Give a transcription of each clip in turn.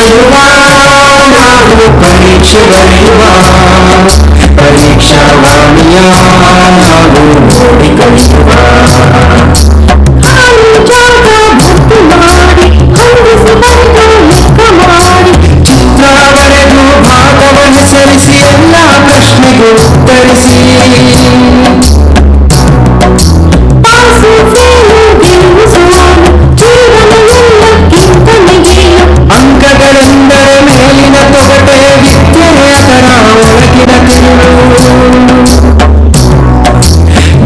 ಕಲಿಯುವ ನಾವು ಪರೀಕ್ಷೆ ಬರೆಯುವ ಪರೀಕ್ಷಾವಾಣಿಯ ನಾವು ನೋಡಿ ಕಲಿಯುವ ಚಿತ್ರವರೆದು ಭಾಗವನುಸರಿಸಿ ಎಲ್ಲ ಪ್ರಶ್ನೆಗೂ ಉತ್ತರಿಸಿ ಅಂಕಗಳೆಂದರೆ ಮೇಲಿನ ತೊಗಟೆ ವಿದ್ಯೆಯ ತರ ಒಳಗಿನ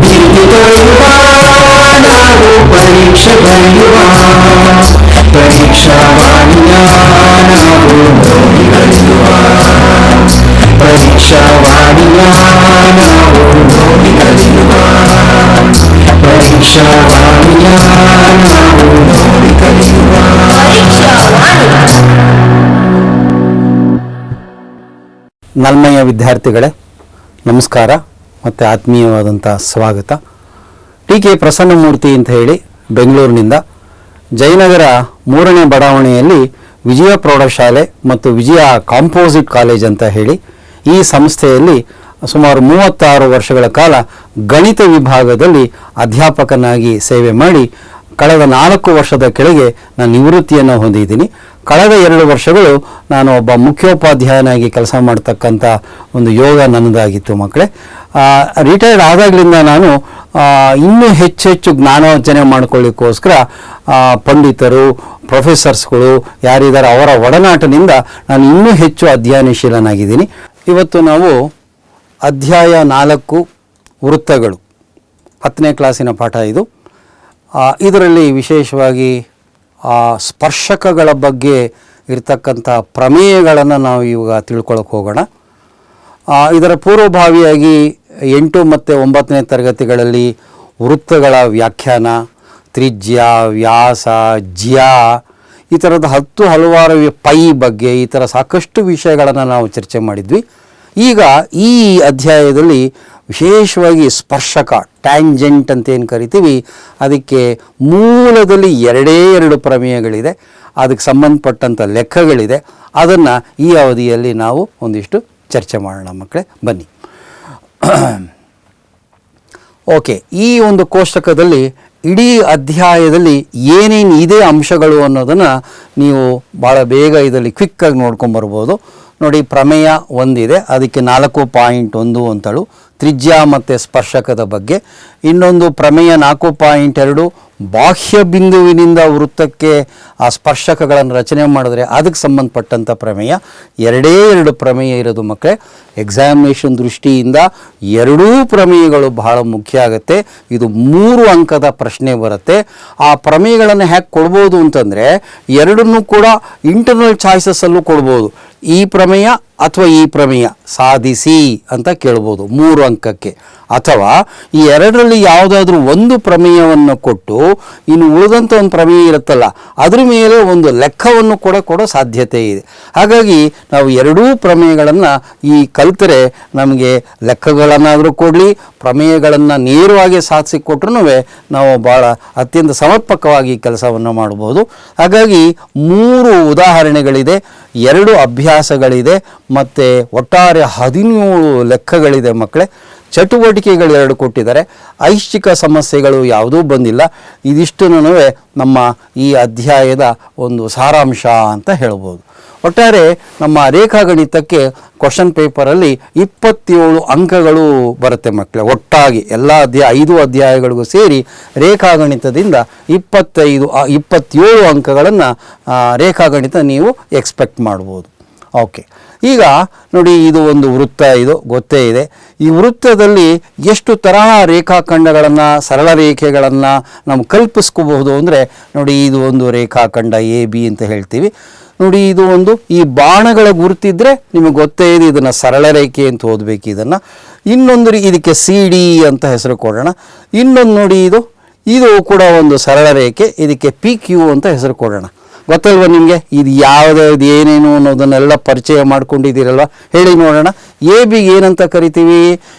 ಬಿಂದು ತೊಳೆಯುವ ನಾವು ಪರೀಕ್ಷೆ ಬರೆಯುವ ಪರೀಕ್ಷಾವಾಣಿಯ ನಾವು ನೋಡಿ ಕಲಿಯುವ ಪರೀಕ್ಷಾವಾಣಿಯ ನಾವು ನೋಡಿ ಕಲಿಯುವ ಪರೀಕ್ಷಾವಾಣಿಯ ನಾವು ನೋಡಿ ಕಲಿಯುವ. ನಲ್ಮೆಯ ವಿದ್ಯಾರ್ಥಿಗಳೇ ನಮಸ್ಕಾರ ಮತ್ತು ಆತ್ಮೀಯವಾದಂಥ ಸ್ವಾಗತ. ಟಿ.ಕೆ. ಪ್ರಸನ್ನಮೂರ್ತಿ ಅಂತ ಹೇಳಿ ಬೆಂಗಳೂರಿನಿಂದ ಜಯನಗರ 3ನೇ ಬಡಾವಣೆಯಲ್ಲಿ ವಿಜಯ ಪ್ರೌಢಶಾಲೆ ಮತ್ತು ವಿಜಯ ಕಾಂಪೋಸಿಟ್ ಕಾಲೇಜ್ ಅಂತ ಹೇಳಿ ಈ ಸಂಸ್ಥೆಯಲ್ಲಿ ಸುಮಾರು 36 ವರ್ಷಗಳ ಕಾಲ ಗಣಿತ ವಿಭಾಗದಲ್ಲಿ ಅಧ್ಯಾಪಕನಾಗಿ ಸೇವೆ ಮಾಡಿ ಕಳೆದ 4 ವರ್ಷದ ಕೆಳಗೆ ನಾನು ನಿವೃತ್ತಿಯನ್ನು ಹೊಂದಿದ್ದೀನಿ. ಕಳೆದ 2 ವರ್ಷಗಳು ನಾನು ಒಬ್ಬ ಮುಖ್ಯೋಪಾಧ್ಯಾಯನಾಗಿ ಕೆಲಸ ಮಾಡ್ತಕ್ಕಂಥ ಒಂದು ಯೋಗ ನನ್ನದಾಗಿತ್ತು ಮಕ್ಕಳೇ. ರಿಟೈರ್ಡ್ ಆದಾಗಲಿಂದ ನಾನು ಇನ್ನೂ ಹೆಚ್ಚೆಚ್ಚು ಜ್ಞಾನಾರ್ಜನೆ ಮಾಡ್ಕೊಳ್ಳಿಕ್ಕೋಸ್ಕರ ಪಂಡಿತರು ಪ್ರೊಫೆಸರ್ಸ್ಗಳು ಯಾರಿದ್ದಾರೆ ಅವರ ಒಡನಾಟದಿಂದ ನಾನು ಇನ್ನೂ ಹೆಚ್ಚು ಅಧ್ಯಯನಶೀಲನಾಗಿದ್ದೀನಿ. ಇವತ್ತು ನಾವು ಅಧ್ಯಾಯ 4 ವೃತ್ತಗಳು 10ನೇ ಕ್ಲಾಸಿನ ಪಾಠ ಇದು. ಇದರಲ್ಲಿ ವಿಶೇಷವಾಗಿ ಸ್ಪರ್ಶಕಗಳ ಬಗ್ಗೆ ಇರತಕ್ಕಂಥ ಪ್ರಮೇಯಗಳನ್ನು ನಾವು ಇವಾಗ ತಿಳ್ಕೊಳ್ಳೋಕೆ ಹೋಗೋಣ. ಇದರ ಪೂರ್ವಭಾವಿಯಾಗಿ 8 ಮತ್ತು 9ನೇ ತರಗತಿಗಳಲ್ಲಿ ವೃತ್ತಗಳ ವ್ಯಾಖ್ಯಾನ, ತ್ರಿಜ್ಯ, ವ್ಯಾಸ, ಜ್ಯಾ ಈ ಥರದ ಹಲವಾರು ಪೈ ಬಗ್ಗೆ ಈ ಥರ ಸಾಕಷ್ಟು ವಿಷಯಗಳನ್ನು ನಾವು ಚರ್ಚೆ ಮಾಡಿದ್ವಿ. ಈಗ ಈ ಅಧ್ಯಾಯದಲ್ಲಿ ವಿಶೇಷವಾಗಿ ಸ್ಪರ್ಶಕ ಟ್ಯಾಂಜೆಂಟ್ ಅಂತ ಏನು ಕರಿತೀವಿ, ಅದಕ್ಕೆ ಮೂಲದಲ್ಲಿ 2 ಪ್ರಮೇಯಗಳಿದೆ, ಅದಕ್ಕೆ ಸಂಬಂಧಪಟ್ಟಂಥ ಲೆಕ್ಕಗಳಿದೆ. ಅದನ್ನು ಈ ಅವಧಿಯಲ್ಲಿ ನಾವು ಒಂದಿಷ್ಟು ಚರ್ಚೆ ಮಾಡೋಣ ಮಕ್ಕಳೇ, ಬನ್ನಿ. ಓಕೆ, ಈ ಒಂದು ಕೋಷ್ಟಕದಲ್ಲಿ ಇಡೀ ಅಧ್ಯಾಯದಲ್ಲಿ ಏನೇನು ಇದೆ ಅಂಶಗಳು ಅನ್ನೋದನ್ನು ನೀವು ಭಾಳ ಬೇಗ ಇದರಲ್ಲಿ ಕ್ವಿಕ್ಕಾಗಿ ನೋಡ್ಕೊಂಬರ್ಬೋದು. ನೋಡಿ, ಪ್ರಮೇಯ 1 ಇದೆ, ಅದಕ್ಕೆ 4.1 ಅಂತಳು ತ್ರಿಜ್ಯ ಮತ್ತು ಸ್ಪರ್ಶಕದ ಬಗ್ಗೆ. ಇನ್ನೊಂದು ಪ್ರಮೇಯ 4.2 ಬಾಹ್ಯ ಬಿಂದುವಿನಿಂದ ವೃತ್ತಕ್ಕೆ ಆ ಸ್ಪರ್ಶಕಗಳನ್ನು ರಚನೆ ಮಾಡಿದ್ರೆ ಅದಕ್ಕೆ ಸಂಬಂಧಪಟ್ಟಂಥ ಪ್ರಮೇಯ. 2 ಪ್ರಮೇಯ ಇರೋದು ಮಕ್ಕಳೇ. ಎಕ್ಸಾಮಿನೇಷನ್ ದೃಷ್ಟಿಯಿಂದ 2 ಪ್ರಮೇಯಗಳು ಬಹಳ ಮುಖ್ಯ ಆಗುತ್ತೆ. ಇದು 3 ಅಂಕದ ಪ್ರಶ್ನೆ ಬರುತ್ತೆ. ಆ ಪ್ರಮೇಯಗಳನ್ನು ಹೇಗೆ ಕೊಡ್ಬೋದು ಅಂತಂದರೆ 2 ಕೂಡ ಇಂಟರ್ನಲ್ ಚಾಯ್ಸಸ್ಸಲ್ಲೂ ಕೊಡ್ಬೋದು. ಈ ಪ್ರಮೇಯ ಅಥವಾ ಈ ಪ್ರಮೇಯ ಸಾಧಿಸಿ ಅಂತ ಕೇಳ್ಬೋದು 3 ಅಂಕಕ್ಕೆ. ಅಥವಾ ಈ 2ರಲ್ಲಿ ಯಾವುದಾದ್ರೂ ಒಂದು ಪ್ರಮೇಯವನ್ನು ಕೊಟ್ಟು ಇನ್ನು ಉಳಿದಂಥ ಒಂದು ಪ್ರಮೇಯ ಇರುತ್ತಲ್ಲ ಅದ್ರ ಮೇಲೆ ಒಂದು ಲೆಕ್ಕವನ್ನು ಕೊಡೋ ಸಾಧ್ಯತೆ ಇದೆ. ಹಾಗಾಗಿ ನಾವು 2 ಪ್ರಮೇಯಗಳನ್ನು ಈ ಕಲ್ತರೆ ನಮಗೆ ಲೆಕ್ಕಗಳನ್ನಾದರೂ ಕೊಡಲಿ, ಪ್ರಮೇಯಗಳನ್ನು ನೇರವಾಗಿ ಸಾಧಿಸಿಕೊಟ್ರೂ ನಾವು ಭಾಳ ಅತ್ಯಂತ ಸಮರ್ಪಕವಾಗಿ ಕೆಲಸವನ್ನು ಮಾಡ್ಬೋದು. ಹಾಗಾಗಿ 3 ಉದಾಹರಣೆಗಳಿದೆ, 2 ಅಭ್ಯಾಸಗಳಿದೆ ಮತ್ತು ಒಟ್ಟಾರೆ 17 ಲೆಕ್ಕಗಳಿದೆ ಮಕ್ಕಳೇ. ಚಟುವಟಿಕೆಗಳು 2 ಕೊಟ್ಟಿದ್ದಾರೆ. ಐಚ್ಛಿಕ ಸಮಸ್ಯೆಗಳು ಯಾವುದೂ ಬಂದಿಲ್ಲ. ಇದಿಷ್ಟು ನಮ್ಮ ಈ ಅಧ್ಯಾಯದ ಒಂದು ಸಾರಾಂಶ ಅಂತ ಹೇಳ್ಬೋದು. ಒಟ್ಟಾರೆ ನಮ್ಮ ರೇಖಾಗಣಿತಕ್ಕೆ ಕ್ವಶನ್ ಪೇಪರಲ್ಲಿ 27 ಅಂಕಗಳು ಬರುತ್ತೆ ಮಕ್ಕಳೇ. ಒಟ್ಟಾಗಿ ಎಲ್ಲ 5 ಅಧ್ಯಾಯಗಳಿಗೂ ಸೇರಿ ರೇಖಾಗಣಿತದಿಂದ 27 ಅಂಕಗಳನ್ನು ರೇಖಾಗಣಿತ ನೀವು ಎಕ್ಸ್ಪೆಕ್ಟ್ ಮಾಡ್ಬೋದು. ಓಕೆ, ಈಗ ನೋಡಿ, ಇದು ಒಂದು ವೃತ್ತ, ಇದು ಗೊತ್ತೇ ಇದೆ. ಈ ವೃತ್ತದಲ್ಲಿ ಎಷ್ಟು ತರಹ ರೇಖಾಖಂಡಗಳನ್ನು, ಸರಳ ರೇಖೆಗಳನ್ನು ನಾವು ಕಲ್ಪಿಸ್ಕೋಬಹುದು ಅಂದರೆ ನೋಡಿ, ಇದು ಒಂದು ರೇಖಾಖಂಡ AB ಅಂತ ಹೇಳ್ತೀವಿ. ನೋಡಿ, ಇದು ಒಂದು ಈ ಬಾಣಗಳ ಗುರುತಿದ್ರೆ ನಿಮಗೆ ಗೊತ್ತೇ ಇದೆ, ಇದನ್ನು ಸರಳ ರೇಖೆ ಅಂತ ಓದಬೇಕು. ಇದನ್ನು ಇನ್ನೊಂದು ಇದಕ್ಕೆ CD ಅಂತ ಹೆಸರು ಕೊಡೋಣ. ಇನ್ನೊಂದು ನೋಡಿ, ಇದು ಕೂಡ ಒಂದು ಸರಳ ರೇಖೆ, ಇದಕ್ಕೆ PQ ಅಂತ ಹೆಸರು ಕೊಡೋಣ. ಗೊತ್ತಲ್ವ ನಿಮಗೆ ಇದು ಯಾವುದಾದ್ರು ಏನೇನು ಅನ್ನೋದನ್ನೆಲ್ಲ ಪರಿಚಯ ಮಾಡ್ಕೊಂಡಿದ್ದೀರಲ್ವ? ಹೇಳಿ ನೋಡೋಣ. AB ಏನಂತ ಕರಿತೀವಿ?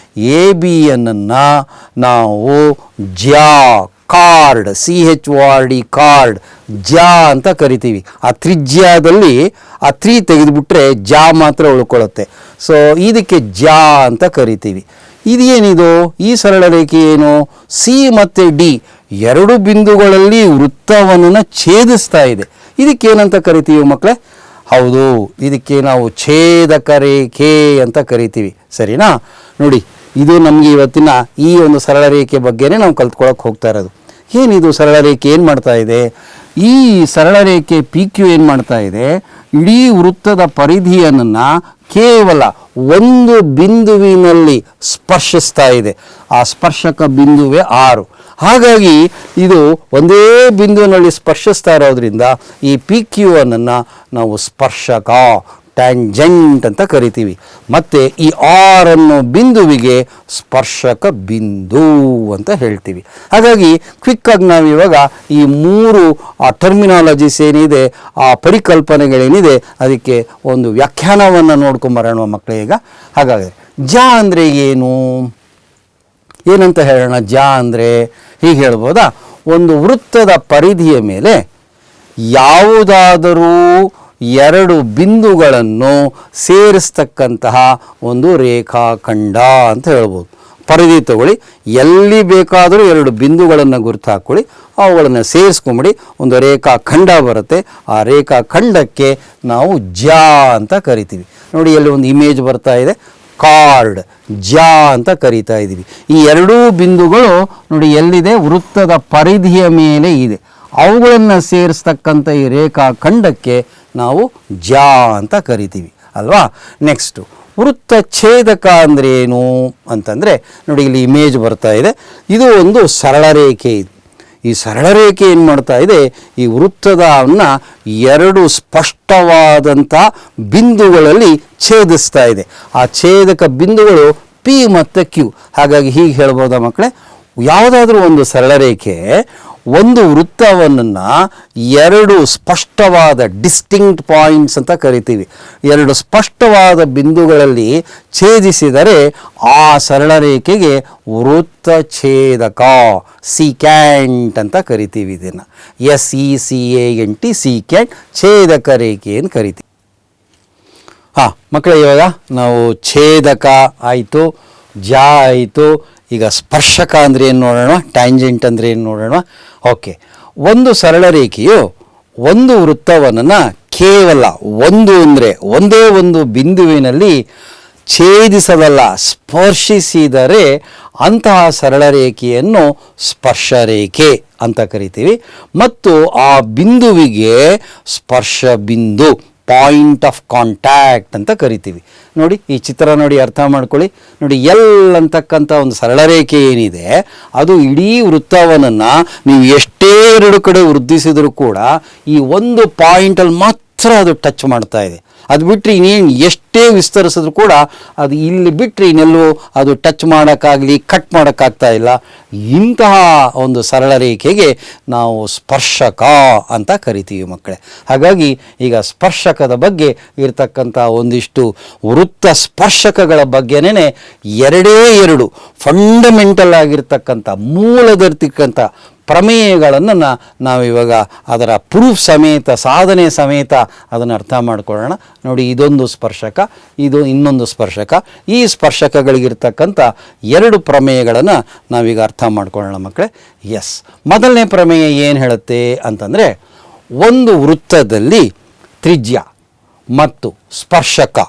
ABಯನ್ನು ನಾವು ಜ್ಯಾ ಕಾರ್ಡ್, CHORD ಕಾರ್ಡ್, ಜಾ ಅಂತ ಕರಿತೀವಿ. ಆ ತ್ರಿಜ್ಯದಲ್ಲಿ ಆ 3 ತೆಗೆದುಬಿಟ್ರೆ ಜಾ ಮಾತ್ರ ಉಳ್ಕೊಳ್ಳುತ್ತೆ. ಸೊ ಇದಕ್ಕೆ ಜಾ ಅಂತ ಕರಿತೀವಿ. ಇದೇನಿದು? ಈ ಸರಳ ರೇಖೆ ಏನು? ಸಿ ಮತ್ತು ಡಿ ಎರಡು ಬಿಂದುಗಳಲ್ಲಿ ವೃತ್ತವನ್ನು ಛೇದಿಸ್ತಾ ಇದೆ. ಇದಕ್ಕೇನಂತ ಕರಿತೀವಿ ಮಕ್ಕಳೇ? ಹೌದು, ಇದಕ್ಕೆ ನಾವು ಛೇದಕ ರೇಖೆ ಅಂತ ಕರಿತೀವಿ. ಸರಿನಾ? ನೋಡಿ, ಇದು ನಮಗೆ ಇವತ್ತಿನ ಈ ಒಂದು ಸರಳ ರೇಖೆ ಬಗ್ಗೆನೇ ನಾವು ಕಲ್ತ್ಕೊಳ್ಳೋಕೆ ಹೋಗ್ತಾ ಇರೋದು. ಏನಿದು ಸರಳ ರೇಖೆ ಏನು ಮಾಡ್ತಾ ಇದೆ? ಈ ಸರಳ ರೇಖೆ PQ ಏನು ಮಾಡ್ತಾ ಇದೆ? ಇಡೀ ವೃತ್ತದ ಪರಿಧಿಯನ್ನು ಕೇವಲ ಒಂದು ಬಿಂದುವಿನಲ್ಲಿ ಸ್ಪರ್ಶಿಸ್ತಾ ಇದೆ. ಆ ಸ್ಪರ್ಶಕ ಬಿಂದುವೇ 6. ಹಾಗಾಗಿ ಇದು ಒಂದೇ ಬಿಂದುವಿನಲ್ಲಿ ಸ್ಪರ್ಶಿಸ್ತಾ ಇರೋದ್ರಿಂದ ಈ PQ ಅನ್ನು ನಾವು ಸ್ಪರ್ಶಕ, ಟ್ಯಾಂಜೆಂಟ್ ಅಂತ ಕರಿತೀವಿ. ಮತ್ತು ಈ ಆರ್ ಅನ್ನೋ ಬಿಂದುವಿಗೆ ಸ್ಪರ್ಶಕ ಬಿಂದು ಅಂತ ಹೇಳ್ತೀವಿ. ಹಾಗಾಗಿ ಕ್ವಿಕ್ಕಾಗಿ ನಾವು ಇವಾಗ ಈ 3 ಟರ್ಮಿನಾಲಜೀಸ್ ಏನಿದೆ, ಆ ಪರಿಕಲ್ಪನೆಗಳೇನಿದೆ, ಅದಕ್ಕೆ ಒಂದು ವ್ಯಾಖ್ಯಾನವನ್ನು ನೋಡ್ಕೊಂಬರೋಣ ಮಕ್ಕಳೇ ಈಗ. ಹಾಗಾದರೆ ಜಾ ಅಂದರೆ ಏನು? ಏನಂತ ಹೇಳೋಣ? ಜಾ ಅಂದರೆ ಹೀಗೆ ಹೇಳ್ಬೋದಾ? ಒಂದು ವೃತ್ತದ ಪರಿಧಿಯ ಮೇಲೆ ಯಾವುದಾದರೂ 2 ಬಿಂದುಗಳನ್ನು ಸೇರಿಸ್ತಕ್ಕಂತಹ ಒಂದು ರೇಖಾಖಂಡ ಅಂತ ಹೇಳ್ಬೋದು. ಪರಿಧಿ ತಗೊಳ್ಳಿ, ಎಲ್ಲಿ ಬೇಕಾದರೂ 2 ಬಿಂದುಗಳನ್ನು ಗುರುತು ಹಾಕ್ಕೊಳ್ಳಿ, ಅವುಗಳನ್ನು ಸೇರಿಸ್ಕೊಂಬಿಡಿ, ಒಂದು ರೇಖಾಖಂಡ ಬರುತ್ತೆ. ಆ ರೇಖಾಖಂಡಕ್ಕೆ ನಾವು ಜಾ ಅಂತ ಕರಿತೀವಿ. ನೋಡಿ, ಎಲ್ಲಿ ಒಂದು ಇಮೇಜ್ ಬರ್ತಾ ಇದೆ, ಕಾರ್ಡ್, ಜಾ ಅಂತ ಕರಿತಾ ಇದ್ದೀವಿ. ಈ 2 ಬಿಂದುಗಳು ನೋಡಿ ಎಲ್ಲಿದೆ? ವೃತ್ತದ ಪರಿಧಿಯ ಮೇಲೆ ಇದೆ. ಅವುಗಳನ್ನು ಸೇರಿಸ್ತಕ್ಕಂಥ ಈ ರೇಖಾಖಂಡಕ್ಕೆ ನಾವು ಜಾ ಅಂತ ಕರಿತೀವಿ ಅಲ್ವಾ. ನೆಕ್ಸ್ಟು ವೃತ್ತ ಛೇದಕ ಅಂದರೆ ಏನು ಅಂತಂದರೆ, ನೋಡಿ ಇಲ್ಲಿ ಇಮೇಜ್ ಬರ್ತಾ ಇದೆ, ಇದು ಒಂದು ಸರಳ ರೇಖೆ. ಇದು ಈ ಸರಳ ರೇಖೆ ಏನು ಮಾಡ್ತಾ ಇದೆ? ಈ ವೃತ್ತದವನ್ನು 2 ಸ್ಪಷ್ಟವಾದಂಥ ಬಿಂದುಗಳಲ್ಲಿ ಛೇದಿಸ್ತಾ ಇದೆ. ಆ ಛೇದಕ ಬಿಂದುಗಳು P ಮತ್ತು Q. ಹಾಗಾಗಿ ಹೀಗೆ ಹೇಳ್ಬೋದಾ ಮಕ್ಕಳೇ? ಯಾವುದಾದ್ರೂ ಒಂದು ಸರಳ ರೇಖೆ ಒಂದು ವೃತ್ತವನ್ನು 2 ಸ್ಪಷ್ಟವಾದ ಡಿಸ್ಟಿಂಕ್ಟ್ ಪಾಯಿಂಟ್ಸ್ ಅಂತ ಕರಿತೀವಿ. 2 ಸ್ಪಷ್ಟವಾದ ಬಿಂದುಗಳಲ್ಲಿ ಛೇದಿಸಿದರೆ ಆ ಸರಳ ರೇಖೆಗೆ ವೃತ್ತ ಛೇದಕ, ಸಿಕ್ಯಾಂಟ್ ಅಂತ ಕರಿತೀವಿ. ಇದನ್ನು SECANT, ಸಿಕ್ಯಾಂಟ್, ಛೇದಕ ರೇಖೆ ಅಂತ ಕರಿತೀವಿ. ಮಕ್ಕಳೇ, ಇವಾಗ ನಾವು ಛೇದಕ ಆಯಿತು, ಜಾ ಆಯಿತು. ಈಗ ಸ್ಪರ್ಶಕ ಅಂದರೆ ಏನು ನೋಡೋಣ, ಟ್ಯಾಂಜೆಂಟ್ ಅಂದರೆ ಏನು ನೋಡೋಣ. ಓಕೆ, ಒಂದು ಸರಳ ರೇಖೆಯು ಒಂದು ವೃತ್ತವನ್ನು ಕೇವಲ ಒಂದು ಅಂದರೆ ಒಂದೇ ಒಂದು ಬಿಂದುವಿನಲ್ಲಿ ಛೇದಿಸದಲ್ಲ, ಸ್ಪರ್ಶಿಸಿದರೆ ಅಂತಹ ಸರಳ ರೇಖೆಯನ್ನು ಸ್ಪರ್ಶರೇಖೆ ಅಂತ ಕರಿತೀವಿ. ಮತ್ತು ಆ ಬಿಂದುವಿಗೆ ಸ್ಪರ್ಶ ಬಿಂದು, ಪಾಯಿಂಟ್ ಆಫ್ ಕಾಂಟ್ಯಾಕ್ಟ್ ಅಂತ ಕರಿತೀವಿ. ನೋಡಿ, ಈ ಚಿತ್ರ ನೋಡಿ, ಅರ್ಥ ಮಾಡ್ಕೊಳ್ಳಿ. ನೋಡಿ, ಎಲ್ ಅಂತಕ್ಕಂಥ ಒಂದು ಸರಳ ರೇಖೆ ಏನಿದೆ, ಅದು ಇಡೀ ವೃತ್ತವನ್ನು ನೀವು ಎಷ್ಟೇ 2 ಕಡೆ ವೃದ್ಧಿಸಿದರೂ ಕೂಡ ಈ ಒಂದು ಪಾಯಿಂಟಲ್ಲಿ ಮಾತ್ರ ಅದು ಟಚ್ ಮಾಡ್ತಾ ಇದೆ. ಅದು ಬಿಟ್ಟರೆ ಇನ್ನೇನು ಎಷ್ಟೇ ವಿಸ್ತರಿಸಿದ್ರು ಕೂಡ ಅದು ಇಲ್ಲಿ ಬಿಟ್ಟರೆ ಇನ್ನೆಲ್ಲೂ ಅದು ಟಚ್ ಮಾಡೋಕ್ಕಾಗಲಿ ಕಟ್ ಮಾಡೋಕ್ಕಾಗ್ತಾ ಇಲ್ಲ. ಇಂತಹ ಒಂದು ಸರಳ ರೇಖೆಗೆ ನಾವು ಸ್ಪರ್ಶಕ ಅಂತ ಕರಿತೀವಿ ಮಕ್ಕಳೇ. ಹಾಗಾಗಿ ಈಗ ಸ್ಪರ್ಶಕದ ಬಗ್ಗೆ ಇರತಕ್ಕಂಥ ಒಂದಿಷ್ಟು ವೃತ್ತ ಸ್ಪರ್ಶಕಗಳ ಬಗ್ಗೆನೇ 2 ಫಂಡಮೆಂಟಲ್ ಆಗಿರ್ತಕ್ಕಂಥ ಮೂಲದರ್ತಿಕ್ಕಂಥ ಪ್ರಮೇಯಗಳನ್ನು ನಾವಿವಾಗ ಅದರ ಪ್ರೂಫ್ ಸಮೇತ, ಸಾಧನೆ ಸಮೇತ ಅದನ್ನು ಅರ್ಥ ಮಾಡ್ಕೊಳ್ಳೋಣ. ನೋಡಿ, ಇದೊಂದು ಸ್ಪರ್ಶಕ, ಇದು ಇನ್ನೊಂದು ಸ್ಪರ್ಶಕ. ಈ ಸ್ಪರ್ಶಕಗಳಿಗಿರ್ತಕ್ಕಂಥ 2 ಪ್ರಮೇಯಗಳನ್ನು ನಾವೀಗ ಅರ್ಥ ಮಾಡ್ಕೊಳ್ಳೋಣ ಮಕ್ಕಳೇ. ಎಸ್, ಮೊದಲನೇ ಪ್ರಮೇಯ ಏನು ಹೇಳುತ್ತೆ ಅಂತಂದರೆ, ಒಂದು ವೃತ್ತದಲ್ಲಿ ತ್ರಿಜ್ಯ ಮತ್ತು ಸ್ಪರ್ಶಕ,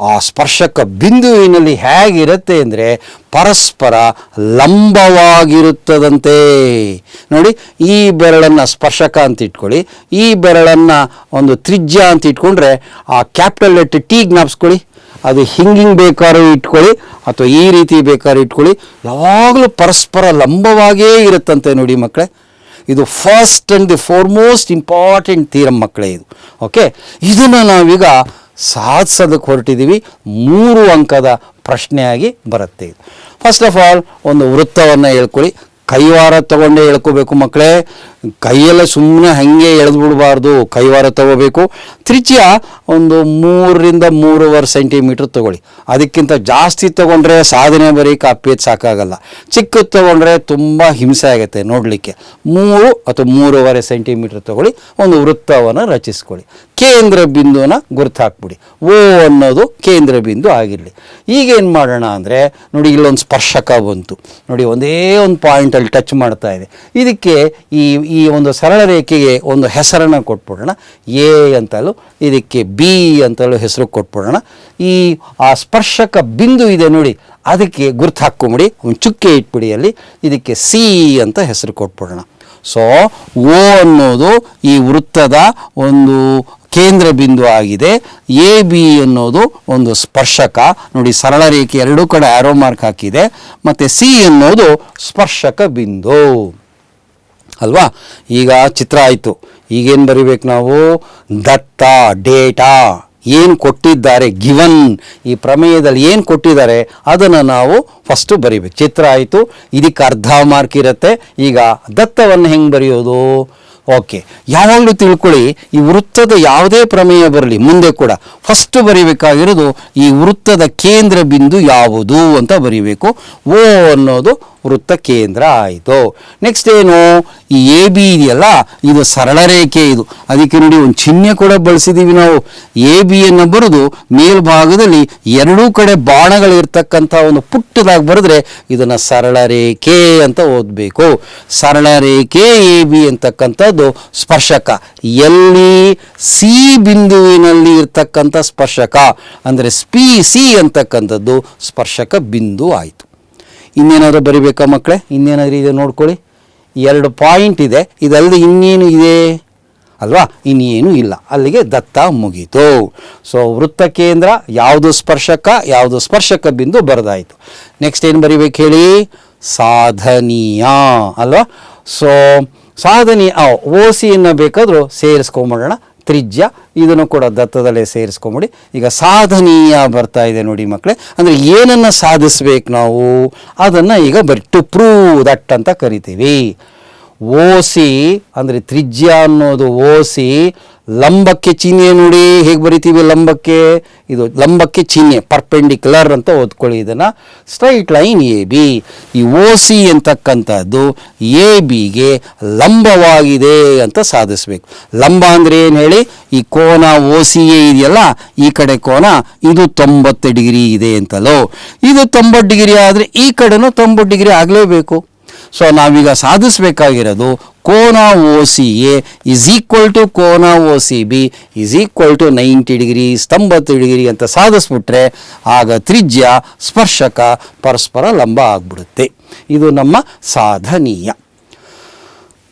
ಆ ಸ್ಪರ್ಶಕ ಬಿಂದುವಿನಲ್ಲಿ ಹೇಗಿರುತ್ತೆ ಅಂದರೆ ಪರಸ್ಪರ ಲಂಬವಾಗಿರುತ್ತದಂತೆ. ನೋಡಿ, ಈ ಬೆರಳನ್ನು ಸ್ಪರ್ಶಕ ಅಂತ ಇಟ್ಕೊಳ್ಳಿ, ಈ ಬೆರಳನ್ನು ಒಂದು ತ್ರಿಜ್ಯ ಅಂತ ಇಟ್ಕೊಂಡ್ರೆ ಆ ಕ್ಯಾಪಿಟಲ್ ಲೆಟರ್ T ಜ್ಞಾಪಿಸ್ಕೊಳ್ಳಿ. ಅದು ಹಿಂಗಿಂಗ್ ಬೇಕಾದ್ರೂ ಇಟ್ಕೊಳ್ಳಿ ಅಥವಾ ಈ ರೀತಿ ಬೇಕಾದ್ರೂ ಇಟ್ಕೊಳ್ಳಿ, ಯಾವಾಗಲೂ ಪರಸ್ಪರ ಲಂಬವಾಗೇ ಇರುತ್ತಂತೆ. ನೋಡಿ ಮಕ್ಕಳೇ, ಇದು first and the foremost important theorem ಮಕ್ಕಳೇ ಇದು. ಓಕೆ, ಇದನ್ನು ನಾವೀಗ ಸಾಧಿಸೋದಕ್ಕೆ ಹೊರಟಿದ್ದೀವಿ. 3 ಅಂಕದ ಪ್ರಶ್ನೆಯಾಗಿ ಬರುತ್ತೆ. ಫಸ್ಟ್ ಆಫ್ ಆಲ್ ಒಂದು ವೃತ್ತವನ್ನು ಹೇಳ್ಕೊಳ್ಳಿ, ಕೈವಾರ ತಗೊಂಡೇ ಹೇಳ್ಕೋಬೇಕು ಮಕ್ಕಳೇ. ಕೈಯೆಲ್ಲ ಸುಮ್ಮನೆ ಹಾಗೆ ಎಳೆದು ಬಿಡಬಾರ್ದು, ಕೈವಾರ ತಗೋಬೇಕು. ತ್ರಿಜ್ಯ ಒಂದು 3ರಿಂದ 3.5 ಸೆಂಟಿಮೀಟ್ರ್ ತಗೊಳ್ಳಿ. ಅದಕ್ಕಿಂತ ಜಾಸ್ತಿ ತೊಗೊಂಡ್ರೆ ಸಾಧನೆ ಬರೀ ಕಾಪಿಯದು ಸಾಕಾಗಲ್ಲ. ಚಿಕ್ಕದು ತೊಗೊಂಡ್ರೆ ತುಂಬ ಹಿಂಸೆ ಆಗುತ್ತೆ ನೋಡಲಿಕ್ಕೆ. 3 ಅಥವಾ 3.5 ಸೆಂಟಿಮೀಟ್ರ್ ತಗೊಳ್ಳಿ. ಒಂದು ವೃತ್ತವನ್ನು ರಚಿಸ್ಕೊಳ್ಳಿ. ಕೇಂದ್ರ ಬಿಂದುವನ್ನ ಗುರ್ತು ಹಾಕ್ಬಿಡಿ. ಓ ಅನ್ನೋದು ಕೇಂದ್ರ ಬಿಂದು ಆಗಿರಲಿ. ಈಗೇನು ಮಾಡೋಣ ಅಂದರೆ ನೋಡಿ, ಇಲ್ಲೊಂದು ಸ್ಪರ್ಶಕ ಬಂತು ನೋಡಿ, ಒಂದೇ ಒಂದು ಪಾಯಿಂಟಲ್ಲಿ ಟಚ್ ಮಾಡ್ತಾ ಇದೆ. ಇದಕ್ಕೆ ಈ ಒಂದು ಸರಳ ರೇಖೆಗೆ ಒಂದು ಹೆಸರನ್ನು ಕೊಟ್ಬಿಡೋಣ. ಎ ಅಂತಲೂ ಇದಕ್ಕೆ ಬಿ ಅಂತಲೂ ಹೆಸರು ಕೊಟ್ಬಿಡೋಣ. ಆ ಸ್ಪರ್ಶಕ ಬಿಂದು ಇದೆ ನೋಡಿ, ಅದಕ್ಕೆ ಗುರ್ತು ಹಾಕ್ಕೊಂಬಿಡಿ, ಒಂದು ಚುಕ್ಕೆ ಇಟ್ಬಿಡಿ ಅಲ್ಲಿ. ಇದಕ್ಕೆ ಸಿ ಅಂತ ಹೆಸರು ಕೊಟ್ಬಿಡೋಣ. ಸೊ ಓ ಅನ್ನೋದು ಈ ವೃತ್ತದ ಒಂದು ಕೇಂದ್ರ ಬಿಂದು ಆಗಿದೆ. ಎ ಬಿ ಅನ್ನೋದು ಒಂದು ಸ್ಪರ್ಶಕ ನೋಡಿ, ಸರಳ ರೇಖೆ ಎರಡೂ ಕಡೆ ಆರೋ ಮಾರ್ಕ್ ಹಾಕಿದೆ. ಮತ್ತು ಸಿ ಅನ್ನೋದು ಸ್ಪರ್ಶಕ ಬಿಂದು ಅಲ್ವಾ. ಈಗ ಚಿತ್ರ ಆಯಿತು. ಈಗೇನು ಬರಿಬೇಕು ನಾವು? ದತ್ತ, ಡೇಟಾ ಏನು ಕೊಟ್ಟಿದ್ದಾರೆ, ಗಿವನ್, ಈ ಪ್ರಮೇಯದಲ್ಲಿ ಏನು ಕೊಟ್ಟಿದ್ದಾರೆ ಅದನ್ನು ನಾವು ಫಸ್ಟು ಬರಿಬೇಕು. ಚಿತ್ರ ಆಯಿತು, ಇದಕ್ಕೆ ಅರ್ಧ ಮಾರ್ಕ್ ಇರುತ್ತೆ. ಈಗ ದತ್ತವನ್ನು ಹೆಂಗೆ ಬರೆಯೋದು? ಓಕೆ, ಯಾವಾಗಲೂ ತಿಳ್ಕೊಳ್ಳಿ, ಈ ವೃತ್ತದ ಯಾವುದೇ ಪ್ರಮೇಯ ಬರಲಿ ಮುಂದೆ ಕೂಡ ಫಸ್ಟು ಬರೀಬೇಕಾಗಿರೋದು ಈ ವೃತ್ತದ ಕೇಂದ್ರ ಬಿಂದು ಯಾವುದು ಅಂತ ಬರೀಬೇಕು. ಓ ಅನ್ನೋದು ವೃತ್ತ ಕೇಂದ್ರ ಆಯಿತು. ನೆಕ್ಸ್ಟ್ ಏನು? ಈ ಎ ಬಿ ಇದೆಯಲ್ಲ, ಇದು ಸರಳ ರೇಖೆ. ಇದು ಅದಕ್ಕೆ ನೋಡಿ ಒಂದು ಚಿಹ್ನೆ ಕೂಡ ಬಳಸಿದ್ದೀವಿ ನಾವು. ಎ ಬಿಯನ್ನು ಬರೆದು ಮೇಲ್ಭಾಗದಲ್ಲಿ ಎರಡೂ ಕಡೆ ಬಾಣಗಳಿರ್ತಕ್ಕಂಥ ಒಂದು ಪುಟ್ಟದಾಗಿ ಬರೆದ್ರೆ ಇದನ್ನು ಸರಳ ರೇಖೆ ಅಂತ ಓದಬೇಕು. ಸರಳ ರೇಖೆ ಎ ಬಿ ಅಂತಕ್ಕಂಥದ್ದು ಸ್ಪರ್ಶಕ. ಎಲ್ಲಿ? ಸಿ ಬಿಂದುವಿನಲ್ಲಿ ಇರ್ತಕ್ಕಂಥ ಸ್ಪರ್ಶಕ ಅಂದರೆ ಸಿ ಅಂತಕ್ಕಂಥದ್ದು ಸ್ಪರ್ಶಕ ಬಿಂದು ಆಯಿತು. ಇನ್ನೇನಾದರೂ ಬರಿಬೇಕಾ ಮಕ್ಕಳೇ? ಇನ್ನೇನಾದರೂ ಇದೆ ನೋಡ್ಕೊಳ್ಳಿ. 2 ಪಾಯಿಂಟ್ ಇದೆ, ಇದಲ್ಲದೆ ಇನ್ನೇನು ಇದೆ ಅಲ್ವಾ? ಇನ್ನೇನು ಇಲ್ಲ. ಅಲ್ಲಿಗೆ ದತ್ತ ಮುಗೀತು. ಸೊ ವೃತ್ತ ಕೇಂದ್ರ ಯಾವುದು ಸ್ಪರ್ಶಕ, ಯಾವುದು ಸ್ಪರ್ಶಕ ಬಿಂದು ಬರೆದಾಯಿತು. ನೆಕ್ಸ್ಟ್ ಏನು ಬರಿಬೇಕು ಹೇಳಿ? ಸಾಧನೀಯ ಅಲ್ವಾ. ಸೊ ಸಾಧನೀಯ ಓ ಸಿಯನ್ನು ಬೇಕಾದರೂ ಸೇರಿಸ್ಕೊಂಬಿಡೋಣ. ತ್ರಿಜ್ಯ ಇದನ್ನು ಕೂಡ ದತ್ತದಲ್ಲೇ ಸೇರಿಸ್ಕೊಂಬಿಡಿ. ಈಗ ಸಾಧನೀಯ ಬರ್ತಾ ಇದೆ ನೋಡಿ ಮಕ್ಕಳೇ. ಅಂದರೆ ಏನನ್ನು ಸಾಧಿಸ್ಬೇಕು ನಾವು ಅದನ್ನು ಈಗ ಟು ಪ್ರೂವ್ ದಟ್ ಅಂತ ಕರಿತೀವಿ. ಓ ಸಿ ಅಂದರೆ ತ್ರಿಜ್ಯ ಅನ್ನೋದು ಓ ಸಿ. ಲಂಬಕ್ಕೆ ಚಿಹ್ನೆ ನೋಡಿ ಹೇಗೆ ಬರಿತೀವಿ? ಲಂಬಕ್ಕೆ ಇದು ಲಂಬಕ್ಕೆ ಚಿಹ್ನೆ ಪರ್ಪೆಂಡಿಕ್ಯುಲರ್ ಅಂತ ಓದ್ಕೊಳ್ಳಿ. ಇದನ್ನು ಸ್ಟ್ರೈಟ್ ಲೈನ್ ಎ ಬಿ. ಈ ಓ ಸಿ ಅಂತಕ್ಕಂಥದ್ದು ಎ ಬಿಗೆ ಲಂಬವಾಗಿದೆ ಅಂತ ಸಾಧಿಸ್ಬೇಕು. ಲಂಬ ಅಂದರೆ ಏನು ಹೇಳಿ? ಈ ಕೋನ ಓ ಸಿ ಎ ಇದೆಯಲ್ಲ, ಈ ಕಡೆ ಕೋನ ಇದು 90 ಡಿಗ್ರಿ ಇದೆ ಅಂತಲೋ. ಇದು 90 ಡಿಗ್ರಿ ಆದರೆ ಈ ಕಡೆನೂ 90 ಡಿಗ್ರಿ ಆಗಲೇಬೇಕು. ಸೊ ನಾವೀಗ ಸಾಧಿಸಬೇಕಾಗಿರೋದು ಕೋನ O C A is equal to ಕೋನ O C B is equal to 90 degrees 90 degree ಅಂತ ಸಾಧಿಸ್ಬಿಟ್ರೆ ಆಗ ತ್ರಿಜ್ಯ ಸ್ಪರ್ಶಕ ಪರಸ್ಪರ ಲಂಬ ಆಗಿಬಿಡುತ್ತೆ. ಇದು ನಮ್ಮ ಸಾಧನೀಯ.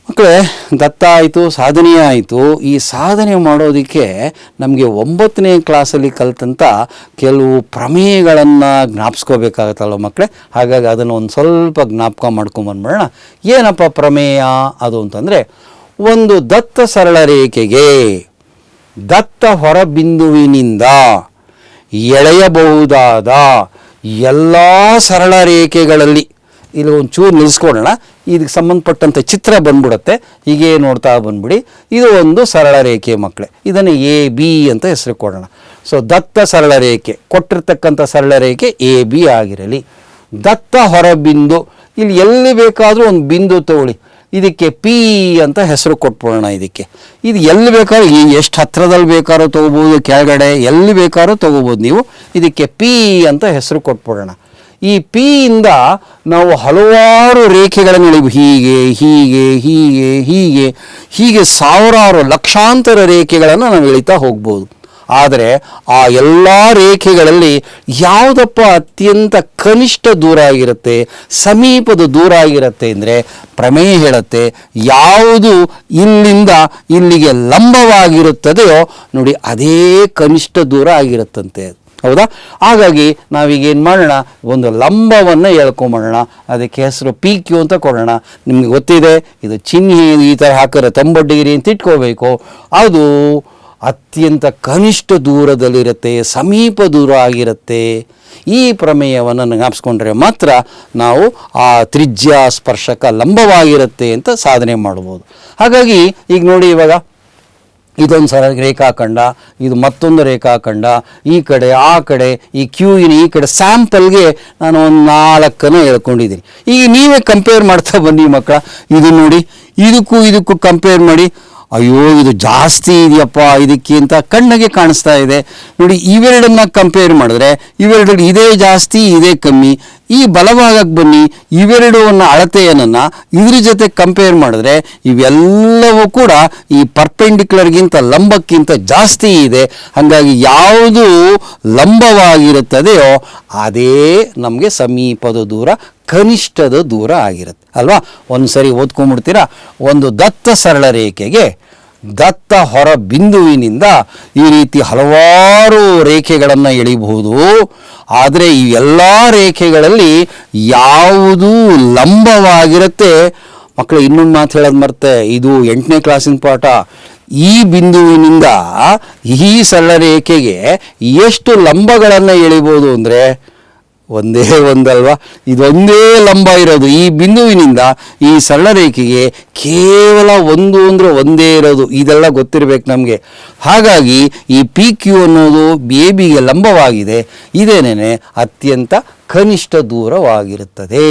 ಮಕ್ಕಳೇ, ದತ್ತ ಆಯಿತು, ಸಾಧನೀಯ ಆಯಿತು. ಈ ಸಾಧನೆ ಮಾಡೋದಕ್ಕೆ ನಮಗೆ 9ನೇ ಕ್ಲಾಸಲ್ಲಿ ಕಲಿತಂಥ ಕೆಲವು ಪ್ರಮೇಯಗಳನ್ನು ಜ್ಞಾಪಿಸ್ಕೋಬೇಕಾಗತ್ತಲ್ಲ ಮಕ್ಕಳೇ. ಹಾಗಾಗಿ ಅದನ್ನು ಒಂದು ಸ್ವಲ್ಪ ಜ್ಞಾಪಕ ಮಾಡ್ಕೊಂಬಂದ್ಬಿಡೋಣ. ಏನಪ್ಪ ಪ್ರಮೇಯ ಅದು ಅಂತಂದರೆ, ಒಂದು ದತ್ತ ಸರಳ ರೇಖೆಗೆ ದತ್ತ ಹೊರಬಿಂದುವಿನಿಂದ ಎಳೆಯಬಹುದಾದ ಎಲ್ಲ ಸರಳ ರೇಖೆಗಳಲ್ಲಿ, ಇಲ್ಲಿ ಒಂಚೂರು ನಿಲ್ಲಿಸ್ಕೊಳ್ಳೋಣ, ಇದಕ್ಕೆ ಸಂಬಂಧಪಟ್ಟಂಥ ಚಿತ್ರ ಬಂದ್ಬಿಡುತ್ತೆ. ಹೀಗೆ ನೋಡ್ತಾ ಬಂದ್ಬಿಡಿ. ಇದು ಒಂದು ಸರಳ ರೇಖೆ ಮಕ್ಕಳೇ. ಇದನ್ನು ಎ ಬಿ ಅಂತ ಹೆಸರು ಕೊಡೋಣ. ಸೊ ದತ್ತ ಸರಳ ರೇಖೆ ಕೊಟ್ಟಿರ್ತಕ್ಕಂಥ ಸರಳ ರೇಖೆ ಎ ಬಿ ಆಗಿರಲಿ. ದತ್ತ ಹೊರಬಿಂದು, ಇಲ್ಲಿ ಎಲ್ಲಿ ಬೇಕಾದರೂ ಒಂದು ಬಿಂದು ತಗೊಳ್ಳಿ. ಇದಕ್ಕೆ ಪಿ ಅಂತ ಹೆಸರು ಕೊಟ್ಬಿಡೋಣ. ಇದು ಎಲ್ಲಿ ಬೇಕಾದ್ರೂ, ಎಷ್ಟು ಹತ್ತಿರದಲ್ಲಿ ಬೇಕಾದ್ರೂ ತೊಗೋಬೋದು, ಕೆಳಗಡೆ ಎಲ್ಲಿ ಬೇಕಾದ್ರೂ ತೊಗೋಬೋದು ನೀವು. ಇದಕ್ಕೆ ಪಿ ಅಂತ ಹೆಸರು ಕೊಟ್ಬಿಡೋಣ. ಈ ಪಿ ಇಂದ ನಾವು ಹಲವಾರು ರೇಖೆಗಳನ್ನು ಎಳೆಯಬಹುದು. ಹೀಗೆ ಹೀಗೆ ಹೀಗೆ ಹೀಗೆ ಹೀಗೆ ಸಾವಿರಾರು ಲಕ್ಷಾಂತರ ರೇಖೆಗಳನ್ನು ನಾವು ಎಳಿತಾ ಹೋಗ್ಬೋದು. ಆದರೆ ಆ ಎಲ್ಲ ರೇಖೆಗಳಲ್ಲಿ ಯಾವುದಪ್ಪ ಅತ್ಯಂತ ಕನಿಷ್ಠ ದೂರ ಆಗಿರುತ್ತೆ, ಸಮೀಪದ ದೂರ ಆಗಿರುತ್ತೆ ಅಂದರೆ ಪ್ರಮೇಯ ಹೇಳುತ್ತೆ ಯಾವುದು ಇಲ್ಲಿಂದ ಇಲ್ಲಿಗೆ ಲಂಬವಾಗಿರುತ್ತದೆಯೋ ನೋಡಿ ಅದೇ ಕನಿಷ್ಠ ದೂರ ಆಗಿರುತ್ತಂತೆ. ಹೌದಾ? ಹಾಗಾಗಿ ನಾವೀಗ ಏನು ಮಾಡೋಣ, ಒಂದು ಲಂಬವನ್ನು ಎಳ್ಕೊಂಬೋಣ. ಅದಕ್ಕೆ ಹೆಸರು ಪಿ ಕ್ಯೂ ಅಂತ ಕೊಡೋಣ. ನಿಮಗೆ ಗೊತ್ತಿದೆ, ಇದು ಚಿಹ್ನೆ ಈ ಥರ ಹಾಕಿದ್ರೆ 90 ಡಿಗ್ರಿ ಅಂತ ಇಟ್ಕೋಬೇಕು. ಅದು ಅತ್ಯಂತ ಕನಿಷ್ಠ ದೂರದಲ್ಲಿರುತ್ತೆ, ಸಮೀಪ ದೂರ ಆಗಿರುತ್ತೆ. ಈ ಪ್ರಮೇಯವನ್ನು ಜ್ಞಾಪಿಸ್ಕೊಂಡ್ರೆ ಮಾತ್ರ ನಾವು ಆ ತ್ರಿಜ್ಯ ಸ್ಪರ್ಶಕ ಲಂಬವಾಗಿರುತ್ತೆ ಅಂತ ಸಾಧನೆ ಮಾಡ್ಬೋದು. ಹಾಗಾಗಿ ಈಗ ನೋಡಿ, ಇವಾಗ ಇದೊಂದು ಸಲ ರೇಖಾಖಂಡ, ಇದು ಮತ್ತೊಂದು ರೇಖಾಖಂಡ, ಈ ಕಡೆ ಆ ಕಡೆ ಈ ಕ್ಯೂವಿನ ಈ ಕಡೆ ಸ್ಯಾಂಪಲ್ಗೆ ನಾನು ಒಂದು 4 ಹೇಳ್ಕೊಂಡಿದ್ದೀನಿ. ಈಗ ನೀವೇ ಕಂಪೇರ್ ಮಾಡ್ತಾ ಬನ್ನಿ ಮಕ್ಕಳ. ಇದು ನೋಡಿ, ಇದಕ್ಕೂ ಕಂಪೇರ್ ಮಾಡಿ. ಅಯ್ಯೋ ಇದು ಜಾಸ್ತಿ ಇದೆಯಪ್ಪ ಇದಕ್ಕಿಂತ ಕಣ್ಣಿಗೆ ಕಾಣಿಸ್ತಾ ಇದೆ. ನೋಡಿ, ಇವೆರಡನ್ನ ಕಂಪೇರ್ ಮಾಡಿದ್ರೆ ಇವೆರಡಲ್ಲಿ ಇದೇ ಜಾಸ್ತಿ ಇದೇ ಕಮ್ಮಿ. ಈ ಬಲಭಾಗಕ್ಕೆ ಬನ್ನಿ, ಇವೆರಡನ್ನ ಅಳತೆಯನ್ನು ಇದ್ರ ಜೊತೆ ಕಂಪೇರ್ ಮಾಡಿದ್ರೆ ಇವೆಲ್ಲವೂ ಕೂಡ ಈ ಪರ್ಪೆಂಡಿಕ್ಯುಲರ್ಗಿಂತ ಲಂಬಕ್ಕಿಂತ ಜಾಸ್ತಿ ಇದೆ. ಹಾಗಾಗಿ ಯಾವುದು ಲಂಬವಾಗಿರುತ್ತದೆಯೋ ಅದೇ ನಮಗೆ ಸಮೀಪದ ದೂರ, ಕನಿಷ್ಠದ ದೂರ ಆಗಿರುತ್ತೆ ಅಲ್ವಾ. ಒಂದು ಸರಿ ಓದ್ಕೊಂಡ್ಬಿಡ್ತೀರಾ. ಒಂದು ದತ್ತ ಸರಳ ರೇಖೆಗೆ ದತ್ತ ಹೊರ ಬಿಂದುವಿನಿಂದ ಈ ರೀತಿ ಹಲವಾರು ರೇಖೆಗಳನ್ನು ಎಳಿಬಹುದು. ಆದರೆ ಈ ಎಲ್ಲ ರೇಖೆಗಳಲ್ಲಿ ಯಾವುದು ಲಂಬವಾಗಿರುತ್ತೆ ಮಕ್ಕಳು, ಇನ್ನೊಂದು ಮಾತು ಹೇಳೋದು ಮರ್ತೆ, ಇದು 8ನೇ ಕ್ಲಾಸಿನ ಪಾಠ. ಈ ಬಿಂದುವಿನಿಂದ ಈ ಸರಳ ರೇಖೆಗೆ ಎಷ್ಟು ಲಂಬಗಳನ್ನು ಎಳಿಬೋದು ಅಂದರೆ ಒಂದೇ ಒಂದಲ್ವಾ. ಇದೊಂದೇ ಲಂಬ ಇರೋದು. ಈ ಬಿಂದುವಿನಿಂದ ಈ ಸರಳ ರೇಖೆಗೆ ಕೇವಲ ಒಂದು ಅಂದರೆ ಒಂದೇ ಇರೋದು. ಇದೆಲ್ಲ ಗೊತ್ತಿರಬೇಕು ನಮಗೆ. ಹಾಗಾಗಿ ಈ ಪಿ ಕ್ಯೂ ಅನ್ನೋದು ಎ ಬಿಗೆ ಲಂಬವಾಗಿದೆ. ಇದೇನೇ ಅತ್ಯಂತ ಕನಿಷ್ಠ ದೂರವಾಗಿರುತ್ತದೆ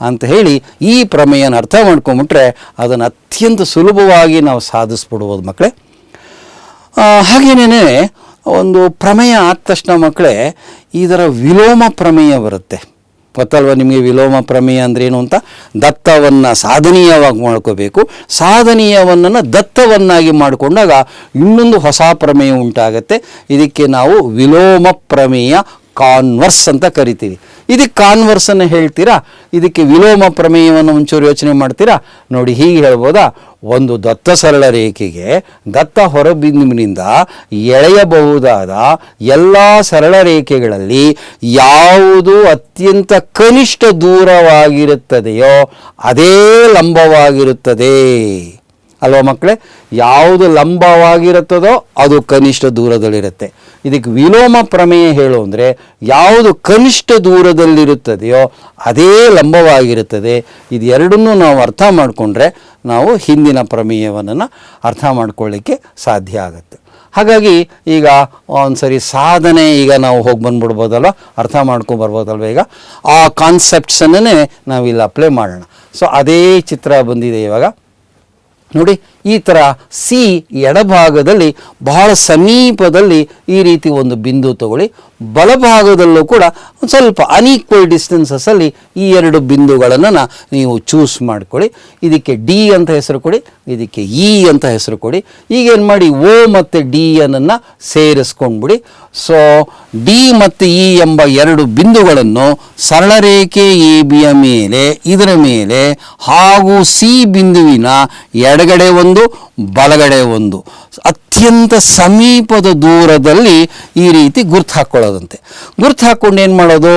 ಅಂತ ಹೇಳಿ ಈ ಪ್ರಮೇಯನ ಅರ್ಥ ಮಾಡ್ಕೊಂಬಿಟ್ರೆ ಅದನ್ನು ಅತ್ಯಂತ ಸುಲಭವಾಗಿ ನಾವು ಸಾಧಿಸ್ಬಿಡ್ಬೋದು ಮಕ್ಕಳೇ. ಹಾಗೇನೇ ಒಂದು ಪ್ರಮೇಯ ಆದ ತಕ್ಷಣ ಮಕ್ಕಳೇ ಇದರ ವಿಲೋಮ ಪ್ರಮೇಯ ಬರುತ್ತೆ. ಗೊತ್ತಲ್ವ ನಿಮಗೆ ವಿಲೋಮ ಪ್ರಮೇಯ ಅಂದ್ರೆ ಏನು ಅಂತ? ದತ್ತವನ್ನು ಸಾಧನೀಯವಾಗಿ ಮಾಡ್ಕೋಬೇಕು, ಸಾಧನೀಯವನ್ನ ದತ್ತವನ್ನಾಗಿ ಮಾಡಿಕೊಂಡಾಗ ಇನ್ನೊಂದು ಹೊಸ ಪ್ರಮೇಯ ಉಂಟಾಗತ್ತೆ. ಇದಕ್ಕೆ ನಾವು ವಿಲೋಮ ಪ್ರಮೇಯ, ಕಾನ್ವರ್ಸ್ ಅಂತ ಕರಿತೀವಿ. ಇದಕ್ಕೆ ಕಾನ್ವರ್ಸನ್ನು ಹೇಳ್ತೀರಾ, ಇದಕ್ಕೆ ವಿಲೋಮ ಪ್ರಮೇಯವನ್ನು ಒಂಚೂರು ಯೋಚನೆ ಮಾಡ್ತೀರಾ. ನೋಡಿ, ಹೀಗೆ ಹೇಳ್ಬೋದಾ? ಒಂದು ದತ್ತ ಸರಳ ರೇಖೆಗೆ ದತ್ತ ಹೊರಬಿಂದುವಿನಿಂದ ಎಳೆಯಬಹುದಾದ ಎಲ್ಲ ಸರಳ ರೇಖೆಗಳಲ್ಲಿ ಯಾವುದು ಅತ್ಯಂತ ಕನಿಷ್ಠ ದೂರವಾಗಿರುತ್ತದೆಯೋ ಅದೇ ಲಂಬವಾಗಿರುತ್ತದೆ ಅಲ್ವಾ ಮಕ್ಕಳೇ? ಯಾವುದು ಲಂಬವಾಗಿರುತ್ತದೋ ಅದು ಕನಿಷ್ಠ ದೂರದಲ್ಲಿರುತ್ತೆ. ಇದಕ್ಕೆ ವಿಲೋಮ ಪ್ರಮೇಯ ಹೇಳು ಅಂದರೆ ಯಾವುದು ಕನಿಷ್ಠ ದೂರದಲ್ಲಿರುತ್ತದೆಯೋ ಅದೇ ಲಂಬವಾಗಿರುತ್ತದೆ. ಇದು ಎರಡನ್ನೂ ನಾವು ಅರ್ಥ ಮಾಡಿಕೊಂಡ್ರೆ ನಾವು ಹಿಂದಿನ ಪ್ರಮೇಯವನ್ನು ಅರ್ಥ ಮಾಡ್ಕೊಳ್ಳಿಕ್ಕೆ ಸಾಧ್ಯ ಆಗುತ್ತೆ. ಹಾಗಾಗಿ ಈಗ ಒಂದು ಸರಿ ಸಾಧನೆ ಈಗ ನಾವು ಹೋಗಿ ಬಂದ್ಬಿಡ್ಬೋದಲ್ವ, ಅರ್ಥ ಮಾಡ್ಕೊಂಬರ್ಬೋದಲ್ವ. ಈಗ ಆ ಕಾನ್ಸೆಪ್ಟ್ಸನ್ನೇ ನಾವಿಲ್ಲಿ ಅಪ್ಲೈ ಮಾಡೋಣ. ಸೊ ಅದೇ ಚಿತ್ರ ಬಂದಿದೆ ಇವಾಗ ನೋಡಿ. ಈ ಥರ ಸಿ ಎಡಭಾಗದಲ್ಲಿ ಬಹಳ ಸಮೀಪದಲ್ಲಿ ಈ ರೀತಿ ಒಂದು ಬಿಂದು ತಗೊಳ್ಳಿ. ಬಲಭಾಗದಲ್ಲೂ ಕೂಡ ಒಂದು ಸ್ವಲ್ಪ ಅನ್ಈಕ್ವಲ್ ಡಿಸ್ಟೆನ್ಸಸ್ಸಲ್ಲಿ ಈ ಎರಡು ಬಿಂದುಗಳನ್ನು ನೀವು ಚೂಸ್ ಮಾಡ್ಕೊಳ್ಳಿ. ಇದಕ್ಕೆ ಡಿ ಅಂತ ಹೆಸರು ಕೊಡಿ, ಇದಕ್ಕೆ ಇ ಅಂತ ಹೆಸರು ಕೊಡಿ. ಈಗೇನು ಮಾಡಿ, ಓ ಮತ್ತು ಡಿ ಅನ್ನು ಸೇರಿಸ್ಕೊಂಡ್ಬಿಡಿ. ಸೊ ಡಿ ಮತ್ತು ಇ ಎಂಬ ಎರಡು ಬಿಂದುಗಳನ್ನು ಸರಳ ರೇಖೆ ಎ ಬಿಯ ಮೇಲೆ, ಇದರ ಮೇಲೆ ಹಾಗೂ ಸಿ ಬಿಂದುವಿನ ಎಡಗಡೆ ಒಂದು ಬಲಗಡೆ ಒಂದು ಅತ್ಯಂತ ಸಮೀಪದ ದೂರದಲ್ಲಿ ಈ ರೀತಿ ಗುರ್ತು ಹಾಕ್ಕೊಳ್ಳೋದಂತೆ. ಗುರ್ತು ಹಾಕ್ಕೊಂಡು ಏನು ಮಾಡೋದು,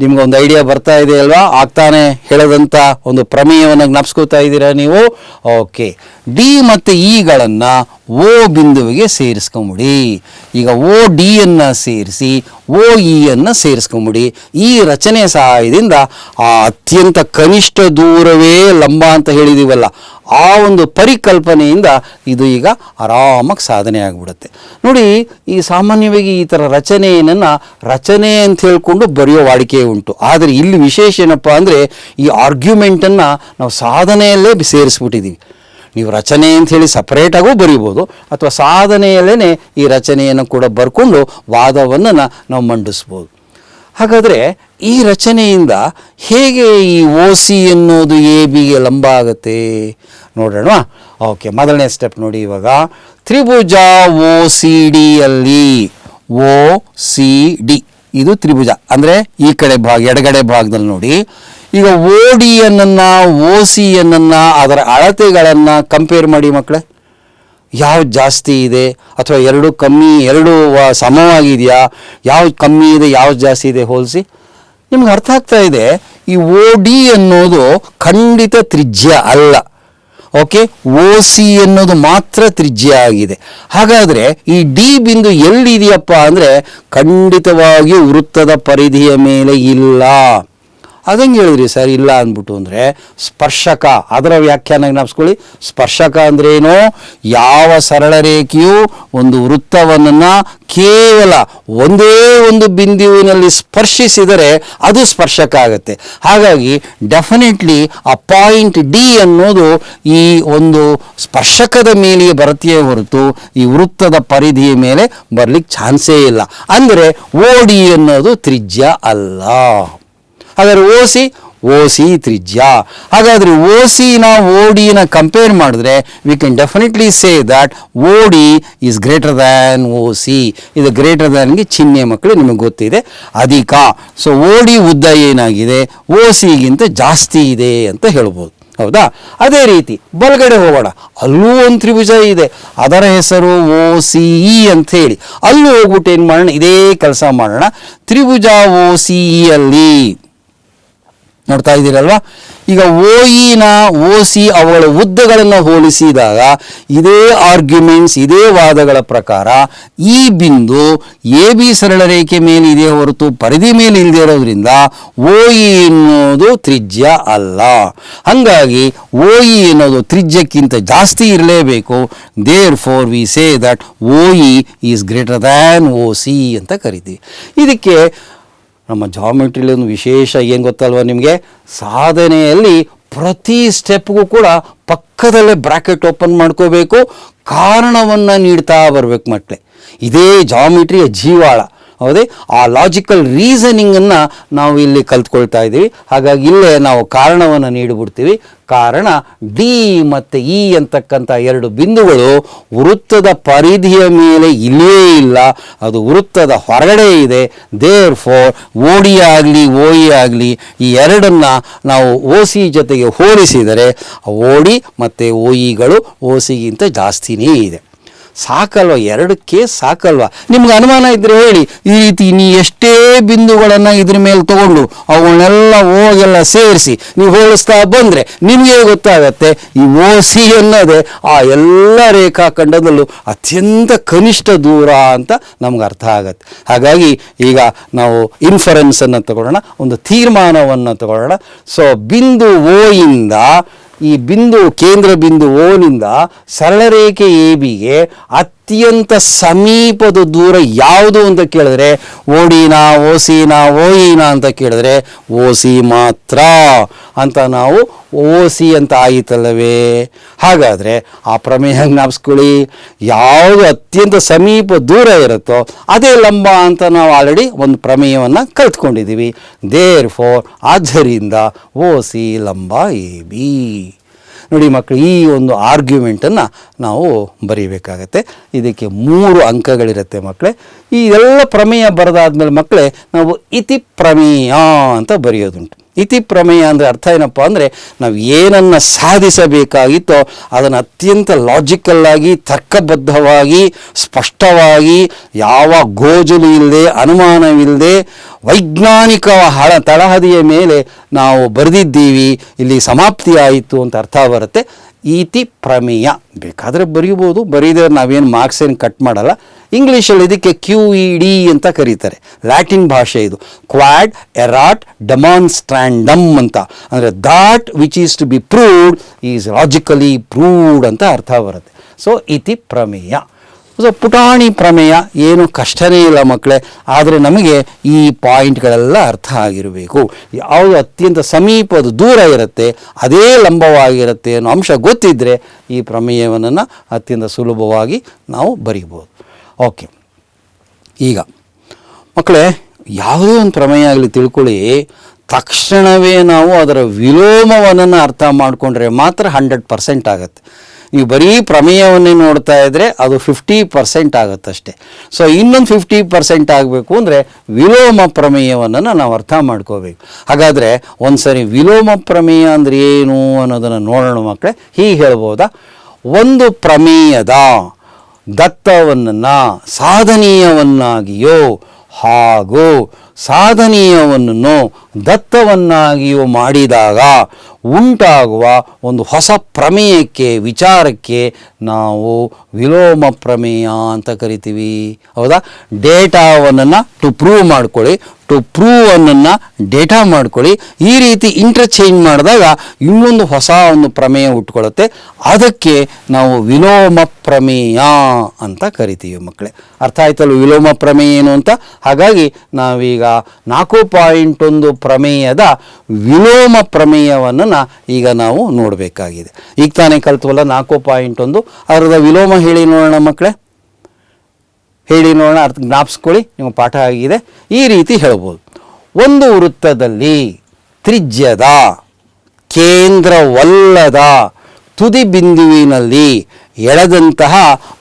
ನಿಮ್ಗೊಂದು ಐಡಿಯಾ ಬರ್ತಾ ಇದೆ ಅಲ್ವಾ? ಆಗ್ತಾನೆ ಹೇಳೋದಂಥ ಒಂದು ಪ್ರಮೇಯವನ್ನು ಜ್ಞಾಪಿಸ್ಕೋತಾ ಇದ್ದೀರಾ ನೀವು. ಓಕೆ, ಡಿ ಮತ್ತು ಇಗಳನ್ನು ಓ ಬಿಂದುವಿಗೆ ಸೇರಿಸ್ಕೊಂಬಿಡಿ. ಈಗ ಓ ಡಿ ಅನ್ನು ಸೇರಿಸಿ ಓ ಇ ಅನ್ನು ಸೇರಿಸ್ಕೊಂಬಿಡಿ. ಈ ರಚನೆ ಸಹಾಯದಿಂದ ಆ ಅತ್ಯಂತ ಕನಿಷ್ಠ ದೂರವೇ ಲಂಬ ಅಂತ ಹೇಳಿದೀವಲ್ಲ, ಆ ಒಂದು ಪರಿಕಲ್ಪನೆಯಿಂದ ಇದು ಈಗ ಆರಾಮಾಗಿ ಸಾಧನೆ ಆಗಿಬಿಡುತ್ತೆ. ನೋಡಿ, ಈ ಸಾಮಾನ್ಯವಾಗಿ ಈ ಥರ ರಚನೆ ಅಂತ ಹೇಳ್ಕೊಂಡು ಬರೆಯೋ ವಾಡಿಕೆ ಉಂಟು. ಆದರೆ ಇಲ್ಲಿ ವಿಶೇಷ ಏನಪ್ಪ ಅಂದರೆ ಈ ಆರ್ಗ್ಯುಮೆಂಟನ್ನು ನಾವು ಸಾಧನೆಯಲ್ಲೇ ಸೇರಿಸ್ಬಿಟ್ಟಿದ್ದೀವಿ. ನೀವು ರಚನೆ ಅಂತ ಹೇಳಿ ಸಪ್ರೇಟಾಗೂ ಬರೀಬೋದು, ಅಥವಾ ಸಾಧನೆಯಲ್ಲೇ ಈ ರಚನೆಯನ್ನು ಕೂಡ ಬರ್ಕೊಂಡು ವಾದವನ್ನು ನಾವು ಮಂಡಿಸ್ಬೋದು. ಹಾಗಾದರೆ ಈ ರಚನೆಯಿಂದ ಹೇಗೆ ಈ ಓ ಸಿ ಎನ್ನುವುದು ಎ ಬಿಗೆ ಲಂಬ ಆಗುತ್ತೆ ನೋಡೋಣ. ಓಕೆ, ಮೊದಲನೇ ಸ್ಟೆಪ್ ನೋಡಿ. ಇವಾಗ ತ್ರಿಭುಜ ಓ ಸಿ ಡಿಯಲ್ಲಿ ಓ ಸಿ ಡಿ ಇದು ತ್ರಿಭುಜ ಅಂದರೆ ಈ ಕಡೆ ಎಡಗಡೆ ಭಾಗದಲ್ಲಿ ನೋಡಿ. ಈಗ ಓ ಡಿ ಅನ್ನು ಓ ಸಿ ಅನ್ನು ಅದರ ಅಳತೆಗಳನ್ನು ಕಂಪೇರ್ ಮಾಡಿ ಮಕ್ಕಳೇ. ಯಾವ್ದು ಜಾಸ್ತಿ ಇದೆ ಅಥವಾ ಎರಡು ಕಮ್ಮಿ, ಎರಡು ಸಮವಾಗಿದೆಯಾ, ಯಾವ್ದು ಕಮ್ಮಿ ಇದೆ ಯಾವ್ದು ಜಾಸ್ತಿ ಇದೆ ಹೋಲಿಸಿ. ನಿಮ್ಗೆ ಅರ್ಥ ಆಗ್ತಾ ಇದೆ, ಈ ಓ ಡಿ ಅನ್ನೋದು ಖಂಡಿತ ತ್ರಿಜ್ಯ ಅಲ್ಲ. ಓಕೆ, ಓ ಸಿ ಅನ್ನೋದು ಮಾತ್ರ ತ್ರಿಜ್ಯ ಆಗಿದೆ. ಹಾಗಾದರೆ ಈ ಡಿ ಬಿಂದು ಎಲ್ಲಿದೆಯಪ್ಪ ಅಂದರೆ ಖಂಡಿತವಾಗಿಯೂ ವೃತ್ತದ ಪರಿಧಿಯ ಮೇಲೆ ಇಲ್ಲ. ಅದಂಗೆ ಹೇಳಿದ್ರಿ ಸರ್ ಇಲ್ಲ ಅಂದ್ಬಿಟ್ಟು ಅಂದರೆ ಸ್ಪರ್ಶಕ, ಅದರ ವ್ಯಾಖ್ಯಾನ ಜ್ಞಾಪಿಸ್ಕೊಳ್ಳಿ. ಸ್ಪರ್ಶಕ ಅಂದ್ರೇನು? ಯಾವ ಸರಳ ರೇಖೆಯು ಒಂದು ವೃತ್ತವನ್ನು ಕೇವಲ ಒಂದೇ ಒಂದು ಬಿಂದುವಿನಲ್ಲಿ ಸ್ಪರ್ಶಿಸಿದರೆ ಅದು ಸ್ಪರ್ಶಕ ಆಗುತ್ತೆ. ಹಾಗಾಗಿ ಡೆಫಿನೆಟ್ಲಿ ಆ ಪಾಯಿಂಟ್ ಡಿ ಅನ್ನೋದು ಈ ಒಂದು ಸ್ಪರ್ಶಕದ ಮೇಲೆಯೇ ಬರುತ್ತೆಯೇ ಹೊರತು ಈ ವೃತ್ತದ ಪರಿಧಿಯ ಮೇಲೆ ಬರಲಿಕ್ಕೆ ಚಾನ್ಸೇ ಇಲ್ಲ. ಅಂದರೆ ಓ ಡಿ ಅನ್ನೋದು ತ್ರಿಜ್ಯ ಅಲ್ಲ. ಹಾಗಾದರೆ ಓ ಸಿ ತ್ರಿಜ್ಯ. ಹಾಗಾದರೆ ಓ ಸಿನ ಓ ಡಿನ ಕಂಪೇರ್ ಮಾಡಿದ್ರೆ we can definitely say that O D is greater than O C. ಇದು ಗ್ರೇಟರ್ ದ್ಯಾನ್ಗೆ ಚಿಹ್ನೆ ಮಕ್ಕಳು ನಿಮಗೆ ಗೊತ್ತಿದೆ, ಅಧಿಕ. ಸೊ ಓ ಡಿ ಉದ್ದ ಏನಾಗಿದೆ ಓ ಸಿಗಿಂತ ಜಾಸ್ತಿ ಇದೆ ಅಂತ ಹೇಳ್ಬೋದು. ಹೌದಾ? ಅದೇ ರೀತಿ ಬಲಗಡೆ ಹೋಗೋಣ, ಅಲ್ಲೂ ಒಂದು ತ್ರಿಭುಜ ಇದೆ, ಅದರ ಹೆಸರು ಓ ಸಿ ಇ ಅಂತ ಹೇಳಿ. ಅಲ್ಲೂ ಹೋಗ್ಬಿಟ್ಟು ಏನು ಮಾಡೋಣ, ಇದೇ ಕೆಲಸ ಮಾಡೋಣ. ತ್ರಿಭುಜ ಓ ಸಿ ಇ ಅಲ್ಲಿ ನೋಡ್ತಾ ಇದ್ದೀರಲ್ವಾ, ಈಗ ಓ ಇನ ಓ ಸಿ ಅವುಗಳ ಉದ್ದಗಳನ್ನು ಹೋಲಿಸಿದಾಗ ಇದೇ ಆರ್ಗ್ಯುಮೆಂಟ್ಸ್, ಇದೇ ವಾದಗಳ ಪ್ರಕಾರ ಈ ಬಿಂದು ಎ ಬಿ ಸರಳ ರೇಖೆ ಮೇಲೆ ಇದೆ ಹೊರತು ಪರಿಧಿ ಮೇಲೆ ಇಲ್ಲದೆ ಇರೋದ್ರಿಂದ ಓ ಇ ಎನ್ನುವುದು ತ್ರಿಜ್ಯ ಅಲ್ಲ. ಹಾಗಾಗಿ ಓ ಇ ಎನ್ನುವುದು ತ್ರಿಜ್ಯಕ್ಕಿಂತ ಜಾಸ್ತಿ ಇರಲೇಬೇಕು. Therefore we say that O E is greater than O C ಅಂತ ಕರಿತೀವಿ. ಇದಕ್ಕೆ ನಮ್ಮ ಜಾಮೆಟ್ರಿಲಿ ಒಂದು ವಿಶೇಷ ಏನು ಗೊತ್ತಲ್ವ ನಿಮಗೆ, ಸಾಧನೆಯಲ್ಲಿ ಪ್ರತಿ ಸ್ಟೆಪ್ಗೂ ಕೂಡ ಪಕ್ಕದಲ್ಲೇ ಬ್ರಾಕೆಟ್ ಓಪನ್ ಮಾಡ್ಕೋಬೇಕು, ಕಾರಣವನ್ನು ನೀಡ್ತಾ ಬರಬೇಕು ಮಕ್ಕಳೇ. ಇದೇ ಜಾಮೆಟ್ರಿಯ ಜೀವಾಳ. ಹೌದೇ? ಆ ಲಾಜಿಕಲ್ ರೀಸನಿಂಗನ್ನು ನಾವು ಇಲ್ಲಿ ಕಲ್ತ್ಕೊಳ್ತಾ ಇದ್ದೀವಿ. ಹಾಗಾಗಿ ಇಲ್ಲೇ ನಾವು ಕಾರಣವನ್ನು ನೀಡಿಬಿಡ್ತೀವಿ. ಕಾರಣ ಡಿ ಮತ್ತು ಇ ಅಂತಕ್ಕಂಥ ಎರಡು ಬಿಂದುಗಳು ವೃತ್ತದ ಪರಿಧಿಯ ಮೇಲೆ ಇಲ್ಲೇ ಇಲ್ಲ, ಅದು ವೃತ್ತದ ಹೊರಗಡೆ ಇದೆ. ದೇರ್ ಫೋರ್ ಓ ಡಿ ಆಗಲಿ ಓ ಇ ಆಗಲಿ ಈ ಎರಡನ್ನು ನಾವು ಓ ಸಿ ಜೊತೆಗೆ ಹೋಲಿಸಿದರೆ ಓ ಡಿ ಮತ್ತು ಓ ಇಗಳು ಓ ಸಿಗಿಂತ ಜಾಸ್ತಿನೇ ಇದೆ. ಸಾಕಲ್ವ? ಎರಡು ಕೇಸ್ ಸಾಕಲ್ವ? ನಿಮ್ಗೆ ಅನುಮಾನ ಇದ್ದರೆ ಹೇಳಿ. ಈ ರೀತಿ ನೀ ಎಷ್ಟೇ ಬಿಂದುಗಳನ್ನು ಇದ್ರ ಮೇಲೆ ತೊಗೊಂಡು ಅವುಗಳನ್ನೆಲ್ಲ ಓಗೆಲ್ಲ ಸೇರಿಸಿ ನೀವು ಹೋಲಿಸ್ತಾ ಬಂದರೆ ನಿಮಗೆ ಗೊತ್ತಾಗತ್ತೆ ಈ ಓ ಸಿ ಅನ್ನೋದೇ ಆ ಎಲ್ಲ ರೇಖಾಖಂಡದಲ್ಲೂ ಅತ್ಯಂತ ಕನಿಷ್ಠ ದೂರ ಅಂತ ನಮ್ಗೆ ಅರ್ಥ ಆಗತ್ತೆ. ಹಾಗಾಗಿ ಈಗ ನಾವು ಇನ್ಫರೆನ್ಸನ್ನು ತಗೊಳ್ಳೋಣ, ಒಂದು ತೀರ್ಮಾನವನ್ನು ತಗೊಳ್ಳೋಣ. ಸೊ ಬಿಂದು ಓ ಇಂದ ಈ ಬಿಂದು ಕೇಂದ್ರ ಬಿಂದು ಓನಿಂದ ಸರಳ ರೇಖೆ ಎ ಬಿಗೆ ಅತ್ಯಂತ ಸಮೀಪದ ದೂರ ಯಾವುದು ಅಂತ ಕೇಳಿದ್ರೆ ಓ ಡಿನ ಓ ಸಿನ ಓ ಇನ ಅಂತ ಕೇಳಿದ್ರೆ ಓ ಸಿ ಮಾತ್ರ ಅಂತ ನಾವು ಓ ಸಿ ಅಂತ ಆಯಿತಲ್ಲವೇ. ಹಾಗಾದರೆ ಆ ಪ್ರಮೇಯ ಜ್ಞಾಪಿಸ್ಕೊಳ್ಳಿ, ಯಾವುದು ಅತ್ಯಂತ ಸಮೀಪ ದೂರ ಇರುತ್ತೋ ಅದೇ ಲಂಬ ಅಂತ ನಾವು ಆಲ್ರೆಡಿ ಒಂದು ಪ್ರಮೇಯವನ್ನು ಕಲ್ತ್ಕೊಂಡಿದ್ದೀವಿ. ದೇರ್ ಫೋರ್ ಆದ್ದರಿಂದ ಓ ಸಿ ಲಂಬ ಎ ಬಿ. ನೋಡಿ ಮಕ್ಕಳು, ಈ ಒಂದು ಆರ್ಗ್ಯುಮೆಂಟನ್ನು ನಾವು ಬರೀಬೇಕಾಗತ್ತೆ. ಇದಕ್ಕೆ 3 ಅಂಕಗಳಿರುತ್ತೆ ಮಕ್ಕಳೇ. ಈ ಎಲ್ಲ ಪ್ರಮೇಯ ಬರೆದಾದ್ಮೇಲೆ ಮಕ್ಕಳೇ ನಾವು ಇತಿ ಪ್ರಮೇಯ ಅಂತ ಬರೆಯೋದುಂಟು. ಇತಿ ಪ್ರಮೇಯ ಅಂದರೆ ಅರ್ಥ ಏನಪ್ಪ ಅಂದರೆ ನಾವು ಏನನ್ನು ಸಾಧಿಸಬೇಕಾಗಿತ್ತೋ ಅದನ್ನು ಅತ್ಯಂತ ಲಾಜಿಕಲ್ಲಾಗಿ, ತರ್ಕಬದ್ಧವಾಗಿ, ಸ್ಪಷ್ಟವಾಗಿ, ಯಾವ ಗೋಜಲು ಇಲ್ಲದೆ, ಅನುಮಾನವಿಲ್ಲದೆ, ವೈಜ್ಞಾನಿಕ ತಳಹದಿಯ ಮೇಲೆ ನಾವು ಬರೆದಿದ್ದೀವಿ, ಇಲ್ಲಿ ಸಮಾಪ್ತಿ ಆಯಿತು ಅಂತ ಅರ್ಥ ಬರುತ್ತೆ. ಇತಿ ಪ್ರಮೇಯ ಬೇಕಾದರೆ ಬರೀಬೋದು, ಬರೀದ್ರೆ ನಾವೇನು ಮಾರ್ಕ್ಸ್ ಏನು ಕಟ್ ಮಾಡಲ್ಲ. ಇಂಗ್ಲೀಷಲ್ಲಿ ಇದಕ್ಕೆ QED ಅಂತ ಕರೀತಾರೆ, ಲ್ಯಾಟಿನ್ ಭಾಷೆ ಇದು. ಕ್ವಾಡ್ ಎರಾಟ್ ಡೆಮಾನ್ಸ್ಟ್ರಾಂಡಮ್ ಅಂತ, ಅಂದರೆ that which is to be proved is logically proved ಅಂತ ಅರ್ಥ ಬರುತ್ತೆ. ಸೊ ಇತಿ ಪ್ರಮೇಯ. ಸೊ ಪುಟಾಣಿ ಪ್ರಮೇಯ, ಏನು ಕಷ್ಟನೇ ಇಲ್ಲ ಮಕ್ಕಳೇ. ಆದರೆ ನಮಗೆ ಈ ಪಾಯಿಂಟ್ಗಳೆಲ್ಲ ಅರ್ಥ ಆಗಿರಬೇಕು. ಯಾವುದು ಅತ್ಯಂತ ಸಮೀಪದ ದೂರ ಇರುತ್ತೆ ಅದೇ ಲಂಬವಾಗಿರುತ್ತೆ ಅನ್ನೋ ಅಂಶ ಗೊತ್ತಿದ್ದರೆ ಈ ಪ್ರಮೇಯವನ್ನು ಅತ್ಯಂತ ಸುಲಭವಾಗಿ ನಾವು ಬರೀಬೋದು. ಓಕೆ, ಈಗ ಮಕ್ಕಳೇ ಯಾವುದೇ ಒಂದು ಪ್ರಮೇಯ ಆಗಲಿ ತಿಳ್ಕೊಳ್ಳಿ, ತಕ್ಷಣವೇ ನಾವು ಅದರ ವಿಲೋಮವನ್ನು ಅರ್ಥ ಮಾಡಿಕೊಂಡ್ರೆ ಮಾತ್ರ 100% ಆಗುತ್ತೆ. ನೀವು ಬರೀ ಪ್ರಮೇಯವನ್ನೇ ನೋಡ್ತಾ ಇದ್ದರೆ ಅದು 50% ಆಗುತ್ತಷ್ಟೆ. ಸೊ ಇನ್ನೊಂದು 50% ಆಗಬೇಕು ಅಂದರೆ ವಿಲೋಮ ಪ್ರಮೇಯವನ್ನು ನಾವು ಅರ್ಥ ಮಾಡ್ಕೋಬೇಕು. ಹಾಗಾದರೆ ಒಂದು ಸರಿ ವಿಲೋಮ ಪ್ರಮೇಯ ಅಂದರೆ ಏನು ಅನ್ನೋದನ್ನು ನೋಡೋಣ ಮಕ್ಕಳೇ. ಹೀಗೆ ಹೇಳ್ಬೋದಾ, ಒಂದು ಪ್ರಮೇಯದ ದತ್ತವನ್ನು ಸಾಧನೀಯವನ್ನಾಗಿಯೋ ಹಾಗೂ ಸಾಧನೀಯವನ್ನು ದತ್ತವನ್ನಾಗಿಯೂ ಮಾಡಿದಾಗ ಉಂಟಾಗುವ ಒಂದು ಹೊಸ ಪ್ರಮೇಯಕ್ಕೆ ವಿಚಾರಕ್ಕೆ ನಾವು ವಿಲೋಮ ಪ್ರಮೇಯ ಅಂತ ಕರಿತೀವಿ. ಹೌದಾ? ಡೇಟಾವನ್ನು ಟು ಪ್ರೂವ್ ಮಾಡ್ಕೊಳ್ಳಿ, ಟು ಪ್ರೂವ್ ಅನ್ನನ್ನು ಡೇಟಾ ಮಾಡ್ಕೊಳ್ಳಿ. ಈ ರೀತಿ ಇಂಟರ್ಚೇಂಜ್ ಮಾಡಿದಾಗ ಇನ್ನೊಂದು ಹೊಸ ಒಂದು ಪ್ರಮೇಯ ಹುಟ್ಕೊಳ್ಳುತ್ತೆ. ಅದಕ್ಕೆ ನಾವು ವಿಲೋಮ ಪ್ರಮೇಯ ಅಂತ ಕರಿತೀವಿ ಮಕ್ಕಳೇ. ಅರ್ಥ ಆಯ್ತಲ್ಲ ವಿಲೋಮ ಪ್ರಮೇಯ ಏನು ಅಂತ? ಹಾಗಾಗಿ ನಾವೀಗ 4.1 ಪ್ರಮೇಯದ ವಿಲೋಮ ಪ್ರಮೇಯವನ್ನು ಈಗ ನಾವು ನೋಡಬೇಕಾಗಿದೆ. ಈಗ ತಾನೇ ಕಲ್ತವಲ್ಲ 4.1, ಅದರದ ವಿಲೋಮ ಹೇಳಿ ನೋಡೋಣ ಮಕ್ಕಳೇ. ಹೇಳಿ ನೋಡೋಣ, ಅರ್ಥ ಜ್ಞಾಪಿಸ್ಕೊಳ್ಳಿ, ನಿಮ್ಮ ಪಾಠ ಆಗಿದೆ. ಈ ರೀತಿ ಹೇಳ್ಬೋದು: ಒಂದು ವೃತ್ತದಲ್ಲಿ ತ್ರಿಜ್ಯದ ಕೇಂದ್ರವಲ್ಲದ ತುದಿ ಬಿಂದುವಿನಲ್ಲಿ ಎಳೆದಂತಹ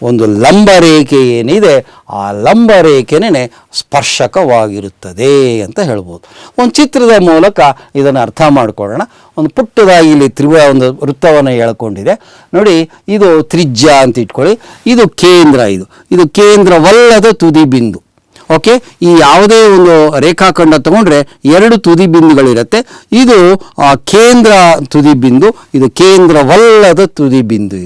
ಒಂದು ಲಂಬರೇಖೆ ಏನಿದೆ, ಆ ಲಂಬರೇಖೆನೇ ಸ್ಪರ್ಶಕವಾಗಿರುತ್ತದೆ ಅಂತ ಹೇಳ್ಬೋದು. ಒಂದು ಚಿತ್ರದ ಮೂಲಕ ಇದನ್ನು ಅರ್ಥ ಮಾಡ್ಕೊಳ್ಳೋಣ. ಒಂದು ಪುಟ್ಟದಾಗಿ ಇಲ್ಲಿ ಒಂದು ವೃತ್ತವನ್ನು ಎಳ್ಕೊಂಡಿದೆ ನೋಡಿ. ಇದು ತ್ರಿಜ್ಯ ಅಂತ ಇಟ್ಕೊಳ್ಳಿ, ಇದು ಕೇಂದ್ರ, ಇದು ಕೇಂದ್ರವಲ್ಲದ ತುದಿ ಬಿಂದು. ಓಕೆ, ಈ ಯಾವುದೇ ಒಂದು ರೇಖಾಖಂಡ ತಗೊಂಡ್ರೆ 2 ತುದಿ ಬಿಂದುಗಳಿರುತ್ತೆ. ಇದು ಕೇಂದ್ರ ತುದಿ ಬಿಂದು, ಇದು ಕೇಂದ್ರವಲ್ಲದ ತುದಿ ಬಿಂದು.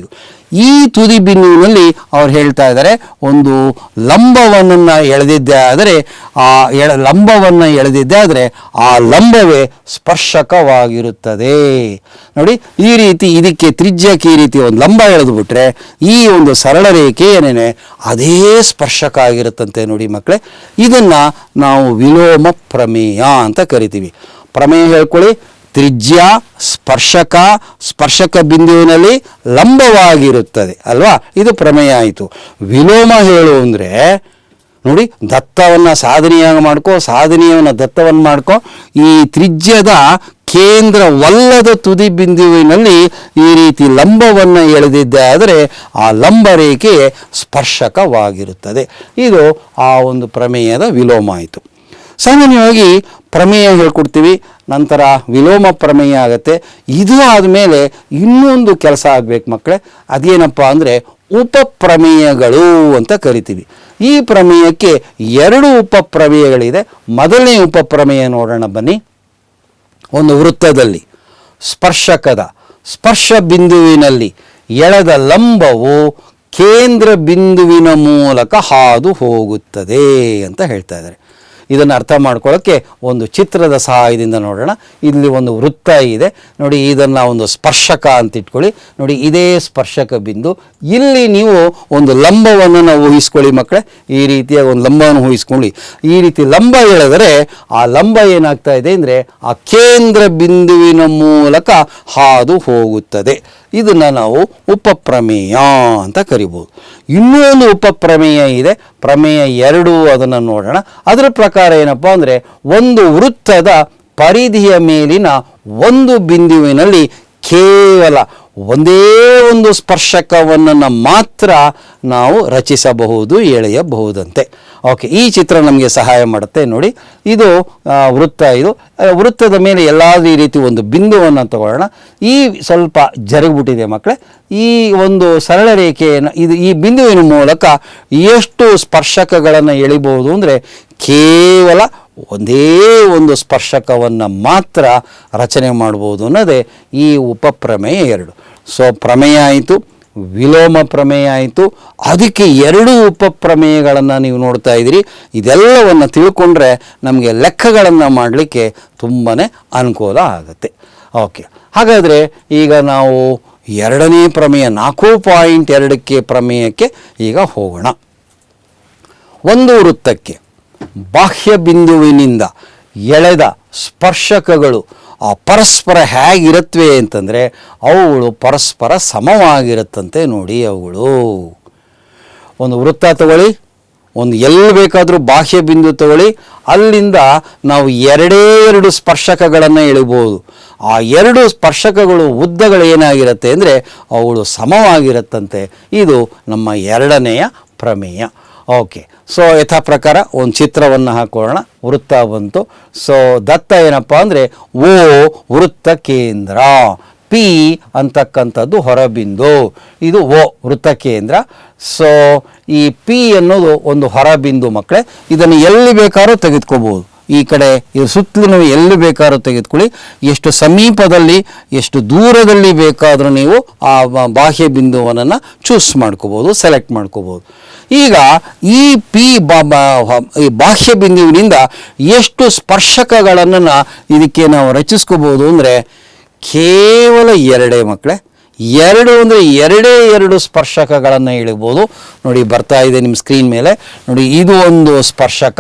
ಈ ತುದಿ ಬಿಂದುವಿನಲ್ಲಿ ಅವ್ರು ಹೇಳ್ತಾ ಇದ್ದಾರೆ, ಒಂದು ಲಂಬವನ್ನು ಎಳೆದಿದ್ದೇ ಆದರೆ ಆ ಲಂಬವೇ ಸ್ಪರ್ಶಕವಾಗಿರುತ್ತದೆ. ನೋಡಿ, ಈ ರೀತಿ ಇದಕ್ಕೆ ತ್ರಿಜ್ಯಕ್ಕೆ ಈ ರೀತಿ ಒಂದು ಲಂಬ ಎಳೆದುಬಿಟ್ರೆ ಈ ಒಂದು ಸರಳ ರೇಖೆ ಏನೇನೆ ಅದೇ ಸ್ಪರ್ಶಕ ಆಗಿರುತ್ತಂತೆ. ನೋಡಿ ಮಕ್ಕಳೇ, ಇದನ್ನು ನಾವು ವಿಲೋಮ ಪ್ರಮೇಯ ಅಂತ ಕರಿತೀವಿ. ಪ್ರಮೇಯ ಹೇಳ್ಕೊಳ್ಳಿ: ತ್ರಿಜ್ಯ ಸ್ಪರ್ಶಕ ಬಿಂದುವಿನಲ್ಲಿ ಲಂಬವಾಗಿರುತ್ತದೆ ಅಲ್ವಾ? ಇದು ಪ್ರಮೇಯ ಆಯಿತು. ವಿಲೋಮ ಹೇಳು ಅಂದರೆ ನೋಡಿ, ದತ್ತವನ್ನು ಸಾಧನೀಯಾಗಿ ಮಾಡ್ಕೋ, ಸಾಧನೀಯವನ್ನು ದತ್ತವನ್ನು ಮಾಡ್ಕೋ. ಈ ತ್ರಿಜ್ಯದ ಕೇಂದ್ರವಲ್ಲದ ತುದಿ ಬಿಂದುವಿನಲ್ಲಿ ಈ ರೀತಿ ಲಂಬವನ್ನು ಎಳೆದಿದ್ದೆ ಆದರೆ ಆ ಲಂಬರೇಖೆ ಸ್ಪರ್ಶಕವಾಗಿರುತ್ತದೆ. ಇದು ಆ ಒಂದು ಪ್ರಮೇಯದ ವಿಲೋಮ ಆಯಿತು. ಸಾಮಾನ್ಯವಾಗಿ ಪ್ರಮೇಯ ಹೇಳ್ಕೊಡ್ತೀವಿ, ನಂತರ ವಿಲೋಮ ಪ್ರಮೇಯ ಆಗುತ್ತೆ. ಇದು ಆದಮೇಲೆ ಇನ್ನೊಂದು ಕೆಲಸ ಆಗಬೇಕು ಮಕ್ಕಳೇ. ಅದೇನಪ್ಪ ಅಂದರೆ ಉಪಪ್ರಮೇಯಗಳು ಅಂತ ಕರಿತೀವಿ. ಈ ಪ್ರಮೇಯಕ್ಕೆ 2 ಉಪಪ್ರಮೇಯಗಳಿದೆ. ಮೊದಲನೇ ಉಪಪ್ರಮೇಯ ನೋಡೋಣ ಬನ್ನಿ. ಒಂದು ವೃತ್ತದಲ್ಲಿ ಸ್ಪರ್ಶ ಬಿಂದುವಿನಲ್ಲಿ ಎಳೆದ ಲಂಬವು ಕೇಂದ್ರ ಬಿಂದುವಿನ ಮೂಲಕ ಹಾದು ಹೋಗುತ್ತದೆ ಅಂತ ಹೇಳ್ತಾ ಇದ್ದಾರೆ. ಇದನ್ನು ಅರ್ಥ ಮಾಡ್ಕೊಳ್ಳೋಕ್ಕೆ ಒಂದು ಚಿತ್ರದ ಸಹಾಯದಿಂದ ನೋಡೋಣ. ಇಲ್ಲಿ ಒಂದು ವೃತ್ತ ಇದೆ ನೋಡಿ, ಇದನ್ನು ಒಂದು ಸ್ಪರ್ಶಕ ಅಂತ ಇಟ್ಕೊಳ್ಳಿ. ನೋಡಿ, ಇದೇ ಸ್ಪರ್ಶಕ ಬಿಂದು. ಇಲ್ಲಿ ನೀವು ಒಂದು ಲಂಬವನ್ನು ಊಹಿಸ್ಕೊಳ್ಳಿ ಮಕ್ಕಳೇ. ಈ ರೀತಿಯಾಗಿ ಒಂದು ಲಂಬವನ್ನು ಊಹಿಸ್ಕೊಳ್ಳಿ. ಈ ರೀತಿ ಲಂಬ ಎಳೆದರೆ ಆ ಲಂಬ ಏನಾಗ್ತಾ ಇದೆ ಅಂದರೆ ಆ ಕೇಂದ್ರ ಬಿಂದುವಿನ ಮೂಲಕ ಹಾದು ಹೋಗುತ್ತದೆ. ಇದನ್ನು ನಾವು ಉಪಪ್ರಮೇಯ ಅಂತ ಕರಿಬೋದು. ಇನ್ನೂ ಒಂದು ಉಪಪ್ರಮೇಯ ಇದೆ, ಪ್ರಮೇಯ 2. ಅದನ್ನು ನೋಡೋಣ. ಅದರ ಪ್ರಕಾರ ಏನಪ್ಪ ಅಂದರೆ ಒಂದು ವೃತ್ತದ ಪರಿಧಿಯ ಮೇಲಿನ ಒಂದು ಬಿಂದುವಿನಲ್ಲಿ ಕೇವಲ ಒಂದೇ ಒಂದು ಸ್ಪರ್ಶಕವನ್ನು ಮಾತ್ರ ನಾವು ರಚಿಸಬಹುದು, ಎಳೆಯಬಹುದಂತೆ. ಓಕೆ, ಈ ಚಿತ್ರ ನಮಗೆ ಸಹಾಯ ಮಾಡುತ್ತೆ ನೋಡಿ. ಇದು ವೃತ್ತ. ಇದು ವೃತ್ತದ ಮೇಲೆ ಎಲ್ಲಾದರೂ ಈ ರೀತಿ ಒಂದು ಬಿಂದುವನ್ನು ತಗೊಳ್ಳೋಣ. ಈ ಸ್ವಲ್ಪ ಜರುಗಿಬಿಟ್ಟಿದೆ ಮಕ್ಕಳೇ. ಈ ಒಂದು ಸರಳ ರೇಖೆಯನ್ನು ಈ ಬಿಂದುವಿನ ಮೂಲಕ ಎಷ್ಟು ಸ್ಪರ್ಶಕಗಳನ್ನು ಎಳಿಬಹುದು ಅಂದರೆ ಕೇವಲ ಒಂದೇ ಒಂದು ಸ್ಪರ್ಶಕವನ್ನು ಮಾತ್ರ ರಚನೆ ಮಾಡ್ಬೋದು ಅನ್ನೋದೇ ಈ ಉಪಪ್ರಮೇಯ 2. ಸೊ ಪ್ರಮೇಯ ಆಯಿತು, ವಿಲೋಮ ಪ್ರಮೇಯ ಆಯಿತು. ಅದಕ್ಕೆ 2 ಉಪಪ್ರಮೇಯಗಳನ್ನು ನೀವು ನೋಡ್ತಾ ಇದ್ದೀರಿ. ಇದೆಲ್ಲವನ್ನು ತಿಳ್ಕೊಂಡ್ರೆ ನಮಗೆ ಲೆಕ್ಕಗಳನ್ನು ಮಾಡಲಿಕ್ಕೆ ತುಂಬಾ ಅನುಕೂಲ ಆಗುತ್ತೆ. ಓಕೆ, ಹಾಗಾದರೆ ಈಗ ನಾವು 2ನೇ ಪ್ರಮೇಯ 4.2ಕ್ಕೆ ಪ್ರಮೇಯಕ್ಕೆ ಈಗ ಹೋಗೋಣ. ಒಂದು ವೃತ್ತಕ್ಕೆ ಬಾಹ್ಯ ಬಿಂದುವಿನಿಂದ ಎಳೆದ ಸ್ಪರ್ಶಕಗಳು ಪರಸ್ಪರ ಹೇಗಿರುತ್ತವೆ ಅಂತಂದರೆ ಅವುಗಳು ಪರಸ್ಪರ ಸಮವಾಗಿರುತ್ತಂತೆ. ನೋಡಿ, ಅವುಗಳು ಒಂದು ವೃತ್ತ ತಗೊಳ್ಳಿ, ಒಂದು ಎಲ್ಲಿ ಬೇಕಾದರೂ ಬಾಹ್ಯ ಬಿಂದು ತಗೊಳ್ಳಿ, ಅಲ್ಲಿಂದ ನಾವು 2 ಸ್ಪರ್ಶಕಗಳನ್ನು ಎಳಿಬೋದು. ಆ 2 ಸ್ಪರ್ಶಕಗಳು ಉದ್ದಗಳು ಏನಾಗಿರುತ್ತೆ ಅಂದರೆ ಅವುಗಳು ಸಮವಾಗಿರುತ್ತಂತೆ. ಇದು ನಮ್ಮ 2ನೆಯ ಪ್ರಮೇಯ. ಓಕೆ, ಸೊ ಯಥಾ ಪ್ರಕಾರ ಒಂದು ಚಿತ್ರವನ್ನು ಹಾಕೊಳ್ಳೋಣ. ವೃತ್ತ ಬಂತು. ಸೊ ದತ್ತ ಏನಪ್ಪ ಅಂದರೆ ಓ ವೃತ್ತ ಕೇಂದ್ರ, ಪಿ ಅಂತಕ್ಕಂಥದ್ದು ಹೊರಬಿಂದು, ಇದು ಓ ವೃತ್ತ ಕೇಂದ್ರ. ಸೊ ಈ ಪಿ ಅನ್ನೋದು ಒಂದು ಹೊರಬಿಂದು ಮಕ್ಕಳೇ. ಇದನ್ನು ಎಲ್ಲಿ ಬೇಕಾದ್ರೂ ತೆಗೆದುಕೋಬೋದು. ಈ ಕಡೆ ಇದು ಸುತ್ತಲೂ ನೀವು ಎಲ್ಲಿ ಬೇಕಾದ್ರೂ ತೆಗೆದುಕೊಳ್ಳಿ, ಎಷ್ಟು ಸಮೀಪದಲ್ಲಿ ಎಷ್ಟು ದೂರದಲ್ಲಿ ಬೇಕಾದರೂ ನೀವು ಆ ಬಾಹ್ಯ ಬಿಂದುವನ್ನು ಚೂಸ್ ಮಾಡ್ಕೋಬೋದು, ಸೆಲೆಕ್ಟ್ ಮಾಡ್ಕೋಬೋದು. ಈಗ ಈ ಈ ಬಾಹ್ಯ ಬಿಂದುವಿನಿಂದ ಎಷ್ಟು ಸ್ಪರ್ಶಕಗಳನ್ನು ಇದಕ್ಕೆ ನಾವು ರಚಿಸ್ಕೋಬೋದು ಅಂದರೆ ಕೇವಲ ಎರಡೇ ಮಕ್ಕಳೇ. ಎರಡು ಅಂದರೆ ಎರಡೇ ಸ್ಪರ್ಶಕಗಳನ್ನು ಇಳಿಬೋದು. ನೋಡಿ ಬರ್ತಾ ಇದೆ ನಿಮ್ಮ ಸ್ಕ್ರೀನ್ ಮೇಲೆ. ನೋಡಿ ಇದು ಒಂದು ಸ್ಪರ್ಶಕ,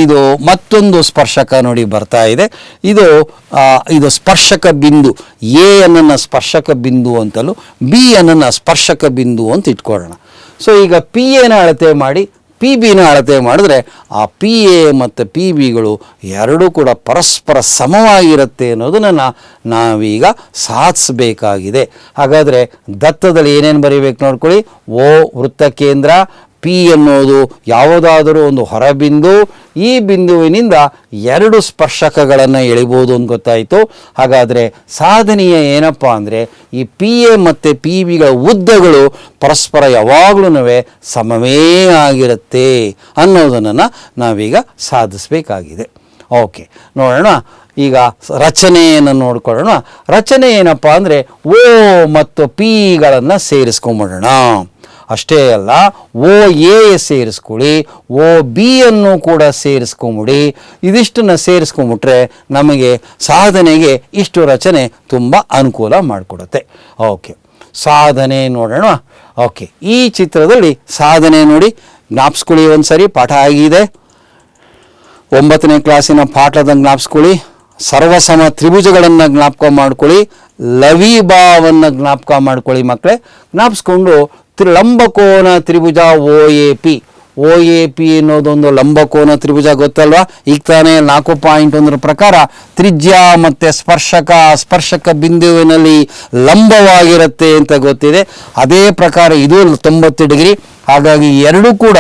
ಇದು ಮತ್ತೊಂದು ಸ್ಪರ್ಶಕ ನೋಡಿ ಬರ್ತಾ ಇದೆ. ಇದು ಸ್ಪರ್ಶಕ ಬಿಂದು. ಎ ಅನ್ನನ್ನು ಸ್ಪರ್ಶಕ ಬಿಂದು ಅಂತಲೂ ಬಿ ಅನ್ನನ್ನು ಸ್ಪರ್ಶಕ ಬಿಂದು ಅಂತ ಇಟ್ಕೊಳ್ಳೋಣ. ಸೊ ಈಗ ಪಿ ಎನ ಅಳತೆ ಮಾಡಿ ಪಿ ಬಿನ ಅಳತೆ ಮಾಡಿದ್ರೆ ಆ ಪಿ ಎ ಮತ್ತು ಪಿ ಬಿಗಳು ಎರಡೂ ಕೂಡ ಪರಸ್ಪರ ಸಮವಾಗಿರುತ್ತೆ ಅನ್ನೋದನ್ನು ನಾವೀಗ ಸಾಧಿಸಬೇಕಾಗಿದೆ. ಹಾಗಾದರೆ ದತ್ತದಲ್ಲಿ ಏನೇನು ಬರೀಬೇಕು ನೋಡ್ಕೊಳ್ಳಿ. ಓ ವೃತ್ತ ಕೇಂದ್ರ, ಪಿ ಅನ್ನೋದು ಯಾವುದಾದರೂ ಒಂದು ಹೊರಬಿಂದು, ಈ ಬಿಂದುವಿನಿಂದ ಎರಡು ಸ್ಪರ್ಶಕಗಳನ್ನು ಎಳಿಬೋದು ಅಂತ ಗೊತ್ತಾಯಿತು. ಹಾಗಾದರೆ ಸಾಧನೆಯ ಏನಪ್ಪ ಅಂದರೆ ಈ ಪಿ ಎ ಮತ್ತು ಪಿ ಬಿಗಳ ಉದ್ದಗಳು ಪರಸ್ಪರ ಯಾವಾಗಲೂ ಸಮವೇ ಆಗಿರುತ್ತೆ ಅನ್ನೋದನ್ನು ನಾವೀಗ ಸಾಧಿಸಬೇಕಾಗಿದೆ. ಓಕೆ, ನೋಡೋಣ ಈಗ ರಚನೆಯನ್ನು ನೋಡ್ಕೊಳ್ಳೋಣ. ರಚನೆ ಏನಪ್ಪ ಅಂದರೆ ಓ ಮತ್ತು ಪಿಗಳನ್ನು ಸೇರಿಸ್ಕೊಂಬಿಡೋಣ. ಅಷ್ಟೇ ಅಲ್ಲ, ಓ ಎ ಸೇರಿಸ್ಕೊಳ್ಳಿ, ಓ ಬಿ ಅನ್ನು ಕೂಡ ಸೇರಿಸ್ಕೊಂಬಿಡಿ. ಇದಿಷ್ಟನ್ನು ಸೇರಿಸ್ಕೊಂಬಿಟ್ರೆ ನಮಗೆ ಸಾಧನೆಗೆ ಇಷ್ಟು ರಚನೆ ತುಂಬ ಅನುಕೂಲ ಮಾಡಿಕೊಡುತ್ತೆ. ಓಕೆ, ಸಾಧನೆ ನೋಡೋಣ. ಓಕೆ, ಈ ಚಿತ್ರದಲ್ಲಿ ಸಾಧನೆ ನೋಡಿ ಜ್ಞಾಪಿಸ್ಕೊಳ್ಳಿ. ಒಂದು ಸರಿ ಪಾಠ ಆಗಿದೆ, 9ನೇ ಕ್ಲಾಸಿನ ಪಾಠದ ಜ್ಞಾಪಿಸ್ಕೊಳ್ಳಿ. ಸರ್ವಸಮ ತ್ರಿಭುಜಗಳನ್ನು ಜ್ಞಾಪಕ ಮಾಡ್ಕೊಳ್ಳಿ, ಲವಿಭಾವನ್ನು ಜ್ಞಾಪಕ ಮಾಡ್ಕೊಳ್ಳಿ ಮಕ್ಕಳೇ. ಜ್ಞಾಪಿಸ್ಕೊಂಡು ಲಂಬಕೋನ ತ್ರಿಭುಜ ಒ ಎ ಪಿ ಅನ್ನೋದೊಂದು ಲಂಬಕೋನ ತ್ರಿಭುಜ ಗೊತ್ತಲ್ವಾ? ಈಗ ತಾನೇ 4.1 ಪ್ರಕಾರ ತ್ರಿಜ್ಯ ಮತ್ತು ಸ್ಪರ್ಶಕ ಬಿಂದುವಿನಲ್ಲಿ ಲಂಬವಾಗಿರುತ್ತೆ ಅಂತ ಗೊತ್ತಿದೆ. ಅದೇ ಪ್ರಕಾರ ಇದು 90 ಡಿಗ್ರಿ. ಹಾಗಾಗಿ ಎರಡೂ ಕೂಡ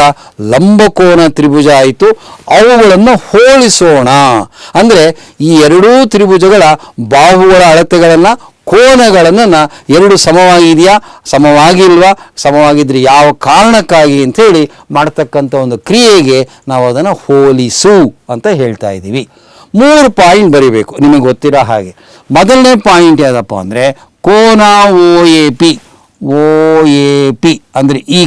ಲಂಬಕೋನ ತ್ರಿಭುಜ ಆಯಿತು. ಅವುಗಳನ್ನು ಹೋಲಿಸೋಣ. ಅಂದರೆ ಈ ಎರಡೂ ತ್ರಿಭುಜಗಳ ಬಾಹುಗಳ ಅಳತೆಗಳನ್ನು, ಕೋನಗಳನ್ನು ಎರಡು ಸಮವಾಗಿದೆಯಾ, ಸಮವಾಗಿಲ್ವಾ, ಸಮವಾಗಿದ್ರೆ ಯಾವ ಕಾರಣಕ್ಕಾಗಿ ಅಂಥೇಳಿ ಮಾಡ್ತಕ್ಕಂಥ ಒಂದು ಕ್ರಿಯೆಗೆ ನಾವು ಅದನ್ನು ಹೋಲಿಸು ಅಂತ ಹೇಳ್ತಾ ಇದ್ದೀವಿ. 3 ಪಾಯಿಂಟ್ ಬರಿಬೇಕು ನಿಮಗೆ ಗೊತ್ತಿರೋ ಹಾಗೆ. ಮೊದಲನೇ ಪಾಯಿಂಟ್ ಯಾವುದಪ್ಪ ಅಂದರೆ ಕೋನ ಒ ಎ ಪಿ ಅಂದರೆ ಈ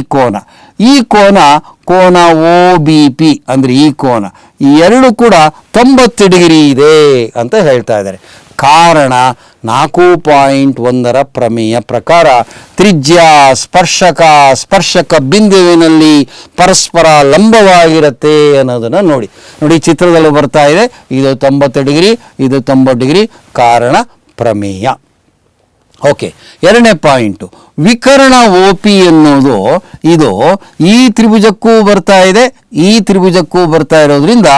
ಕೋನ ಒ ಬಿ ಪಿ ಅಂದರೆ ಈ ಕೋನ, ಈ ಎರಡು ಕೂಡ 90 ಡಿಗ್ರಿ ಇದೆ ಅಂತ ಹೇಳ್ತಾ ಇದ್ದಾರೆ. ಕಾರಣ 4.1 ಪ್ರಮೇಯ ಪ್ರಕಾರ ತ್ರಿಜ್ಯ ಸ್ಪರ್ಶಕ ಬಿಂದುವಿನಲ್ಲಿ ಪರಸ್ಪರ ಲಂಬವಾಗಿರುತ್ತೆ ಅನ್ನೋದನ್ನು ನೋಡಿ ಚಿತ್ರದಲ್ಲಿ ಬರ್ತಾ ಇದೆ. ಇದು 90 ಡಿಗ್ರಿ, ಇದು 90 ಡಿಗ್ರಿ, ಕಾರಣ ಪ್ರಮೇಯ. ಓಕೆ, ಎರಡನೇ ಪಾಯಿಂಟು ವಿಕರ್ಣ ಒ ಪಿ ಅನ್ನೋದು ಇದು ಈ ತ್ರಿಭುಜಕ್ಕೂ ಬರ್ತಾ ಇದೆ, ಈ ತ್ರಿಭುಜಕ್ಕೂ ಬರ್ತಾ ಇರೋದ್ರಿಂದ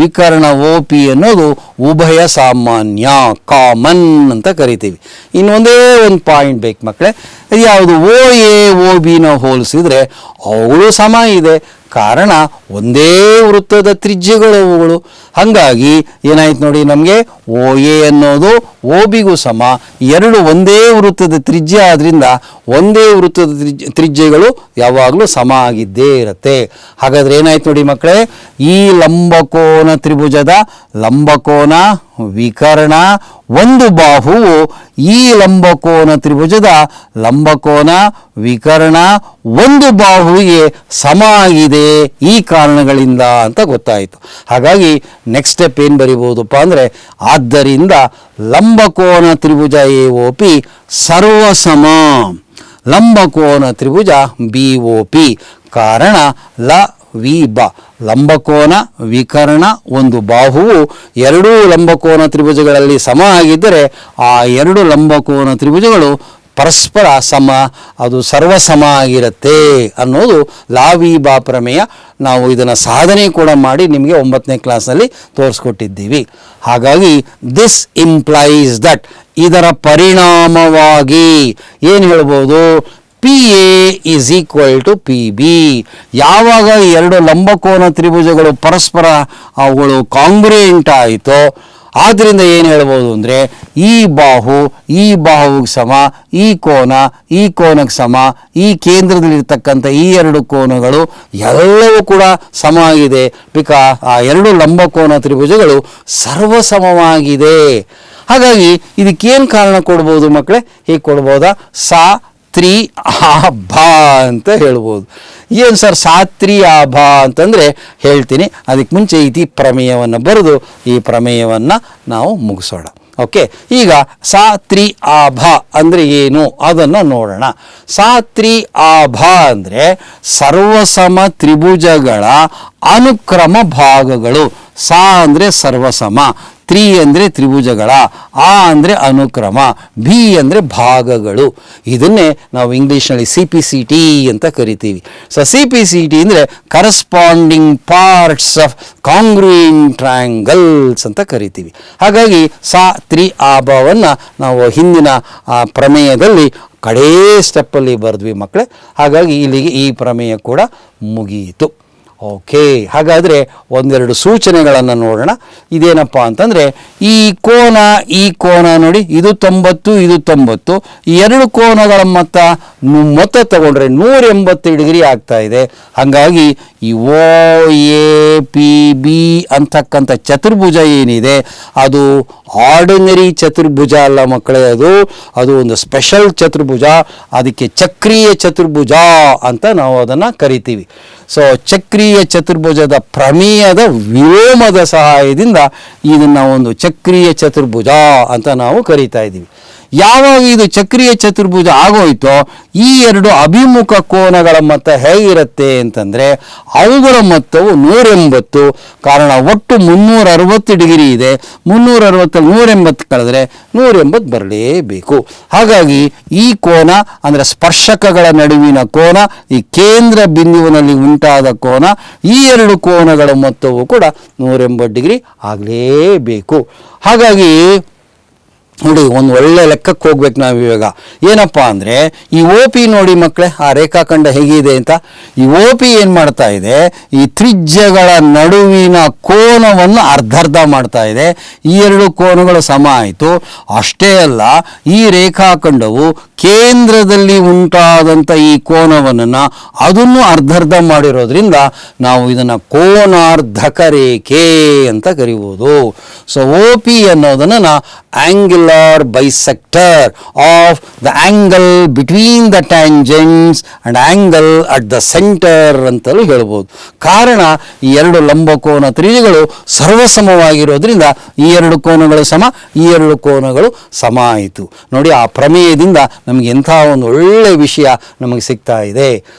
ವಿಕರ್ಣ ಒ ಪಿ ಅನ್ನೋದು ಉಭಯ ಸಾಮಾನ್ಯ, ಕಾಮನ್ ಅಂತ ಕರಿತೀವಿ. ಇನ್ನೊಂದೇ ಒಂದು ಪಾಯಿಂಟ್ ಬೇಕು ಮಕ್ಕಳೇ, ಇದು ಯಾವುದು? ಒ ಎ ಒ ಬಿನ ಹೋಲಿಸಿದ್ರೆ ಅವುಗಳು ಸಮ ಇದೆ. ಕಾರಣ ಒಂದೇ ವೃತ್ತದ ತ್ರಿಜ್ಯಗಳು ಅವುಗಳು. ಹಾಗಾಗಿ ಏನಾಯ್ತು ನೋಡಿ, ನಮಗೆ ಒ ಎ ಅನ್ನೋದು ಒ ಬಿಗೂ ಸಮ, ಎರಡು ಒಂದೇ ವೃತ್ತದ ತ್ರಿಜ್ಯ ಆದ್ರಿಂದ ಒಂದೇ ವೃತ್ತದ ತ್ರಿಜ್ಯಗಳು ಯಾವಾಗಲೂ ಸಮ ಆಗಿದ್ದೇ ಇರುತ್ತೆ. ಹಾಗಾದ್ರೆ ಏನಾಯ್ತು ನೋಡಿ ಮಕ್ಕಳೇ, ಈ ಲಂಬಕೋನ ತ್ರಿಭುಜದ ಲಂಬಕೋನ ವಿಕರ್ಣ ಒಂದು ಬಾಹುವು ಈ ಲಂಬಕೋನ ತ್ರಿಭುಜದ ಲಂಬಕೋನ ವಿಕರ್ಣ ಒಂದು ಬಾಹುವಿಗೆ ಸಮ ಆಗಿದೆ ಈ ಕಾರಣಗಳಿಂದ ಅಂತ ಗೊತ್ತಾಯಿತು. ಹಾಗಾಗಿ ನೆಕ್ಸ್ಟ್ ಸ್ಟೆಪ್ ಏನು ಬರಿಬಹುದಪ್ಪ ಅಂದರೆ, ಆದ್ದರಿಂದ ಲಂಬಕೋನ ತ್ರಿಭುಜ ಎ ಒ ಪಿ ಸರ್ವಸಮ ಲಂಬಕೋನ ತ್ರಿಭುಜ ಬಿ ಒ ಪಿ. ಕಾರಣ ಲಂಬಕೋನ ವಿಕರ್ಣ ಒಂದು ಬಾಹುವು ಎರಡೂ ಲಂಬಕೋನ ತ್ರಿಭುಜಗಳಲ್ಲಿ ಸಮ ಆಗಿದ್ದರೆ ಆ ಎರಡು ಲಂಬಕೋನ ತ್ರಿಭುಜಗಳು ಪರಸ್ಪರ ಸಮ, ಅದು ಸರ್ವಸಮ ಆಗಿರುತ್ತೆ ಅನ್ನೋದು ಲಾವಿಬಾ ಪ್ರಮೇಯ. ನಾವು ಇದನ್ನು ಸಾಧನೆ ಕೂಡ ಮಾಡಿ ನಿಮಗೆ 9ನೇ ಕ್ಲಾಸ್ನಲ್ಲಿ ತೋರಿಸ್ಕೊಟ್ಟಿದ್ದೀವಿ. ಹಾಗಾಗಿ ದಿಸ್ ಇಂಪ್ಲೈಸ್ ದಟ್, ಇದರ ಪರಿಣಾಮವಾಗಿ ಏನು ಹೇಳ್ಬೋದು, P A is equal to P B. ಯಾವಾಗ ಎರಡು ಲಂಬಕೋನ ತ್ರಿಭುಜಗಳು ಪರಸ್ಪರ ಅವುಗಳು ಕಾಂಗ್ರುಯೆಂಟ್ ಆಯಿತೋ ಆದ್ದರಿಂದ ಏನು ಹೇಳ್ಬೋದು ಅಂದರೆ ಈ ಬಾಹುವಿಗೆ ಸಮ, ಈ ಕೋನಕ್ಕೆ ಸಮ, ಈ ಕೇಂದ್ರದಲ್ಲಿರ್ತಕ್ಕಂಥ ಈ ಎರಡು ಕೋನಗಳು ಎಲ್ಲವೂ ಕೂಡ ಸಮ ಆಗಿದೆ. ಆ ಎರಡು ಲಂಬಕೋನ ತ್ರಿಭುಜಗಳು ಸರ್ವಸಮವಾಗಿದೆ. ಹಾಗಾಗಿ ಇದಕ್ಕೇನು ಕಾರಣ ಕೊಡ್ಬೋದು ಮಕ್ಕಳೇ? ಹೀಗೆ ಕೊಡ್ಬೋದಾ? ಸ3 ಆಭ ಅಂತ ಹೇಳ್ಬೋದು. ಏನು ಸರ್ ಸ3 ಆಭ ಅಂತಂದರೆ ಹೇಳ್ತೀನಿ. ಅದಕ್ಕೆ ಮುಂಚೆ ಇತಿ ಪ್ರಮೇಯವನ್ನು ಬರೆದು ಈ ಪ್ರಮೇಯವನ್ನು ನಾವು ಮುಗಿಸೋಣ. ಓಕೆ, ಈಗ ಸ3 ಆಭ ಅಂದರೆ ಏನು ಅದನ್ನು ನೋಡೋಣ. ಸ3 ಆಭ ಅಂದರೆ ಸರ್ವಸಮ ತ್ರಿಭುಜಗಳ ಅನುಕ್ರಮ ಭಾಗಗಳು. ಸ ಅಂದರೆ ಸರ್ವಸಮ, 3 ಅಂದರೆ ತ್ರಿಭುಜಗಳ, ಆ ಅಂದರೆ ಅನುಕ್ರಮ, ಬಿ ಅಂದರೆ ಭಾಗಗಳು. ಇದನ್ನೇ ನಾವು ಇಂಗ್ಲೀಷ್ನಲ್ಲಿ CPCT ಅಂತ ಕರಿತೀವಿ. ಸೊ CPCT ಅಂದರೆ ಕರಸ್ಪಾಂಡಿಂಗ್ ಪಾರ್ಟ್ಸ್ ಆಫ್ ಕಾಂಗ್ರುಯೆಂಟ್ ಟ್ರಯಾಂಗಲ್ಸ್ ಅಂತ ಕರಿತೀವಿ. ಹಾಗಾಗಿ ಸ3 ಆಭವನ್ನು ನಾವು ಹಿಂದಿನ ಪ್ರಮೇಯದಲ್ಲಿ ಕಡೇ ಸ್ಟೆಪ್ಪಲ್ಲಿ ಬರೆದ್ವಿ ಮಕ್ಕಳೇ. ಹಾಗಾಗಿ ಇಲ್ಲಿಗೆ ಈ ಪ್ರಮೇಯ ಕೂಡ ಮುಗಿಯಿತು. ಓಕೆ, ಹಾಗಾದರೆ ಒಂದೆರಡು ಸೂಚನೆಗಳನ್ನು ನೋಡೋಣ. ಇದೇನಪ್ಪ ಅಂತಂದರೆ ಈ ಕೋನ ನೋಡಿ, ಇದು 90, ಇದು 90. ಈ ಎರಡು ಕೋನಗಳ ಮೊತ್ತ ತಗೊಂಡ್ರೆ 180 ಡಿಗ್ರಿ ಆಗ್ತಾ ಇದೆ. ಹಾಗಾಗಿ ಈ OAPB ಅಂತಕ್ಕಂಥ ಚತುರ್ಭುಜ ಏನಿದೆ ಅದು ಆರ್ಡಿನರಿ ಚತುರ್ಭುಜ ಅಲ್ಲ ಮಕ್ಕಳೇ. ಅದು ಒಂದು ಸ್ಪೆಷಲ್ ಚತುರ್ಭುಜ. ಅದಕ್ಕೆ ಚಕ್ರೀಯ ಚತುರ್ಭುಜ ಅಂತ ನಾವು ಅದನ್ನು ಕರಿತೀವಿ. ಸೊ ಚಕ್ರೀಯ ಚತುರ್ಭುಜದ ಪ್ರಮೇಯದ ವಿಲೋಮದ ಸಹಾಯದಿಂದ ಇದನ್ನು ಒಂದು ಚಕ್ರೀಯ ಚತುರ್ಭುಜ ಅಂತ ನಾವು ಕರಿತಾ ಇದ್ದೀವಿ. ಯಾವಾಗ ಇದು ಚಕ್ರೀಯ ಚತುರ್ಭುಜ ಆಗೋಯ್ತೋ ಈ ಎರಡು ಅಭಿಮುಖ ಕೋನಗಳ ಮೊತ್ತ ಹೇಗಿರುತ್ತೆ ಅಂತಂದರೆ ಅವುಗಳ ಮೊತ್ತವು 180. ಕಾರಣ ಒಟ್ಟು 360 ಡಿಗ್ರಿ ಇದೆ. 360 180 ಕಳೆದ್ರೆ 180 ಬರಲೇಬೇಕು. ಹಾಗಾಗಿ ಈ ಕೋನ ಅಂದರೆ ಸ್ಪರ್ಶಕಗಳ ನಡುವಿನ ಕೋನ, ಈ ಕೇಂದ್ರ ಬಿಂದುವಿನಲ್ಲಿ ಉಂಟಾದ ಕೋನ, ಈ ಎರಡು ಕೋನಗಳ ಮೊತ್ತವು ಕೂಡ 180 ಡಿಗ್ರಿ ಆಗಲೇಬೇಕು. ಹಾಗಾಗಿ ನೋಡಿ, ಒಂದು ಒಳ್ಳೆ ಲೆಕ್ಕಕ್ಕೆ ಹೋಗ್ಬೇಕು ನಾವು ಇವಾಗ. ಏನಪ್ಪ ಅಂದರೆ ಈ OP ನೋಡಿ ಮಕ್ಕಳೇ, ಆ ರೇಖಾಖಂಡ ಹೇಗಿದೆ ಅಂತ. ಈ OP ಏನು ಮಾಡ್ತಾ ಇದೆ, ಈ ತ್ರಿಜ್ಯಗಳ ನಡುವಿನ ಕೋನವನ್ನು ಅರ್ಧ ಮಾಡ್ತಾ ಇದೆ. ಈ ಎರಡು ಕೋನಗಳು ಸಮ ಆಯಿತು. ಅಷ್ಟೇ ಅಲ್ಲ, ಈ ರೇಖಾಖಂಡವು ಕೇಂದ್ರದಲ್ಲಿ ಉಂಟಾದಂಥ ಈ ಕೋನವನ್ನು ಅದನ್ನು ಅರ್ಧ ಮಾಡಿರೋದ್ರಿಂದ ನಾವು ಇದನ್ನು ಕೋನಾರ್ಧಕ ರೇಖೆ ಅಂತ ಕರಿಬೋದು. ಸೊ OP ಅನ್ನೋದನ್ನು angular bisector of the angle between the tangents and angle at the center ಅಂತಲೂ ಹೇಳ್ಬೋದು. ಕಾರಣ ಈ ಎರಡು ಲಂಬಕೋನ ತ್ರಿಭುಜಗಳು ಸರ್ವಸಮವಾಗಿರೋದ್ರಿಂದ ಈ ಎರಡು ಕೋನಗಳು ಸಮ, ಈ ಎರಡು ಕೋನಗಳು ಸಮ ಆಯಿತು. ನೋಡಿ, ಆ ಪ್ರಮೇಯದಿಂದ ನಮಗೆ ಎಂಥ ಒಂದು ಒಳ್ಳೆಯ ವಿಷಯ ನಮಗೆ ಸಿಗ್ತಾ ಇದೆ.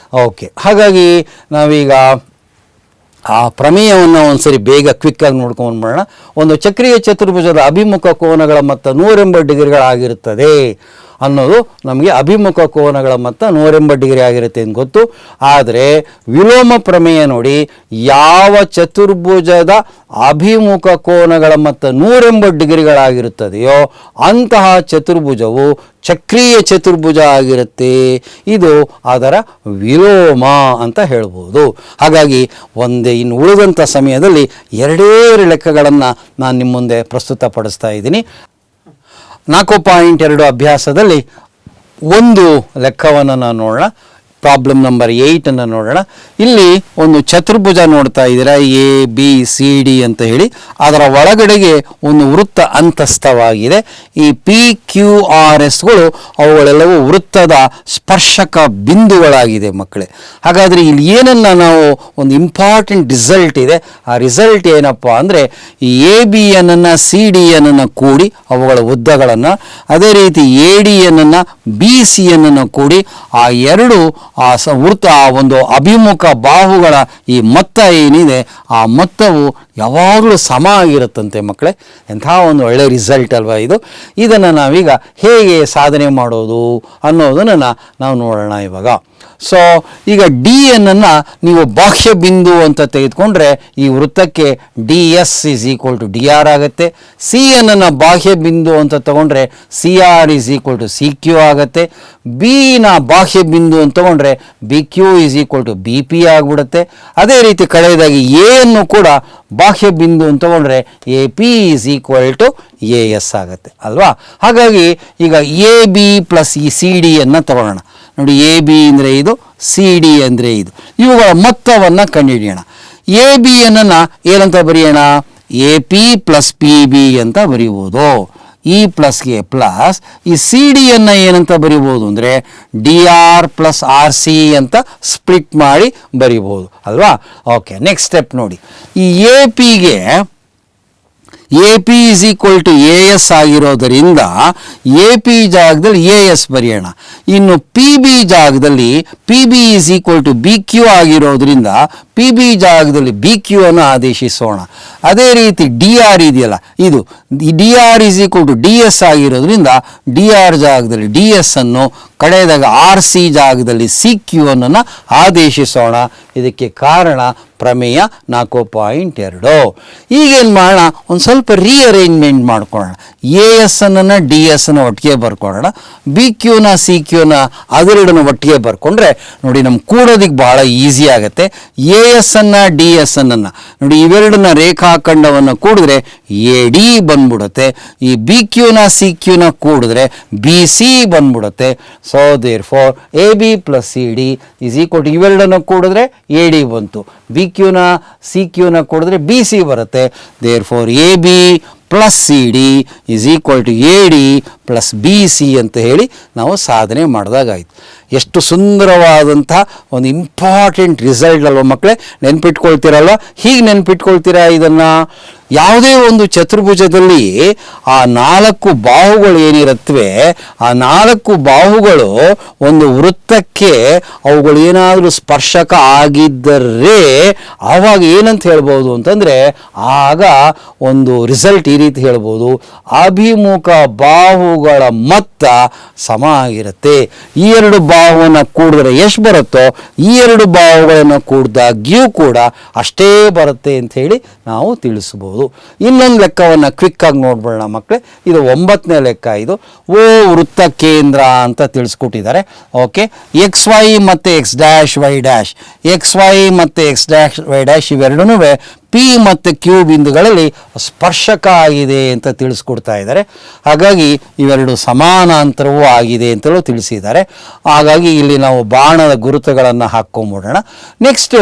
ಓಕೆ, ಹಾಗಾಗಿ ನಾವೀಗ ಆ ಪ್ರಮೇಯವನ್ನು ಒಂದ್ಸರಿ ಬೇಗ ಕ್ವಿಕ್ಕಾಗಿ ನೋಡ್ಕೊಂಡ್ಬಿಡೋಣ. ಒಂದು ಚಕ್ರೀಯ ಚತುರ್ಭುಜದ ಅಭಿಮುಖ ಕೋನಗಳ ಮೊತ್ತ 180 ಡಿಗ್ರಿಗಳಾಗಿರುತ್ತದೆ ಅನ್ನೋದು ನಮಗೆ ಅಭಿಮುಖ ಕೋನಗಳ ಮೊತ್ತ 180 ಡಿಗ್ರಿ ಆಗಿರುತ್ತೆ ಅಂತ ಗೊತ್ತು. ಆದರೆ ವಿಲೋಮ ಪ್ರಮೇಯ ನೋಡಿ, ಯಾವ ಚತುರ್ಭುಜದ ಅಭಿಮುಖ ಕೋನಗಳ ಮೊತ್ತ 180 ಡಿಗ್ರಿಗಳಾಗಿರುತ್ತದೆಯೋ ಅಂತಹ ಚತುರ್ಭುಜವು ಚಕ್ರೀಯ ಚತುರ್ಭುಜ ಆಗಿರುತ್ತೆ. ಇದು ಅದರ ವಿಲೋಮ ಅಂತ ಹೇಳ್ಬೋದು. ಹಾಗಾಗಿ ಇನ್ನು ಉಳಿದಂಥ ಸಮಯದಲ್ಲಿ ಎರಡೇ ಲೆಕ್ಕಗಳನ್ನು ನಾನು ನಿಮ್ಮ ಮುಂದೆ ಪ್ರಸ್ತುತಪಡಿಸ್ತಾ ಇದ್ದೀನಿ. 4.2 ಅಭ್ಯಾಸದಲ್ಲಿ ಒಂದು ಲೆಕ್ಕವನ್ನು ನಾವು ನೋಡೋಣ. ಪ್ರಾಬ್ಲಮ್ ನಂಬರ್ 8 ಅನ್ನು ನೋಡೋಣ. ಇಲ್ಲಿ ಒಂದು ಚತುರ್ಭುಜ ನೋಡ್ತಾ ಇದ್ದೀರಾ, ABCD ಅಂತ ಹೇಳಿ. ಅದರ ಒಳಗಡೆಗೆ ಒಂದು ವೃತ್ತ ಅಂತಸ್ಥವಾಗಿದೆ. ಈ PQRSಗಳು ಅವುಗಳೆಲ್ಲವೂ ವೃತ್ತದ ಸ್ಪರ್ಶಕ ಬಿಂದುಗಳಾಗಿದೆ ಮಕ್ಕಳೇ. ಹಾಗಾದರೆ ಇಲ್ಲಿ ಏನನ್ನು ನಾವು ಒಂದು ಇಂಪಾರ್ಟೆಂಟ್ ರಿಸಲ್ಟ್ ಇದೆ. ಆ ರಿಸಲ್ಟ್ ಏನಪ್ಪ ಅಂದರೆ ಈ ABಯನ್ನು CDಯನ್ನು ಕೂಡಿ ಅವುಗಳ ಉದ್ದಗಳನ್ನು, ಅದೇ ರೀತಿ ADಯನ್ನು BCಯನ್ನು ಕೂಡಿ ಆ ಎರಡು ವೃತ್ತ ಒಂದು ಅಭಿಮುಖ ಬಾಹುಗಳ ಈ ಮೊತ್ತ ಏನಿದೆ ಆ ಮೊತ್ತವು ಯಾವಾಗಲೂ ಸಮ ಆಗಿರುತ್ತಂತೆ ಮಕ್ಕಳೇ. ಎಂಥ ಒಂದು ಒಳ್ಳೆ ರಿಸಲ್ಟ್ ಅಲ್ವಾ ಇದು. ಇದನ್ನು ನಾವೀಗ ಹೇಗೆ ಸಾಧನೆ ಮಾಡೋದು ಅನ್ನೋದನ್ನು ನಾವು ನೋಡೋಣ ಇವಾಗ. ಸೊ ಈಗ ಡಿ ಎನ್ನನ್ನು ನೀವು ಬಾಹ್ಯ ಬಿಂದು ಅಂತ ತೆಗೆದುಕೊಂಡ್ರೆ ಈ ವೃತ್ತಕ್ಕೆ D S is equal to D R ಆಗುತ್ತೆ. ಸಿ ಎನ್ನನ್ನು ಬಾಹ್ಯ ಬಿಂದು ಅಂತ ತಗೊಂಡ್ರೆ C R is equal to C Q ಆಗುತ್ತೆ. ಬಿನ ಬಾಹ್ಯ ಬಿಂದು ಅಂತ ತಗೊಂಡ್ರೆ B Q is equal to B P ಆಗಿಬಿಡುತ್ತೆ. ಅದೇ ರೀತಿ ಕಡೆಯದಾಗಿ ಎ ಅನ್ನು ಕೂಡ ಬಾಹ್ಯ ಬಿಂದು ಅಂತ ತಗೊಂಡ್ರೆ A P is equal to A S ಆಗುತ್ತೆ ಅಲ್ವಾ. ಹಾಗಾಗಿ ಈಗ ಎ ಬಿ ಪ್ಲಸ್ ಈ ಸಿ ಡಿಯನ್ನು ತಗೊಳ್ಳೋಣ. ನೋಡಿ, ಎ ಬಿ ಅಂದರೆ ಇದು, ಸಿ ಡಿ ಅಂದರೆ ಇದು, ಇವುಗಳ ಮೊತ್ತವನ್ನು ಕಂಡುಹಿಡಿಯೋಣ. ಎ ಬಿ ಅನ್ನು ಏನಂತ ಬರೆಯೋಣ? A P plus P B ಅಂತ ಬರೀಬೋದು. ಇ ಪ್ಲಸ್ ಎ ಪ್ಲಸ್ ಈ ಸಿ ಡಿಯನ್ನು ಏನಂತ ಬರಿಬೋದು ಅಂದರೆ D R plus R C ಅಂತ ಸ್ಪ್ಲಿಟ್ ಮಾಡಿ ಬರಿಬೋದು ಅಲ್ವಾ. ಓಕೆ, ನೆಕ್ಸ್ಟ್ ಸ್ಟೆಪ್ ನೋಡಿ. ಈ ಎ ಪಿಗೆ A P is equal to A S ಆಗಿರೋದರಿಂದ ಎ ಪಿ ಜಾಗದಲ್ಲಿ ಎ ಎಸ್ ಬರೆಯೋಣ. ಇನ್ನು ಪಿ ಬಿ ಜಾಗದಲ್ಲಿ P B is equal to B Q ಆಗಿರೋದ್ರಿಂದ ಪಿ ಬಿ ಜಾಗದಲ್ಲಿ ಬಿ ಕ್ಯೂ ಅನ್ನು ಆದೇಶಿಸೋಣ. ಅದೇ ರೀತಿ ಡಿ ಆರ್ ಇದೆಯಲ್ಲ, ಇದು D R is equal to D S ಆಗಿರೋದ್ರಿಂದ ಡಿ ಆರ್ ಜಾಗದಲ್ಲಿ ಡಿ ಎಸ್ ಅನ್ನು, ಕಡೆಯದಾಗ ಆರ್ ಸಿ ಜಾಗದಲ್ಲಿ ಸಿ ಕ್ಯೂ ಅನ್ನು ಆದೇಶಿಸೋಣ. ಇದಕ್ಕೆ ಕಾರಣ ಪ್ರಮೇಯ 4.2. ಈಗೇನು ಮಾಡೋಣ? ಒಂದು ಸ್ವಲ್ಪ ರೀಅರೇಂಜ್ಮೆಂಟ್ ಮಾಡ್ಕೊಳ್ಳೋಣ. ಎ ಎಸ್ ಅನ್ನು ಡಿ ಎಸ್ ಅನ್ನು ಒಟ್ಟಿಗೆ ಬರ್ಕೊಳ್ಳೋಣ. ಬಿ ಕ್ಯೂನ ಸಿ ಕ್ಯೂನ ಅದೆರಡನ್ನು ಒಟ್ಟಿಗೆ ಬರ್ಕೊಂಡ್ರೆ ನೋಡಿ ನಮ್ಗೆ ಕೂಡೋದಕ್ಕೆ ಭಾಳ ಈಸಿ ಆಗುತ್ತೆ. ಎ ಎಸ್ ಅನ್ನು ಡಿ ಎಸ್ ಅನ್ನು ನೋಡಿ ಇವೆರಡನ್ನ ರೇಖಾಖಂಡವನ್ನು ಕೂಡಿದ್ರೆ ಎ ಡಿ ಬಂದ್ಬಿಡುತ್ತೆ. ಈ ಬಿ ಕ್ಯೂನ ಸಿ ಕ್ಯೂನ ಕೂಡಿದ್ರೆ ಬಿ ಸಿ ಬಂದ್ಬಿಡುತ್ತೆ. So therefore A B plus C D is equal to ಇವೆರಡನ್ನು ಕೂಡಿದ್ರೆ ಎ ಡಿ ಬಂತು. ಬಿ ಕ್ಯೂನ ಸಿ ಕ್ಯೂನ ಕೂಡಿದ್ರೆ ಬಿ ಸಿ ಬರುತ್ತೆ. Therefore A B plus C D is equal to A D plus B C ಅಂತ ಹೇಳಿ ನಾವು ಸಾಧನೆ ಮಾಡಿದಾಗಾಯಿತು. ಎಷ್ಟು ಸುಂದರವಾದಂಥ ಒಂದು ಇಂಪಾರ್ಟೆಂಟ್ ರಿಸಲ್ಟ್ ಅಲ್ವ ಮಕ್ಕಳೇ. ನೆನ್ಪಿಟ್ಕೊಳ್ತೀರಲ್ವ? ಹೀಗೆ ನೆನ್ಪಿಟ್ಕೊಳ್ತೀರಾ ಇದನ್ನು? ಯಾವುದೇ ಒಂದು ಚತುರ್ಭುಜದಲ್ಲಿ ಆ 4 ಬಾಹುಗಳು ಏನಿರುತ್ತವೆ, ಆ 4 ಬಾಹುಗಳು ಒಂದು ವೃತ್ತಕ್ಕೆ ಅವುಗಳು ಏನಾದರೂ ಸ್ಪರ್ಶಕ ಆಗಿದ್ದರೆ ಆವಾಗ ಏನಂತ ಹೇಳ್ಬೋದು ಅಂತಂದರೆ, ಆಗ ಒಂದು ರಿಸಲ್ಟ್ ಈ ರೀತಿ ಹೇಳ್ಬೋದು: ಅಭಿಮುಖ ಬಾಹುಗಳ ಮೊತ್ತ ಸಮ ಆಗಿರುತ್ತೆ. ಈ 2 ಬಾಹುವನ್ನು ಕೂಡಿದ್ರೆ ಎಷ್ಟು ಬರುತ್ತೋ ಈ 2 ಬಾಹುಗಳನ್ನು ಕೂಡಿದಾಗ್ಯೂ ಕೂಡ ಅಷ್ಟೇ ಬರುತ್ತೆ ಅಂತ ಹೇಳಿ ನಾವು ತಿಳಿಸ್ಬೋದು. ಇನ್ನೊಂದು ಲೆಕ್ಕವನ್ನು ಕ್ವಿಕ್ಕಾಗಿ ನೋಡ್ಬೋಣ ಮಕ್ಕಳೇ. ಇದು 9ನೇ ಲೆಕ್ಕ. ಇದು ಓ ವೃತ್ತ ಕೇಂದ್ರ ಅಂತ ತಿಳಿಸ್ಕೊಟ್ಟಿದ್ದಾರೆ. ಓಕೆ, ಎಕ್ಸ್ ವೈ ಮತ್ತು X dash Y dash, X Y ಮತ್ತು ಎಕ್ಸ್ ಡ್ಯಾಶ್ ವೈ ಡ್ಯಾಶ್ ಇವೆರಡೂ ಪಿ ಮತ್ತು ಕ್ಯೂ ಬಿಂದುಗಳಲ್ಲಿ ಸ್ಪರ್ಶಕ ಆಗಿದೆ ಅಂತ ತಿಳಿಸ್ಕೊಡ್ತಾ ಇದ್ದಾರೆ. ಹಾಗಾಗಿ ಇವೆರಡು ಸಮಾನಾಂತರವೂ ಆಗಿದೆ ಅಂತಲೂ ತಿಳಿಸಿದ್ದಾರೆ. ಹಾಗಾಗಿ ಇಲ್ಲಿ ನಾವು ಬಾಣದ ಗುರುತುಗಳನ್ನು ಹಾಕ್ಕೊಂಬಿಡೋಣ. ನೆಕ್ಸ್ಟು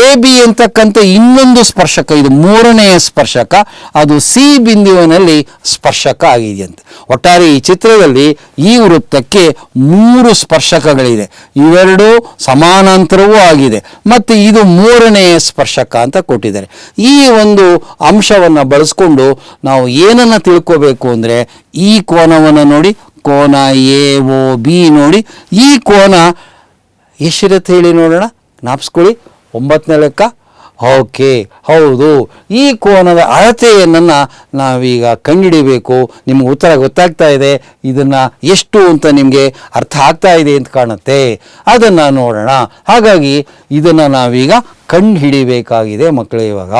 ಎ ಬಿ ಅಂತಕ್ಕಂಥ ಇನ್ನೊಂದು ಸ್ಪರ್ಶಕ, ಇದು 3ನೇ ಸ್ಪರ್ಶಕ, ಅದು ಸಿ ಬಿಂದುವಿನಲ್ಲಿ ಸ್ಪರ್ಶಕ ಆಗಿದೆಯಂತೆ. ಒಟ್ಟಾರೆ ಈ ಚಿತ್ರದಲ್ಲಿ ಈ ವೃತ್ತಕ್ಕೆ 3 ಸ್ಪರ್ಶಕಗಳಿದೆ. ಇವೆರಡು ಸಮಾನಾಂತರವೂ ಆಗಿದೆ ಮತ್ತು ಇದು 3ನೇ ಸ್ಪರ್ಶಕ ಅಂತ ಕೊಟ್ಟಿದ್ದಾರೆ. ಈ ಒಂದು ಅಂಶವನ್ನು ಬಳಸ್ಕೊಂಡು ನಾವು ಏನನ್ನು ತಿಳ್ಕೋಬೇಕು ಅಂದರೆ, ಈ ಕೋನವನ್ನು ನೋಡಿ, ಕೋನ ಎ ಒ ಬಿ ನೋಡಿ, ಈ ಕೋನ ಎಷ್ಟಿರುತ್ತೆ ಹೇಳಿ ನೋಡೋಣ, ಜ್ಞಾಪಿಸ್ಕೊಳ್ಳಿ. 9ನೇ ಲೆಕ್ಕ. ಓಕೆ, ಹೌದು, ಈ ಕೋನದ ಅಳತೆಯನ್ನು ನಾವೀಗ ಕಂಡುಹಿಡಿಬೇಕು. ನಿಮ್ಗೆ ಉತ್ತರ ಗೊತ್ತಾಗ್ತಾ ಇದೆ. ಇದನ್ನು ಎಷ್ಟು ಅಂತ ನಿಮಗೆ ಅರ್ಥ ಆಗ್ತಾ ಇದೆ ಅಂತ ಕಾಣುತ್ತೆ. ಅದನ್ನು ನೋಡೋಣ. ಹಾಗಾಗಿ ಇದನ್ನು ನಾವೀಗ ಕಂಡುಹಿಡಿಬೇಕಾಗಿದೆ ಮಕ್ಕಳೇ. ಇವಾಗ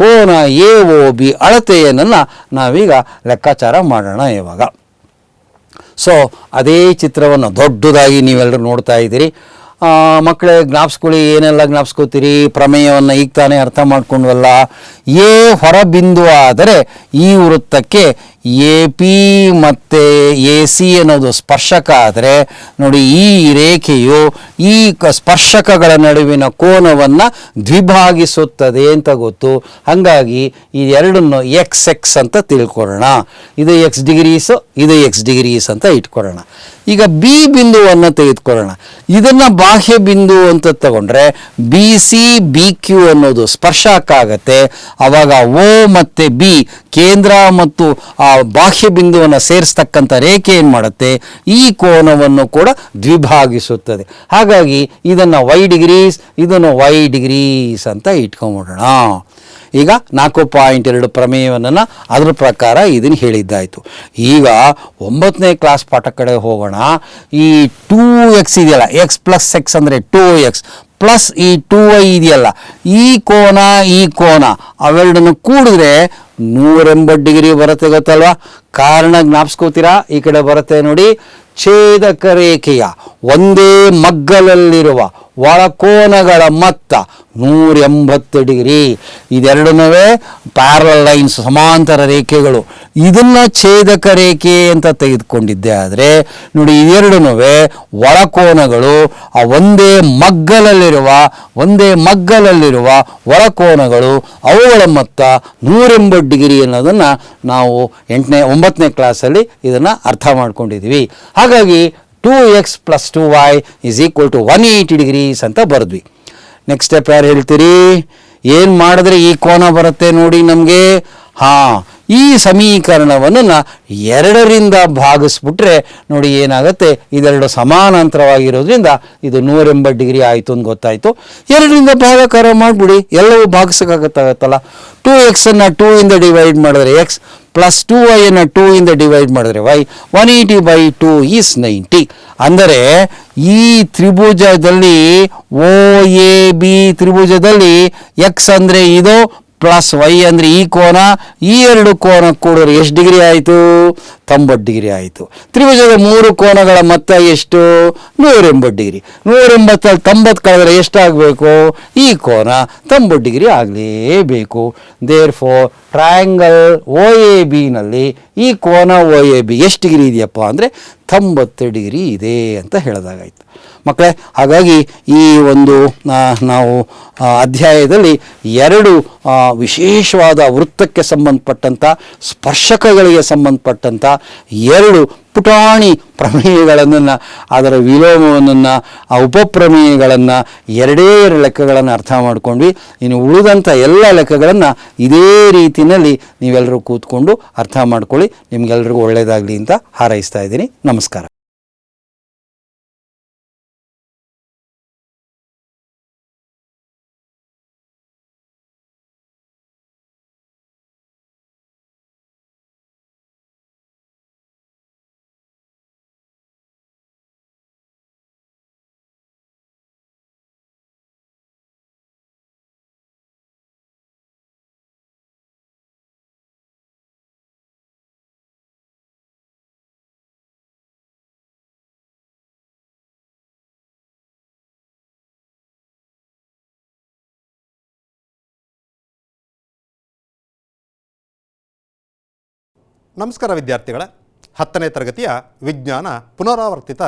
ಕೋನ ಎ ಒ ಬಿ ಅಳತೆಯನ್ನು ನಾವೀಗ ಲೆಕ್ಕಾಚಾರ ಮಾಡೋಣ ಇವಾಗ. ಸೊ ಅದೇ ಚಿತ್ರವನ್ನು ದೊಡ್ಡದಾಗಿ ನೀವೆಲ್ಲರೂ ನೋಡ್ತಾ ಇದ್ದೀರಿ ಮಕ್ಕಳೇ. ಜ್ಞಾಪಿಸ್ಕೊಳ್ಳಿ, ಏನೆಲ್ಲ ಜ್ಞಾಪಿಸ್ಕೋತೀರಿ? ಪ್ರಮೇಯವನ್ನು ಈಗ ತಾನೇ ಅರ್ಥ ಮಾಡ್ಕೊಂಡ್ವಲ್ಲ. ಎ ಹೊರಬಿಂದು ಆದರೆ ಈ ವೃತ್ತಕ್ಕೆ ಎ ಪಿ ಮತ್ತು ಎ ಸಿ ಅನ್ನೋದು ಸ್ಪರ್ಶಕ ಆದರೆ ನೋಡಿ, ಈ ರೇಖೆಯು ಈ ಸ್ಪರ್ಶಕಗಳ ನಡುವಿನ ಕೋನವನ್ನು ದ್ವಿಭಾಗಿಸುತ್ತದೆ ಅಂತ ಗೊತ್ತು. ಹಾಗಾಗಿ ಇದೆರಡನ್ನು ಎಕ್ಸ್ ಎಕ್ಸ್ ಅಂತ ತಿಳ್ಕೊಳ್ಳೋಣ. ಇದು ಎಕ್ಸ್ ಡಿಗ್ರೀಸು, ಇದು ಎಕ್ಸ್ ಡಿಗ್ರೀಸ್ ಅಂತ ಇಟ್ಕೊಳ್ಳೋಣ. ಈಗ ಬಿ ಬಿಂದುವನ್ನು ತೆಗೆದುಕೊಳ್ಳೋಣ. ಇದನ್ನು ಬಾಹ್ಯ ಬಿಂದು ಅಂತ ತಗೊಂಡ್ರೆ ಬಿ ಸಿ ಬಿ ಕ್ಯೂ ಅನ್ನೋದು ಸ್ಪರ್ಶಕ ಆಗುತ್ತೆ. ಆವಾಗ ಓ ಮತ್ತು ಬಿ ಕೇಂದ್ರ ಮತ್ತು ಆ ಬಾಹ್ಯ ಬಿಂದುವನ್ನು ಸೇರಿಸ್ತಕ್ಕಂಥ ರೇಖೆ ಏನು ಮಾಡುತ್ತೆ, ಈ ಕೋನವನ್ನು ಕೂಡ ದ್ವಿಭಾಗಿಸುತ್ತದೆ. ಹಾಗಾಗಿ ಇದನ್ನು ವೈ ಡಿಗ್ರೀಸ್, ಇದನ್ನು ವೈ ಡಿಗ್ರೀಸ್ ಅಂತ ಇಟ್ಕೊಂಡ್ಬಿಡೋಣ. ಈಗ 4.2 ಪ್ರಮೇಯವನ್ನು ಅದರ ಪ್ರಕಾರ ಇದನ್ನು ಹೇಳಿದ್ದಾಯಿತು. ಈಗ 9ನೇ ಕ್ಲಾಸ್ ಪಾಠ ಕಡೆ ಹೋಗೋಣ. ಈ 2x ಇದೆಯಲ್ಲ, x ಪ್ಲಸ್ ಎಕ್ಸ್ ಅಂದರೆ 2x ಪ್ಲಸ್ ಈ 2y ಇದೆಯಲ್ಲ, ಈ ಕೋನ ಅವೆರಡನ್ನು ಕೂಡಿದ್ರೆ 180 ಡಿಗ್ರಿ ಬರುತ್ತೆ ಗೊತ್ತಲ್ವಾ. ಕಾರಣ ಜ್ಞಾಪಿಸ್ಕೋತೀರಾ? ಈ ಕಡೆ ಬರುತ್ತೆ ನೋಡಿ, ಛೇದಕ ರೇಖೆಯ ಒಂದೇ ಮಗ್ಗಲಲ್ಲಿರುವ ಒಳಕೋನಗಳ ಮೊತ್ತ 180 ಡಿಗ್ರಿ. ಇದೆರಡನ್ನೂ ಪ್ಯಾರಲಲ್ ಲೈನ್ಸ್, ಸಮಾಂತರ ರೇಖೆಗಳು. ಇದನ್ನು ಛೇದಕ ರೇಖೆ ಅಂತ ತೆಗೆದುಕೊಂಡಿದ್ದೆ ಆದರೆ ನೋಡಿ, ಇದೆರಡನ್ನೂ ಒಳಕೋನಗಳು, ಆ ಒಂದೇ ಮಗ್ಗಲಲ್ಲಿರುವ ಒಳಕೋನಗಳು, ಅವುಗಳ ಮೊತ್ತ 180 ಡಿಗ್ರಿ ಅನ್ನೋದನ್ನು ನಾವು 9ನೇ ಕ್ಲಾಸಲ್ಲಿ ಇದನ್ನು ಅರ್ಥ ಮಾಡ್ಕೊಂಡಿದ್ದೀವಿ. ಹಾಗಾಗಿ 2x plus 2y is equal to 180 degrees ಅಂತ ಬರೆದ್ವಿ. ನೆಕ್ಸ್ಟ್ ಸ್ಟೆಪ್ ಯಾರು ಹೇಳ್ತೀರಿ? ಏನು ಮಾಡಿದ್ರೆ ಈ ಕೋನ ಬರುತ್ತೆ ನೋಡಿ ನಮಗೆ? ಈ ಸಮೀಕರಣವನ್ನು 2ರಿಂದ ಭಾಗಿಸ್ಬಿಟ್ರೆ ನೋಡಿ ಏನಾಗುತ್ತೆ, ಇದೆರಡು ಸಮಾನಾಂತರವಾಗಿರೋದ್ರಿಂದ ಇದು 180 ಡಿಗ್ರಿ ಆಯಿತು ಅಂತ ಗೊತ್ತಾಯಿತು. 2ರಿಂದ ಭಾಗಾಕಾರ ಮಾಡಿಬಿಡಿ, ಎಲ್ಲವೂ ಭಾಗಿಸೋಕ್ಕಾಗತ್ತಾಗತ್ತಲ್ಲ. 2x-ಅನ್ನು 2ಇಂದ ಡಿವೈಡ್ ಮಾಡಿದ್ರೆ x ಪ್ಲಸ್ 2y-ಅನ್ನು 2ಇಂದ ಡಿವೈಡ್ ಮಾಡಿದ್ರೆ y. 180/2 ಈಸ್ 90. ಅಂದರೆ ಈ ತ್ರಿಭುಜದಲ್ಲಿ OAB ತ್ರಿಭುಜದಲ್ಲಿ x ಅಂದರೆ ಇದು ಪ್ಲಸ್ y ಅಂದರೆ ಈ ಕೋನ, ಈ ಎರಡು ಕೋನ ಕೂಡಿದ್ರೆ ಎಷ್ಟು ಡಿಗ್ರಿ ಆಯಿತು? 90 ಡಿಗ್ರಿ ಆಯಿತು. ತ್ರಿಭುಜದ 3 ಕೋನಗಳ ಮೊತ್ತ ಎಷ್ಟು? 180 ಡಿಗ್ರಿ. 180 90 ಕಳೆದರೆ ಎಷ್ಟಾಗಬೇಕು? ಈ ಕೋನ 90 ಡಿಗ್ರಿ ಆಗಲೇಬೇಕು. ದೇರ್ಫೋರ್ ಟ್ರಯಾಂಗಲ್ OAB ನಲ್ಲಿ ಈ ಕೋನ OAB ಎಷ್ಟು ಡಿಗ್ರಿ ಇದೆಯಪ್ಪ ಅಂದರೆ 90 ಡಿಗ್ರಿ ಇದೆ ಅಂತ ಹೇಳಿದಾಗಾಯಿತು ಮಕ್ಕಳೇ. ಹಾಗಾಗಿ ಈ ಒಂದು ನಾವು ಅಧ್ಯಾಯದಲ್ಲಿ 2 ವಿಶೇಷವಾದ ವೃತ್ತಕ್ಕೆ ಸಂಬಂಧಪಟ್ಟಂಥ, ಸ್ಪರ್ಶಕಗಳಿಗೆ ಸಂಬಂಧಪಟ್ಟಂಥ 2 ಪುಟಾಣಿ ಪ್ರಮೇಯಗಳನ್ನು, ಅದರ ವಿಲೋಮವನ್ನು, ಆ ಉಪಪ್ರಮೇಯಗಳನ್ನು, 2 ಲೆಕ್ಕಗಳನ್ನು ಅರ್ಥ ಮಾಡ್ಕೊಂಡ್ವಿ. ಇನ್ನು ಉಳಿದಂಥ ಎಲ್ಲ ಲೆಕ್ಕಗಳನ್ನು ಇದೇ ರೀತಿಯಲ್ಲಿ ನೀವೆಲ್ಲರೂ ಕೂತ್ಕೊಂಡು ಅರ್ಥ ಮಾಡ್ಕೊಳ್ಳಿ. ನಿಮಗೆಲ್ರಿಗೂ ಒಳ್ಳೆಯದಾಗಲಿ ಅಂತ ಹಾರೈಸ್ತಾ ಇದ್ದೀನಿ. ನಮಸ್ಕಾರ. ನಮಸ್ಕಾರ ವಿದ್ಯಾರ್ಥಿಗಳೇ. 10ನೇ ತರಗತಿಯ ವಿಜ್ಞಾನ ಪುನರಾವರ್ತಿತ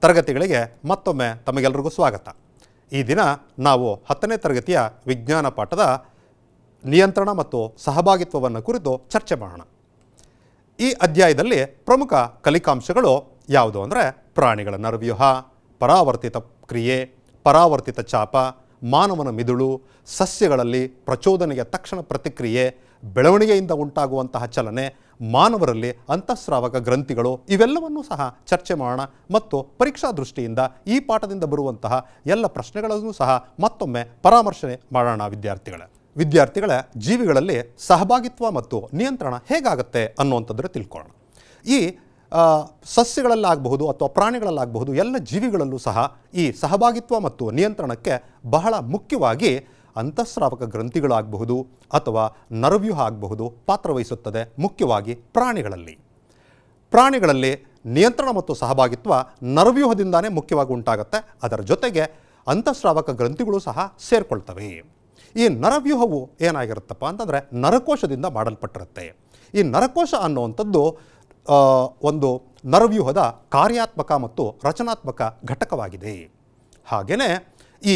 ತರಗತಿಗಳಿಗೆ ಮತ್ತೊಮ್ಮೆ ತಮಗೆಲ್ಲರಿಗೂ ಸ್ವಾಗತ. ಈ ದಿನ ನಾವು 10ನೇ ತರಗತಿಯ ವಿಜ್ಞಾನ ಪಾಠದ ನಿಯಂತ್ರಣ ಮತ್ತು ಸಹಭಾಗಿತ್ವವನ್ನು ಕುರಿತು ಚರ್ಚೆ ಮಾಡೋಣ. ಈ ಅಧ್ಯಾಯದಲ್ಲಿ ಪ್ರಮುಖ ಕಲಿಕಾಂಶಗಳು ಯಾವುದು ಅಂದರೆ ಪ್ರಾಣಿಗಳ ನರವ್ಯೂಹ, ಪರಾವರ್ತಿತ ಕ್ರಿಯೆ, ಪರಾವರ್ತಿತ ಚಾಪ, ಮಾನವನ ಮಿದುಳು, ಸಸ್ಯಗಳಲ್ಲಿ ಪ್ರಚೋದನೆಗೆ ತಕ್ಷಣ ಪ್ರತಿಕ್ರಿಯೆ, ಬೆಳವಣಿಗೆಯಿಂದ ಉಂಟಾಗುವಂತಹ ಚಲನೆ, ಮಾನವರಲ್ಲಿ ಅಂತಃಸ್ರಾವಕ ಗ್ರಂಥಿಗಳು, ಇವೆಲ್ಲವನ್ನೂ ಸಹ ಚರ್ಚೆ ಮಾಡೋಣ. ಮತ್ತು ಪರೀಕ್ಷಾ ದೃಷ್ಟಿಯಿಂದ ಈ ಪಾಠದಿಂದ ಬರುವಂತಹ ಎಲ್ಲ ಪ್ರಶ್ನೆಗಳನ್ನು ಸಹ ಮತ್ತೊಮ್ಮೆ ಪರಾಮರ್ಶೆ ಮಾಡೋಣ. ವಿದ್ಯಾರ್ಥಿಗಳ ಜೀವಿಗಳಲ್ಲಿ ಸಹಭಾಗಿತ್ವ ಮತ್ತು ನಿಯಂತ್ರಣ ಹೇಗಾಗುತ್ತೆ ಅನ್ನುವಂಥದ್ದು ತಿಳ್ಕೊಳ್ಳೋಣ. ಈ ಸಸ್ಯಗಳಲ್ಲಾಗಬಹುದು ಅಥವಾ ಪ್ರಾಣಿಗಳಲ್ಲಾಗಬಹುದು, ಎಲ್ಲ ಜೀವಿಗಳಲ್ಲೂ ಸಹ ಈ ಸಹಭಾಗಿತ್ವ ಮತ್ತು ನಿಯಂತ್ರಣಕ್ಕೆ ಬಹಳ ಮುಖ್ಯವಾಗಿ ಅಂತಃಸ್ರಾವಕ ಗ್ರಂಥಿಗಳಾಗಬಹುದು ಅಥವಾ ನರವ್ಯೂಹ ಆಗಬಹುದು ಪಾತ್ರವಹಿಸುತ್ತದೆ. ಮುಖ್ಯವಾಗಿ ಪ್ರಾಣಿಗಳಲ್ಲಿ ನಿಯಂತ್ರಣ ಮತ್ತು ಸಹಭಾಗಿತ್ವ ನರವ್ಯೂಹದಿಂದಾನೇ ಮುಖ್ಯವಾಗಿ ಉಂಟಾಗುತ್ತೆ. ಅದರ ಜೊತೆಗೆ ಅಂತಃಸ್ರಾವಕ ಗ್ರಂಥಿಗಳು ಸಹ ಸೇರಿಕೊಳ್ತವೆ. ಈ ನರವ್ಯೂಹವು ಏನಾಗಿರುತ್ತಪ್ಪ ಅಂತಂದರೆ ನರಕೋಶದಿಂದ ಮಾಡಲ್ಪಟ್ಟಿರುತ್ತೆ. ಈ ನರಕೋಶ ಅನ್ನುವಂಥದ್ದು ಒಂದು ನರವ್ಯೂಹದ ಕಾರ್ಯಾತ್ಮಕ ಮತ್ತು ರಚನಾತ್ಮಕ ಘಟಕವಾಗಿದೆ. ಹಾಗೆಯೇ ಈ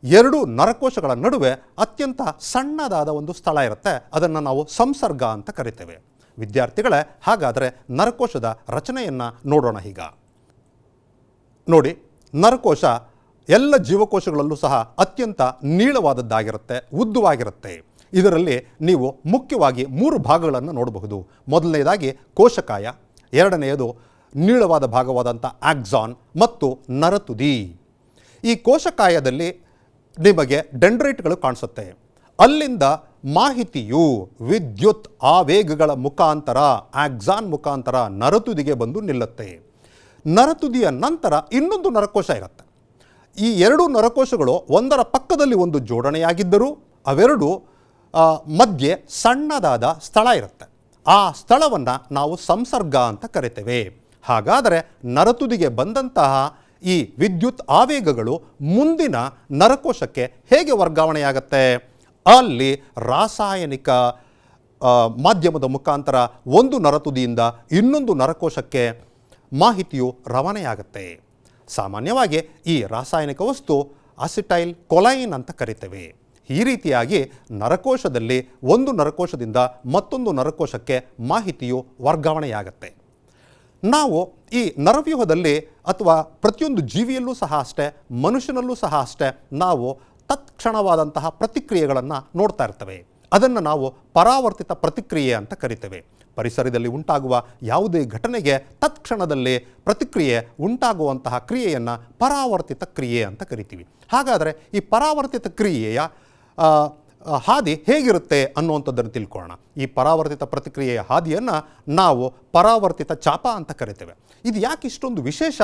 2 ನರಕೋಶಗಳ ನಡುವೆ ಅತ್ಯಂತ ಸಣ್ಣದಾದ ಒಂದು ಸ್ಥಳ ಇರುತ್ತೆ. ಅದನ್ನು ನಾವು ಸಂಸರ್ಗ ಅಂತ ಕರಿತೇವೆ. ವಿದ್ಯಾರ್ಥಿಗಳೇ, ಹಾಗಾದರೆ ನರಕೋಶದ ರಚನೆಯನ್ನು ನೋಡೋಣ. ಈಗ ನೋಡಿ, ನರಕೋಶ ಎಲ್ಲ ಜೀವಕೋಶಗಳಲ್ಲೂ ಸಹ ಅತ್ಯಂತ ನೀಳವಾದದ್ದಾಗಿರುತ್ತೆ, ಉದ್ದವಾಗಿರುತ್ತೆ. ಇದರಲ್ಲಿ ನೀವು ಮುಖ್ಯವಾಗಿ 3 ಭಾಗಗಳನ್ನು ನೋಡಬಹುದು. ಮೊದಲನೆಯದಾಗಿ ಕೋಶಕಾಯ, ಎರಡನೆಯದು ನೀಳವಾದ ಭಾಗವಾದಂಥ ಆಕ್ಸಾನ್ ಮತ್ತು ನರತುದಿ. ಈ ಕೋಶಕಾಯದಲ್ಲಿ ನಿಮಗೆ ಡೆಂಡ್ರೈಟ್ಗಳು ಕಾಣಿಸುತ್ತೆ. ಅಲ್ಲಿಂದ ಮಾಹಿತಿಯು ವಿದ್ಯುತ್ ಆವೇಗಗಳ ಮುಖಾಂತರ ಆಕ್ಸಾನ್ ಮುಖಾಂತರ ನರತುದಿಗೆ ಬಂದು ನಿಲ್ಲುತ್ತೆ. ನರತುದಿಯ ನಂತರ ಇನ್ನೊಂದು ನರಕೋಶ ಇರುತ್ತೆ. ಈ ಎರಡು ನರಕೋಶಗಳು ಒಂದರ ಪಕ್ಕದಲ್ಲಿ ಒಂದು ಜೋಡಣೆಯಾಗಿದ್ದರೂ ಅವೆರಡು ಮಧ್ಯೆ ಸಣ್ಣದಾದ ಸ್ಥಳ ಇರುತ್ತೆ. ಆ ಸ್ಥಳವನ್ನು ನಾವು ಸಂಸರ್ಗ ಅಂತ ಕರಿತೇವೆ. ಹಾಗಾದರೆ ನರತುದಿಗೆ ಬಂದಂತಹ ಈ ವಿದ್ಯುತ್ ಆವೇಗಗಳು ಮುಂದಿನ ನರಕೋಶಕ್ಕೆ ಹೇಗೆ ವರ್ಗಾವಣೆಯಾಗತ್ತೆ? ಅಲ್ಲಿ ರಾಸಾಯನಿಕ ಮಾಧ್ಯಮದ ಮುಖಾಂತರ ಒಂದು ನರತುದಿಯಿಂದ ಇನ್ನೊಂದು ನರಕೋಶಕ್ಕೆ ಮಾಹಿತಿಯು ರವಾನೆಯಾಗುತ್ತೆ. ಸಾಮಾನ್ಯವಾಗಿ ಈ ರಾಸಾಯನಿಕ ವಸ್ತು ಅಸಿಟೈಲ್ ಕೊಲೈನ್ ಅಂತ ಕರಿತೇವೆ. ಈ ರೀತಿಯಾಗಿ ನರಕೋಶದಲ್ಲಿ ಒಂದು ನರಕೋಶದಿಂದ ಮತ್ತೊಂದು ನರಕೋಶಕ್ಕೆ ಮಾಹಿತಿಯು ವರ್ಗಾವಣೆಯಾಗತ್ತೆ. ನಾವು ಈ ನರವ್ಯೂಹದಲ್ಲಿ ಅಥವಾ ಪ್ರತಿಯೊಂದು ಜೀವಿಯಲ್ಲೂ ಸಹ ಅಷ್ಟೇ, ಮನುಷ್ಯನಲ್ಲೂ ಸಹ ಅಷ್ಟೇ, ನಾವು ತತ್ಕ್ಷಣವಾದಂತಹ ಪ್ರತಿಕ್ರಿಯೆಗಳನ್ನು ನೋಡ್ತಾ ಇರ್ತೇವೆ. ಅದನ್ನು ನಾವು ಪರಾವರ್ತಿತ ಪ್ರತಿಕ್ರಿಯೆ ಅಂತ ಕರಿತೇವೆ. ಪರಿಸರದಲ್ಲಿ ಉಂಟಾಗುವ ಯಾವುದೇ ಘಟನೆಗೆ ತತ್ಕ್ಷಣದಲ್ಲಿ ಪ್ರತಿಕ್ರಿಯೆ ಉಂಟಾಗುವಂತಹ ಕ್ರಿಯೆಯನ್ನು ಪರಾವರ್ತಿತ ಕ್ರಿಯೆ ಅಂತ ಕರಿತೀವಿ. ಹಾಗಾದರೆ ಈ ಪರಾವರ್ತಿತ ಕ್ರಿಯೆಯ ಹಾದಿ ಹೇಗಿರುತ್ತೆ ಅನ್ನುವಂಥದ್ದನ್ನು ತಿಳ್ಕೊಳ್ಳೋಣ. ಈ ಪರಾವರ್ತಿತ ಪ್ರತಿಕ್ರಿಯೆಯ ಹಾದಿಯನ್ನು ನಾವು ಪರಾವರ್ತಿತ ಚಾಪ ಅಂತ ಕರಿತೇವೆ. ಇದು ಯಾಕೆ ಇಷ್ಟೊಂದು ವಿಶೇಷ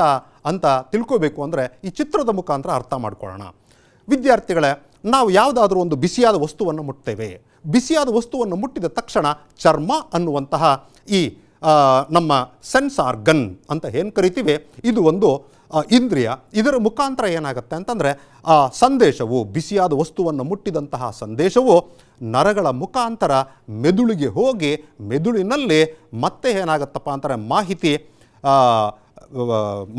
ಅಂತ ತಿಳ್ಕೋಬೇಕು ಅಂದರೆ ಈ ಚಿತ್ರದ ಮುಖಾಂತರ ಅರ್ಥ ಮಾಡ್ಕೊಳ್ಳೋಣ. ವಿದ್ಯಾರ್ಥಿಗಳೇ, ನಾವು ಯಾವುದಾದ್ರೂ ಒಂದು ಬಿಸಿಯಾದ ವಸ್ತುವನ್ನು ಮುಟ್ತೇವೆ. ಬಿಸಿಯಾದ ವಸ್ತುವನ್ನು ಮುಟ್ಟಿದ ತಕ್ಷಣ ಚರ್ಮ ಅನ್ನುವಂತಹ ಈ ನಮ್ಮ ಸೆನ್ಸ್ ಆರ್ಗನ್ ಅಂತ ಏನು ಕರಿತೀವಿ, ಇದು ಒಂದು ಇಂದ್ರಿಯ. ಇದರ ಮುಖಾಂತರ ಏನಾಗುತ್ತೆ ಅಂತಂದರೆ ಆ ಸಂದೇಶವು, ಬಿಸಿಯಾದ ವಸ್ತುವನ್ನು ಮುಟ್ಟಿದಂತಹ ಸಂದೇಶವು ನರಗಳ ಮುಖಾಂತರ ಮೆದುಳಿಗೆ ಹೋಗಿ ಮೆದುಳಿನಲ್ಲಿ ಮತ್ತೆ ಏನಾಗುತ್ತಪ್ಪ ಅಂತಾರೆ ಮಾಹಿತಿ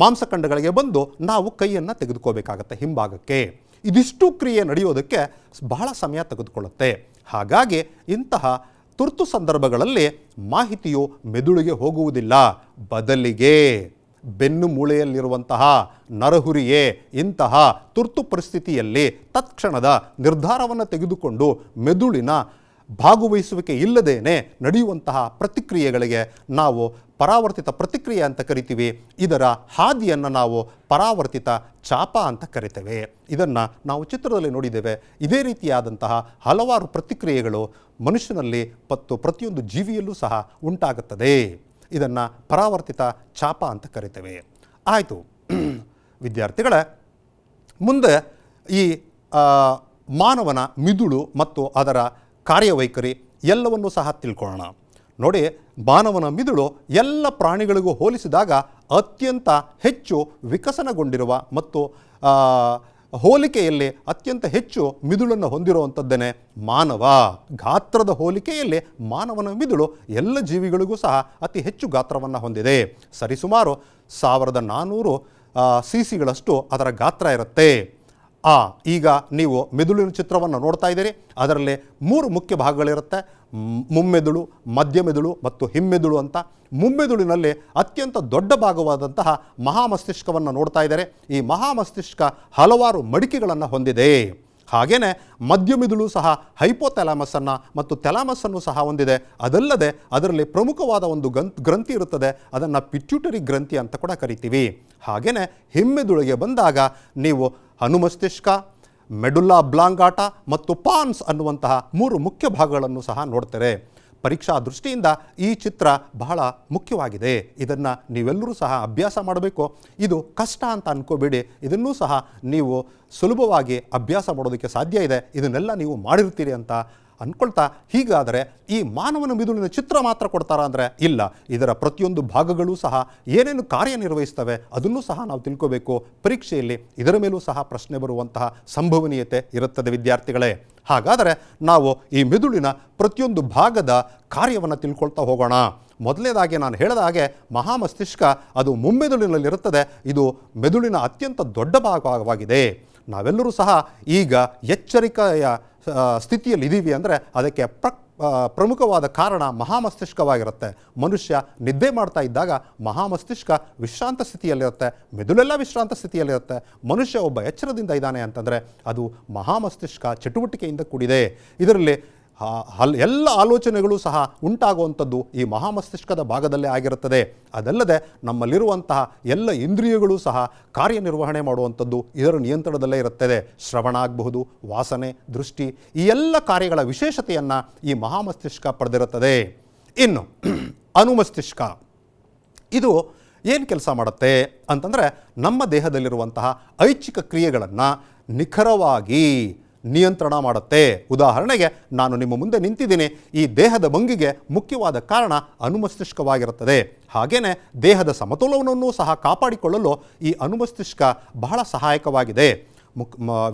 ಮಾಂಸಖಂಡಗಳಿಗೆ ಬಂದು ನಾವು ಕೈಯನ್ನು ತೆಗೆದುಕೋಬೇಕಾಗತ್ತೆ ಹಿಂಭಾಗಕ್ಕೆ. ಇದಿಷ್ಟು ಕ್ರಿಯೆ ನಡೆಯೋದಕ್ಕೆ ಬಹಳ ಸಮಯ ತೆಗೆದುಕೊಳ್ಳುತ್ತೆ. ಹಾಗಾಗಿ ಇಂತಹ ತುರ್ತು ಸಂದರ್ಭಗಳಲ್ಲಿ ಮಾಹಿತಿಯು ಮೆದುಳಿಗೆ ಹೋಗುವುದಿಲ್ಲ, ಬದಲಿಗೆ ಬೆನ್ನು ಮೂಳೆಯಲ್ಲಿರುವಂತಹ ನರಹುರಿಯೇ ಇಂತಹ ತುರ್ತು ಪರಿಸ್ಥಿತಿಯಲ್ಲಿ ತತ್ಕ್ಷಣದ ನಿರ್ಧಾರವನ್ನು ತೆಗೆದುಕೊಂಡು ಮೆದುಳಿನ ಭಾಗವಹಿಸುವಿಕೆ ಇಲ್ಲದೇನೆ ನಡೆಯುವಂತಹ ಪ್ರತಿಕ್ರಿಯೆಗಳಿಗೆ ನಾವು ಪರಾವರ್ತಿತ ಪ್ರತಿಕ್ರಿಯೆ ಅಂತ ಕರಿತೀವಿ. ಇದರ ಹಾದಿಯನ್ನು ನಾವು ಪರಾವರ್ತಿತ ಚಾಪ ಅಂತ ಕರಿತೇವೆ. ಇದನ್ನು ನಾವು ಚಿತ್ರದಲ್ಲಿ ನೋಡಿದ್ದೇವೆ. ಇದೇ ರೀತಿಯಾದಂತಹ ಹಲವಾರು ಪ್ರತಿಕ್ರಿಯೆಗಳು ಮನುಷ್ಯನಲ್ಲಿ ಮತ್ತು ಪ್ರತಿಯೊಂದು ಜೀವಿಯಲ್ಲೂ ಸಹ ಉಂಟಾಗುತ್ತದೆ. ಇದನ್ನು ಪರಾವರ್ತಿತ ಚಾಪ ಅಂತ ಕರಿತೇವೆ. ಆಯಿತು ವಿದ್ಯಾರ್ಥಿಗಳೇ, ಮುಂದೆ ಈ ಮಾನವನ ಮಿದುಳು ಮತ್ತು ಅದರ ಕಾರ್ಯವೈಖರಿ ಎಲ್ಲವನ್ನೂ ಸಹ ತಿಳ್ಕೊಳ್ಳೋಣ. ನೋಡಿ, ಮಾನವನ ಮಿದುಳು ಎಲ್ಲ ಪ್ರಾಣಿಗಳಿಗೂ ಹೋಲಿಸಿದಾಗ ಅತ್ಯಂತ ಹೆಚ್ಚು ವಿಕಸನಗೊಂಡಿರುವ ಮತ್ತು ಹೋಲಿಕೆಯಲ್ಲಿ ಅತ್ಯಂತ ಹೆಚ್ಚು ಮಿದುಳನ್ನು ಹೊಂದಿರುವಂಥದ್ದೇನೆ ಮಾನವ. ಗಾತ್ರದ ಹೋಲಿಕೆಯಲ್ಲಿ ಮಾನವನ ಮಿದುಳು ಎಲ್ಲ ಜೀವಿಗಳಿಗೂ ಸಹ ಅತಿ ಹೆಚ್ಚು ಗಾತ್ರವನ್ನು ಹೊಂದಿದೆ. ಸರಿಸುಮಾರು 1400 CCಗಳಷ್ಟು ಅದರ ಗಾತ್ರ ಇರುತ್ತೆ. ಈಗ ನೀವು ಮೆದುಳಿನ ಚಿತ್ರವನ್ನು ನೋಡ್ತಾ ಇದ್ದೀರಿ. ಅದರಲ್ಲಿ 3 ಮುಖ್ಯ ಭಾಗಗಳಿರುತ್ತೆ: ಮುಮ್ಮೆದುಳು, ಮಧ್ಯಮೆದುಳು ಮತ್ತು ಹಿಮ್ಮೆದುಳು ಅಂತ. ಮುಮ್ಮೆದುಳಿನಲ್ಲಿ ಅತ್ಯಂತ ದೊಡ್ಡ ಭಾಗವಾದಂತಹ ಮಹಾಮಸ್ತಿಷ್ಕವನ್ನು ನೋಡ್ತಾ ಇದ್ದಾರೆ. ಈ ಮಹಾಮಸ್ತಿಷ್ಕ ಹಲವಾರು ಮಡಿಕೆಗಳನ್ನು ಹೊಂದಿದೆ. ಹಾಗೆಯೇ ಮಧ್ಯಮೆದುಳು ಸಹ ಹೈಪೋಥ್ಯಾಲಮಸನ್ನು ಮತ್ತು ಥ್ಯಾಲಮಸನ್ನು ಸಹ ಹೊಂದಿದೆ. ಅದಲ್ಲದೆ ಅದರಲ್ಲಿ ಪ್ರಮುಖವಾದ ಒಂದು ಗ್ರಂಥಿ ಇರುತ್ತದೆ, ಅದನ್ನು ಪಿಟ್ಯೂಟರಿ ಗ್ರಂಥಿ ಅಂತ ಕೂಡ ಕರಿತೀವಿ. ಹಾಗೆಯೇ ಹಿಮ್ಮೆದುಳಿಗೆ ಬಂದಾಗ ನೀವು ಅನುಮಸ್ತಿಷ್ಕ, ಮೆಡುಲ್ಲಾ ಬ್ಲಾಂಗಾಟ ಮತ್ತು ಪಾನ್ಸ್ ಅನ್ನುವಂತಹ 3 ಮುಖ್ಯ ಭಾಗಗಳನ್ನು ಸಹ ನೋಡ್ತಾರೆ. ಪರೀಕ್ಷಾ ದೃಷ್ಟಿಯಿಂದ ಈ ಚಿತ್ರ ಬಹಳ ಮುಖ್ಯವಾಗಿದೆ. ಇದನ್ನು ನೀವೆಲ್ಲರೂ ಸಹ ಅಭ್ಯಾಸ ಮಾಡಬೇಕು. ಇದು ಕಷ್ಟ ಅಂತ ಅನ್ಕೋಬೇಡಿ, ಇದನ್ನೂ ಸಹ ನೀವು ಸುಲಭವಾಗಿ ಅಭ್ಯಾಸ ಮಾಡೋದಕ್ಕೆ ಸಾಧ್ಯ ಇದೆ. ಇದನ್ನೆಲ್ಲ ನೀವು ಮಾಡಿರ್ತೀರಿ ಅಂತ ಅಂದ್ಕೊಳ್ತಾ, ಹೀಗಾದರೆ ಈ ಮಾನವನ ಮಿದುಳಿನ ಚಿತ್ರ ಮಾತ್ರ ಕೊಡ್ತಾರಾ ಅಂದರೆ ಇಲ್ಲ, ಇದರ ಪ್ರತಿಯೊಂದು ಭಾಗಗಳೂ ಸಹ ಏನೇನು ಕಾರ್ಯನಿರ್ವಹಿಸ್ತವೆ ಅದನ್ನೂ ಸಹ ನಾವು ತಿಳ್ಕೋಬೇಕು. ಪರೀಕ್ಷೆಯಲ್ಲಿ ಇದರ ಮೇಲೂ ಸಹ ಪ್ರಶ್ನೆ ಬರುವಂತಹ ಸಂಭವನೀಯತೆ ಇರುತ್ತದೆ ವಿದ್ಯಾರ್ಥಿಗಳೇ. ಹಾಗಾದರೆ ನಾವು ಈ ಮೆದುಳಿನ ಪ್ರತಿಯೊಂದು ಭಾಗದ ಕಾರ್ಯವನ್ನು ತಿಳ್ಕೊಳ್ತಾ ಹೋಗೋಣ. ಮೊದಲನೇದಾಗಿ ನಾನು ಹೇಳಿದ ಹಾಗೆ ಮಹಾಮಸ್ತಿಷ್ಕ ಅದು ಮುಮ್ಮೆದುಳಿನಲ್ಲಿರುತ್ತದೆ. ಇದು ಮೆದುಳಿನ ಅತ್ಯಂತ ದೊಡ್ಡ ಭಾಗವಾಗಿದೆ. ನಾವೆಲ್ಲರೂ ಸಹ ಈಗ ಎಚ್ಚರಿಕೆಯ ಸ್ಥಿತಿಯಲ್ಲಿ ಇದ್ದೀವಿ ಅಂದರೆ ಅದಕ್ಕೆ ಪ್ರಮುಖವಾದ ಕಾರಣ ಮಹಾಮಸ್ತಿಷ್ಕವಾಗಿರುತ್ತೆ. ಮನುಷ್ಯ ನಿದ್ದೆ ಮಾಡ್ತಾ ಇದ್ದಾಗ ಮಹಾಮಸ್ತಿಷ್ಕ ವಿಶ್ರಾಂತ ಸ್ಥಿತಿಯಲ್ಲಿರುತ್ತೆ, ಮೆದುಳೆಲ್ಲ ವಿಶ್ರಾಂತ ಸ್ಥಿತಿಯಲ್ಲಿರುತ್ತೆ. ಮನುಷ್ಯ ಒಬ್ಬ ಎಚ್ಚರದಿಂದ ಇದ್ದಾನೆ ಅಂತಂದರೆ ಅದು ಮಹಾಮಸ್ತಿಷ್ಕ ಚಟುವಟಿಕೆಯಿಂದ ಕೂಡಿದೆ. ಇದರಲ್ಲಿ ಎಲ್ಲ ಆಲೋಚನೆಗಳು ಸಹ ಉಂಟಾಗುವಂಥದ್ದು ಈ ಮಹಾಮಸ್ತಿಷ್ಕದ ಭಾಗದಲ್ಲೇ ಆಗಿರುತ್ತದೆ. ಅದಲ್ಲದೆ ನಮ್ಮಲ್ಲಿರುವಂತಹ ಎಲ್ಲ ಇಂದ್ರಿಯಗಳು ಸಹ ಕಾರ್ಯನಿರ್ವಹಣೆ ಮಾಡುವಂಥದ್ದು ಇದರ ನಿಯಂತ್ರಣದಲ್ಲೇ ಇರುತ್ತದೆ. ಶ್ರವಣ ಆಗಬಹುದು, ವಾಸನೆ, ದೃಷ್ಟಿ, ಈ ಎಲ್ಲ ಕಾರ್ಯಗಳ ವಿಶೇಷತೆಯನ್ನು ಈ ಮಹಾಮಸ್ತಿಷ್ಕ ಪಡೆದಿರುತ್ತದೆ. ಇನ್ನು ಅನುಮಸ್ತಿಷ್ಕ ಇದು ಏನು ಕೆಲಸ ಮಾಡುತ್ತೆ ಅಂತಂದರೆ, ನಮ್ಮ ದೇಹದಲ್ಲಿರುವಂತಹ ಐಚ್ಛಿಕ ಕ್ರಿಯೆಗಳನ್ನು ನಿಖರವಾಗಿ ನಿಯಂತ್ರಣ ಮಾಡುತ್ತೆ. ಉದಾಹರಣೆಗೆ, ನಾನು ನಿಮ್ಮ ಮುಂದೆ ನಿಂತಿದ್ದೀನಿ, ಈ ದೇಹದ ಭಂಗಿಗೆ ಮುಖ್ಯವಾದ ಕಾರಣ ಅನುಮಸ್ತಿಷ್ಕವಾಗಿರುತ್ತದೆ. ಹಾಗೆಯೇ ದೇಹದ ಸಮತೋಲನವನ್ನು ಸಹ ಕಾಪಾಡಿಕೊಳ್ಳಲು ಈ ಅನುಮಸ್ತಿಷ್ಕ ಬಹಳ ಸಹಾಯಕವಾಗಿದೆ.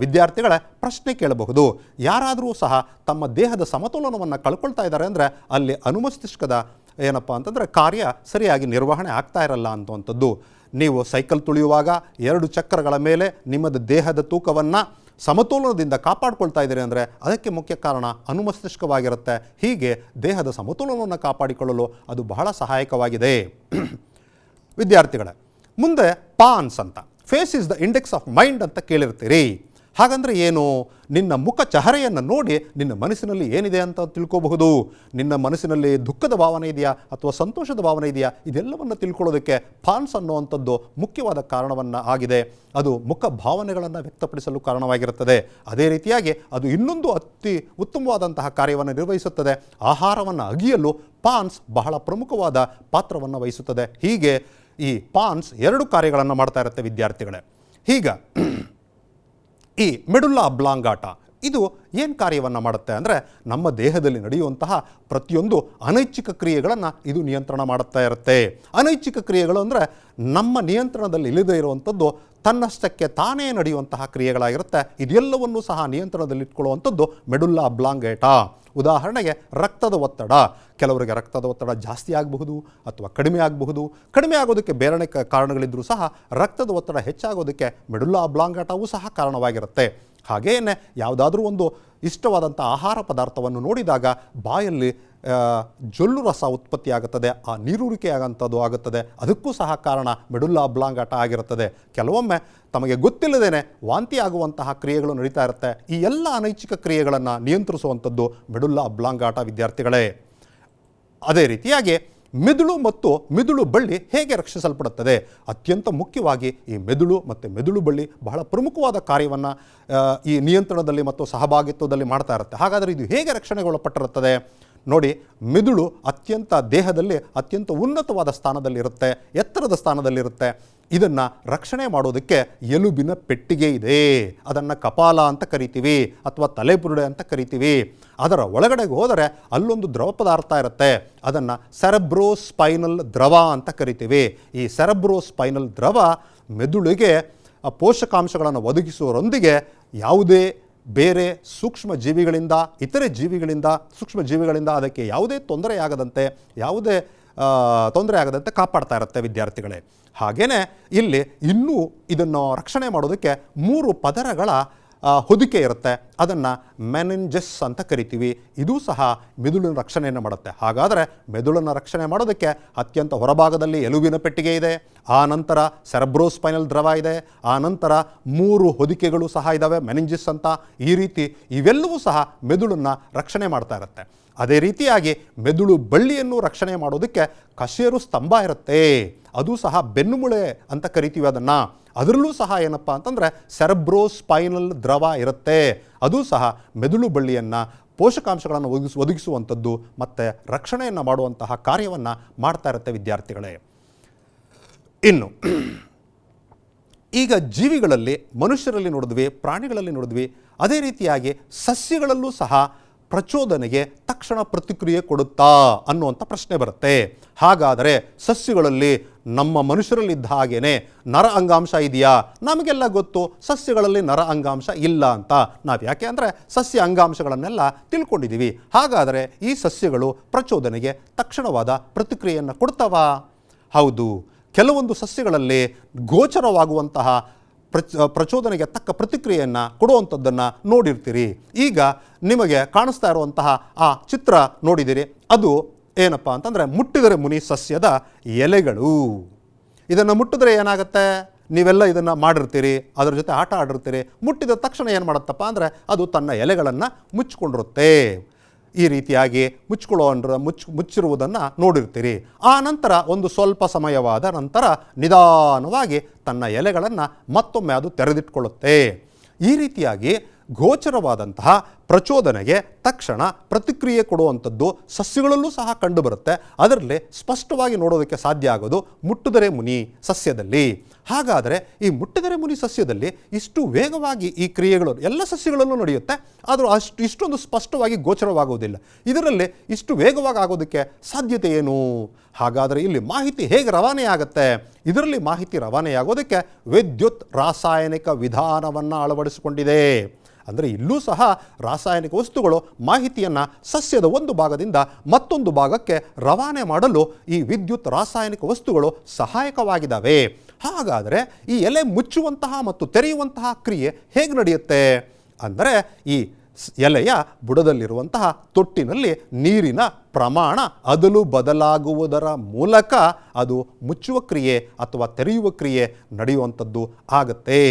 ವಿದ್ಯಾರ್ಥಿಗಳ ಪ್ರಶ್ನೆ ಕೇಳಬಹುದು, ಯಾರಾದರೂ ಸಹ ತಮ್ಮ ದೇಹದ ಸಮತೋಲನವನ್ನು ಕಳ್ಕೊಳ್ತಾ ಇದ್ದಾರೆ ಅಂದರೆ ಅಲ್ಲಿ ಅನುಮಸ್ತಿಷ್ಕದ ಏನಪ್ಪ ಅಂತಂದರೆ ಕಾರ್ಯ ಸರಿಯಾಗಿ ನಿರ್ವಹಣೆ ಆಗ್ತಾ ಇರಲ್ಲ ಅಂತವಂಥದ್ದು. ನೀವು ಸೈಕಲ್ ತುಳಿಯುವಾಗ 2 ಚಕ್ರಗಳ ಮೇಲೆ ನಿಮ್ಮದು ದೇಹದ ತೂಕವನ್ನು ಸಮತೋಲನದಿಂದ ಕಾಪಾಡಿಕೊಳ್ತಾ ಇದ್ದೀರಿ ಅಂದರೆ ಅದಕ್ಕೆ ಮುಖ್ಯ ಕಾರಣ ಅನುಮಸ್ತಿಷ್ಕವಾಗಿರುತ್ತೆ. ಹೀಗೆ ದೇಹದ ಸಮತೋಲನವನ್ನು ಕಾಪಾಡಿಕೊಳ್ಳಲು ಅದು ಬಹಳ ಸಹಾಯಕವಾಗಿದೆ. ವಿದ್ಯಾರ್ಥಿಗಳೇ, ಮುಂದೆ ಪಾನ್ಸ್ ಅಂತ, face is the index of mind ಅಂತ ಕೇಳಿರ್ತೀರಿ. ಹಾಗಂದರೆ ಏನು? ನಿನ್ನ ಮುಖ ಚಹರೆಯನ್ನು ನೋಡಿ ನಿನ್ನ ಮನಸ್ಸಿನಲ್ಲಿ ಏನಿದೆ ಅಂತ ತಿಳ್ಕೋಬಹುದು. ನಿನ್ನ ಮನಸ್ಸಿನಲ್ಲಿ ದುಃಖದ ಭಾವನೆ ಇದೆಯಾ ಅಥವಾ ಸಂತೋಷದ ಭಾವನೆ ಇದೆಯಾ, ಇದೆಲ್ಲವನ್ನು ತಿಳ್ಕೊಳ್ಳೋದಕ್ಕೆ ಪಾನ್ಸ್ ಅನ್ನುವಂಥದ್ದು ಮುಖ್ಯವಾದ ಕಾರಣವನ್ನು ಆಗಿದೆ. ಅದು ಮುಖ ಭಾವನೆಗಳನ್ನು ವ್ಯಕ್ತಪಡಿಸಲು ಕಾರಣವಾಗಿರುತ್ತದೆ. ಅದೇ ರೀತಿಯಾಗಿ ಅದು ಇನ್ನೊಂದು ಅತಿ ಉತ್ತಮವಾದಂತಹ ಕಾರ್ಯವನ್ನು ನಿರ್ವಹಿಸುತ್ತದೆ. ಆಹಾರವನ್ನು ಅಗಿಯಲು ಪಾನ್ಸ್ ಬಹಳ ಪ್ರಮುಖವಾದ ಪಾತ್ರವನ್ನು ವಹಿಸುತ್ತದೆ. ಹೀಗೆ ಈ ಪಾನ್ಸ್ 2 ಕಾರ್ಯಗಳನ್ನು ಮಾಡ್ತಾ ಇರುತ್ತೆ ವಿದ್ಯಾರ್ಥಿಗಳೇ. ಈಗ ಈ ಮೆಡುಲ್ಲಾ ಅಬ್ಲಾಂಗಾಟ ಇದು ಏನು ಕಾರ್ಯವನ್ನು ಮಾಡುತ್ತೆ ಅಂದರೆ, ನಮ್ಮ ದೇಹದಲ್ಲಿ ನಡೆಯುವಂತಹ ಪ್ರತಿಯೊಂದು ಅನೈಚ್ಛಿಕ ಕ್ರಿಯೆಗಳನ್ನು ಇದು ನಿಯಂತ್ರಣ ಮಾಡುತ್ತಾ ಇರುತ್ತೆ. ಅನೈಚ್ಛಿಕ ಕ್ರಿಯೆಗಳು ಅಂದರೆ ನಮ್ಮ ನಿಯಂತ್ರಣದಲ್ಲಿ ಇಲ್ಲದೇ ಇರುವಂಥದ್ದು ತನ್ನಷ್ಟಕ್ಕೆ ತಾನೇ ನಡೆಯುವಂತಹ ಕ್ರಿಯೆಗಳಾಗಿರುತ್ತೆ. ಇದೆಲ್ಲವನ್ನೂ ಸಹ ನಿಯಂತ್ರಣದಲ್ಲಿಟ್ಕೊಳ್ಳುವಂಥದ್ದು ಮೆಡುಲ್ಲಾ ಅಬ್ಲಾಂಗೇಟ. ಉದಾಹರಣೆಗೆ ರಕ್ತದ ಒತ್ತಡ, ಕೆಲವರಿಗೆ ರಕ್ತದ ಒತ್ತಡ ಜಾಸ್ತಿ ಆಗಬಹುದು ಅಥವಾ ಕಡಿಮೆ ಆಗಬಹುದು. ಕಡಿಮೆ ಆಗೋದಕ್ಕೆ ಬೇರೆ ಕಾರಣಗಳಿದ್ದರೂ ಸಹ ರಕ್ತದ ಒತ್ತಡ ಹೆಚ್ಚಾಗೋದಕ್ಕೆ ಮೆಡುಲ್ಲಾ ಅಬ್ಲಾಂಗಾಟವೂ ಸಹ ಕಾರಣವಾಗಿರುತ್ತೆ. ಹಾಗೆಯೇ ಯಾವುದಾದ್ರೂ ಒಂದು ಇಷ್ಟವಾದಂಥ ಆಹಾರ ಪದಾರ್ಥವನ್ನು ನೋಡಿದಾಗ ಬಾಯಲ್ಲಿ ಜೊಲ್ಲು ರಸ ಉತ್ಪತ್ತಿಯಾಗುತ್ತದೆ, ಆ ನೀರೂರಿಕೆ ಆಗೋಂಥದ್ದು ಆಗುತ್ತದೆ. ಅದಕ್ಕೂ ಸಹ ಕಾರಣ ಮೆಡುಲ್ಲಾ ಅಬ್ಲಾಂಗಾಟ ಆಗಿರುತ್ತದೆ. ಕೆಲವೊಮ್ಮೆ ತಮಗೆ ಗೊತ್ತಿಲ್ಲದೇನೆ ವಾಂತಿ ಆಗುವಂತಹ ಕ್ರಿಯೆಗಳು ನಡೀತಾ ಇರುತ್ತೆ. ಈ ಎಲ್ಲ ಅನೈಚ್ಛಿಕ ಕ್ರಿಯೆಗಳನ್ನು ನಿಯಂತ್ರಿಸುವಂಥದ್ದು ಮೆಡುಲ್ಲಾ ಅಬ್ಲಾಂಗಾಟ ವಿದ್ಯಾರ್ಥಿಗಳೇ. ಅದೇ ರೀತಿಯಾಗಿ ಮೆದುಳು ಮತ್ತು ಮೆದುಳು ಬಳ್ಳಿ ಹೇಗೆ ರಕ್ಷಿಸಲ್ಪಡುತ್ತದೆ? ಅತ್ಯಂತ ಮುಖ್ಯವಾಗಿ ಈ ಮೆದುಳು ಮತ್ತು ಮೆದುಳು ಬಳ್ಳಿ ಬಹಳ ಪ್ರಮುಖವಾದ ಕಾರ್ಯವನ್ನು ಈ ನಿಯಂತ್ರಣದಲ್ಲಿ ಮತ್ತು ಸಹಭಾಗಿತ್ವದಲ್ಲಿ ಮಾಡ್ತಾ ಇರುತ್ತೆ. ಹಾಗಾದರೆ ಇದು ಹೇಗೆ ರಕ್ಷಣೆಗೊಳಪಟ್ಟಿರುತ್ತದೆ ನೋಡಿ. ಮೆದುಳು ದೇಹದಲ್ಲಿ ಅತ್ಯಂತ ಉನ್ನತವಾದ ಸ್ಥಾನದಲ್ಲಿರುತ್ತೆ, ಎತ್ತರದ ಸ್ಥಾನದಲ್ಲಿರುತ್ತೆ. ಇದನ್ನು ರಕ್ಷಣೆ ಮಾಡೋದಕ್ಕೆ ಎಲುಬಿನ ಪೆಟ್ಟಿಗೆ ಇದೆ. ಅದನ್ನು ಕಪಾಲ ಅಂತ ಕರಿತೀವಿ ಅಥವಾ ತಲೆಬುರುಡೆ ಅಂತ ಕರಿತೀವಿ. ಅದರ ಒಳಗಡೆಗೆ ಹೋದರೆ ಅಲ್ಲೊಂದು ದ್ರವ ಪದಾರ್ಥ ಇರುತ್ತೆ. ಅದನ್ನು ಸೆರೆಬ್ರೋಸ್ಪೈನಲ್ ದ್ರವ ಅಂತ ಕರಿತೀವಿ. ಈ ಸೆರೆಬ್ರೋಸ್ಪೈನಲ್ ದ್ರವ ಮೆದುಳಿಗೆ ಪೋಷಕಾಂಶಗಳನ್ನು ಒದಗಿಸುವುದರೊಂದಿಗೆ ಯಾವುದೇ ಬೇರೆ ಸೂಕ್ಷ್ಮ ಜೀವಿಗಳಿಂದ, ಇತರೆ ಜೀವಿಗಳಿಂದ, ಸೂಕ್ಷ್ಮ ಜೀವಿಗಳಿಂದ ಅದಕ್ಕೆ ಯಾವುದೇ ತೊಂದರೆ ಆಗದಂತೆ ಕಾಪಾಡ್ತಾ ಇರುತ್ತೆ ವಿದ್ಯಾರ್ಥಿಗಳೇ. ಹಾಗೆಯೇ ಇಲ್ಲಿ ಇನ್ನೂ ಇದನ್ನು ರಕ್ಷಣೆ ಮಾಡೋದಕ್ಕೆ 3 ಪದರಗಳ ಹೊದಿಕೆ ಇರುತ್ತೆ. ಅದನ್ನು ಮೆನಿಂಜಸ್ ಅಂತ ಕರಿತೀವಿ. ಇದೂ ಸಹ ಮೆದುಳಿನ ರಕ್ಷಣೆಯನ್ನು ಮಾಡುತ್ತೆ. ಹಾಗಾದರೆ ಮೆದುಳನ್ನು ರಕ್ಷಣೆ ಮಾಡೋದಕ್ಕೆ ಅತ್ಯಂತ ಹೊರಭಾಗದಲ್ಲಿ ಎಲುಬಿನ ಪೆಟ್ಟಿಗೆ ಇದೆ, ಆ ನಂತರ ಸೆರೆಬ್ರೋಸ್ಪೈನಲ್ ದ್ರವ ಇದೆ, ಆ ನಂತರ 3 ಹೊದಿಕೆಗಳು ಸಹ ಇದ್ದಾವೆ ಮೆನಿಂಜಿಸ್ ಅಂತ. ಈ ರೀತಿ ಇವೆಲ್ಲವೂ ಸಹ ಮೆದುಳನ್ನು ರಕ್ಷಣೆ ಮಾಡ್ತಾ ಇರುತ್ತೆ. ಅದೇ ರೀತಿಯಾಗಿ ಮೆದುಳು ಬಳ್ಳಿಯನ್ನು ರಕ್ಷಣೆ ಮಾಡೋದಕ್ಕೆ ಕಶೇರು ಸ್ತಂಭ ಇರುತ್ತೆ. ಅದು ಸಹ ಬೆನ್ನುಮೂಳೆ ಅಂತ ಕರಿತೀವಿ ಅದನ್ನು. ಅದರಲ್ಲೂ ಸಹ ಏನಪ್ಪ ಅಂತಂದರೆ ಸೆರೆಬ್ರೋಸ್ಪೈನಲ್ ದ್ರವ ಇರುತ್ತೆ. ಅದು ಸಹ ಮೆದುಳು ಬಳ್ಳಿಯನ್ನು ಪೋಷಕಾಂಶಗಳನ್ನು ಒದಗಿಸುವಂಥದ್ದು ಮತ್ತು ರಕ್ಷಣೆಯನ್ನು ಮಾಡುವಂತಹ ಕಾರ್ಯವನ್ನು ಮಾಡ್ತಾ ಇರುತ್ತೆ ವಿದ್ಯಾರ್ಥಿಗಳೇ. ಇನ್ನು ಈಗ ಜೀವಿಗಳಲ್ಲಿ ಮನುಷ್ಯರಲ್ಲಿ ನೋಡಿದ್ವಿ, ಪ್ರಾಣಿಗಳಲ್ಲಿ ನೋಡಿದ್ವಿ, ಅದೇ ರೀತಿಯಾಗಿ ಸಸ್ಯಗಳಲ್ಲೂ ಸಹ ಪ್ರಚೋದನೆಗೆ ತಕ್ಷಣ ಪ್ರತಿಕ್ರಿಯೆ ಕೊಡುತ್ತಾ ಅನ್ನುವಂಥ ಪ್ರಶ್ನೆ ಬರುತ್ತೆ. ಹಾಗಾದರೆ ಸಸ್ಯಗಳಲ್ಲಿ ನಮ್ಮ ಮನುಷ್ಯರಲ್ಲಿದ್ದ ಹಾಗೇನೆ ನರ ಅಂಗಾಂಶ ಇದೆಯಾ? ನಮಗೆಲ್ಲ ಗೊತ್ತು ಸಸ್ಯಗಳಲ್ಲಿ ನರ ಅಂಗಾಂಶ ಇಲ್ಲ ಅಂತ. ನಾವು ಯಾಕೆ ಅಂದರೆ ಸಸ್ಯ ಅಂಗಾಂಶಗಳನ್ನೆಲ್ಲ ತಿಳ್ಕೊಂಡಿದ್ದೀವಿ. ಹಾಗಾದರೆ ಈ ಸಸ್ಯಗಳು ಪ್ರಚೋದನೆಗೆ ತಕ್ಷಣವಾದ ಪ್ರತಿಕ್ರಿಯೆಯನ್ನು ಕೊಡ್ತಾವಾ? ಹೌದು, ಕೆಲವೊಂದು ಸಸ್ಯಗಳಲ್ಲಿ ಗೋಚರವಾಗುವಂತಹ ಪ್ರಚೋದನೆಗೆ ತಕ್ಕ ಪ್ರತಿಕ್ರಿಯೆಯನ್ನು ಕೊಡುವಂಥದ್ದನ್ನು ನೋಡಿರ್ತೀರಿ. ಈಗ ನಿಮಗೆ ಕಾಣಿಸ್ತಾ ಇರುವಂತಹ ಆ ಚಿತ್ರ ನೋಡಿದಿರಿ, ಅದು ಏನಪ್ಪ ಅಂತಂದರೆ ಮುಟ್ಟಿದರೆ ಮುನಿ ಸಸ್ಯದ ಎಲೆಗಳು. ಇದನ್ನು ಮುಟ್ಟಿದ್ರೆ ಏನಾಗುತ್ತೆ? ನೀವೆಲ್ಲ ಇದನ್ನು ಮಾಡಿರ್ತೀರಿ, ಅದರ ಜೊತೆ ಆಟ ಆಡಿರ್ತೀರಿ. ಮುಟ್ಟಿದ ತಕ್ಷಣ ಏನು ಮಾಡುತ್ತಪ್ಪ ಅಂದರೆ ಅದು ತನ್ನ ಎಲೆಗಳನ್ನು ಮುಚ್ಚಿಕೊಂಡಿರುತ್ತೆ. ಈ ರೀತಿಯಾಗಿ ಮುಚ್ಚಿರುವುದನ್ನು ನೋಡಿರ್ತೀರಿ. ಆ ನಂತರ ಒಂದು ಸ್ವಲ್ಪ ಸಮಯವಾದ ನಂತರ ನಿಧಾನವಾಗಿ ತನ್ನ ಎಲೆಗಳನ್ನು ಮತ್ತೊಮ್ಮೆ ಅದು ತೆರೆದಿಟ್ಕೊಳ್ಳುತ್ತೆ. ಈ ರೀತಿಯಾಗಿ ಗೋಚರವಾದಂತಹ ಪ್ರಚೋದನೆಗೆ ತಕ್ಷಣ ಪ್ರತಿಕ್ರಿಯೆ ಕೊಡುವಂಥದ್ದು ಸಸ್ಯಗಳಲ್ಲೂ ಸಹ ಕಂಡುಬರುತ್ತೆ. ಅದರಲ್ಲಿ ಸ್ಪಷ್ಟವಾಗಿ ನೋಡೋದಕ್ಕೆ ಸಾಧ್ಯ ಆಗೋದು ಮುಟ್ಟುದರೆ ಮುನಿ ಸಸ್ಯದಲ್ಲಿ. ಹಾಗಾದರೆ ಈ ಮುಟ್ಟುದರೆ ಮುನಿ ಸಸ್ಯದಲ್ಲಿ ಇಷ್ಟು ವೇಗವಾಗಿ ಈ ಕ್ರಿಯೆಗಳು ಎಲ್ಲ ಸಸ್ಯಗಳಲ್ಲೂ ನಡೆಯುತ್ತೆ, ಆದರೂ ಇಷ್ಟೊಂದು ಸ್ಪಷ್ಟವಾಗಿ ಗೋಚರವಾಗುವುದಿಲ್ಲ. ಇದರಲ್ಲಿ ಇಷ್ಟು ವೇಗವಾಗಿ ಆಗೋದಕ್ಕೆ ಸಾಧ್ಯತೆ ಏನು? ಹಾಗಾದರೆ ಇಲ್ಲಿ ಮಾಹಿತಿ ಹೇಗೆ ರವಾನೆ ಆಗುತ್ತೆ? ಇದರಲ್ಲಿ ಮಾಹಿತಿ ರವಾನೆಯಾಗೋದಕ್ಕೆ ವಿದ್ಯುತ್ ರಾಸಾಯನಿಕ ವಿಧಾನವನ್ನು ಅಳವಡಿಸಿಕೊಂಡಿದೆ. ಅಂದರೆ ಇಲ್ಲೂ ಸಹ ರಾಸಾಯನಿಕ ವಸ್ತುಗಳು ಮಾಹಿತಿಯನ್ನು ಸಸ್ಯದ ಒಂದು ಭಾಗದಿಂದ ಮತ್ತೊಂದು ಭಾಗಕ್ಕೆ ರವಾನೆ ಮಾಡಲು ಈ ವಿದ್ಯುತ್ ರಾಸಾಯನಿಕ ವಸ್ತುಗಳು ಸಹಾಯಕವಾಗಿದ್ದಾವೆ. ಹಾಗಾದರೆ ಈ ಎಲೆ ಮುಚ್ಚುವಂತಹ ಮತ್ತು ತೆರೆಯುವಂತಹ ಕ್ರಿಯೆ ಹೇಗೆ ನಡೆಯುತ್ತೆ ಅಂದರೆ, ಈ ಎಲೆಯ ಬುಡದಲ್ಲಿರುವಂತಹ ತೊಟ್ಟಿನಲ್ಲಿ ನೀರಿನ ಪ್ರಮಾಣ ಅದಲು ಬದಲಾಗುವುದರ ಮೂಲಕ ಅದು ಮುಚ್ಚುವ ಕ್ರಿಯೆ ಅಥವಾ ತೆರೆಯುವ ಕ್ರಿಯೆ ನಡೆಯುವಂಥದ್ದು ಆಗತ್ತೆ.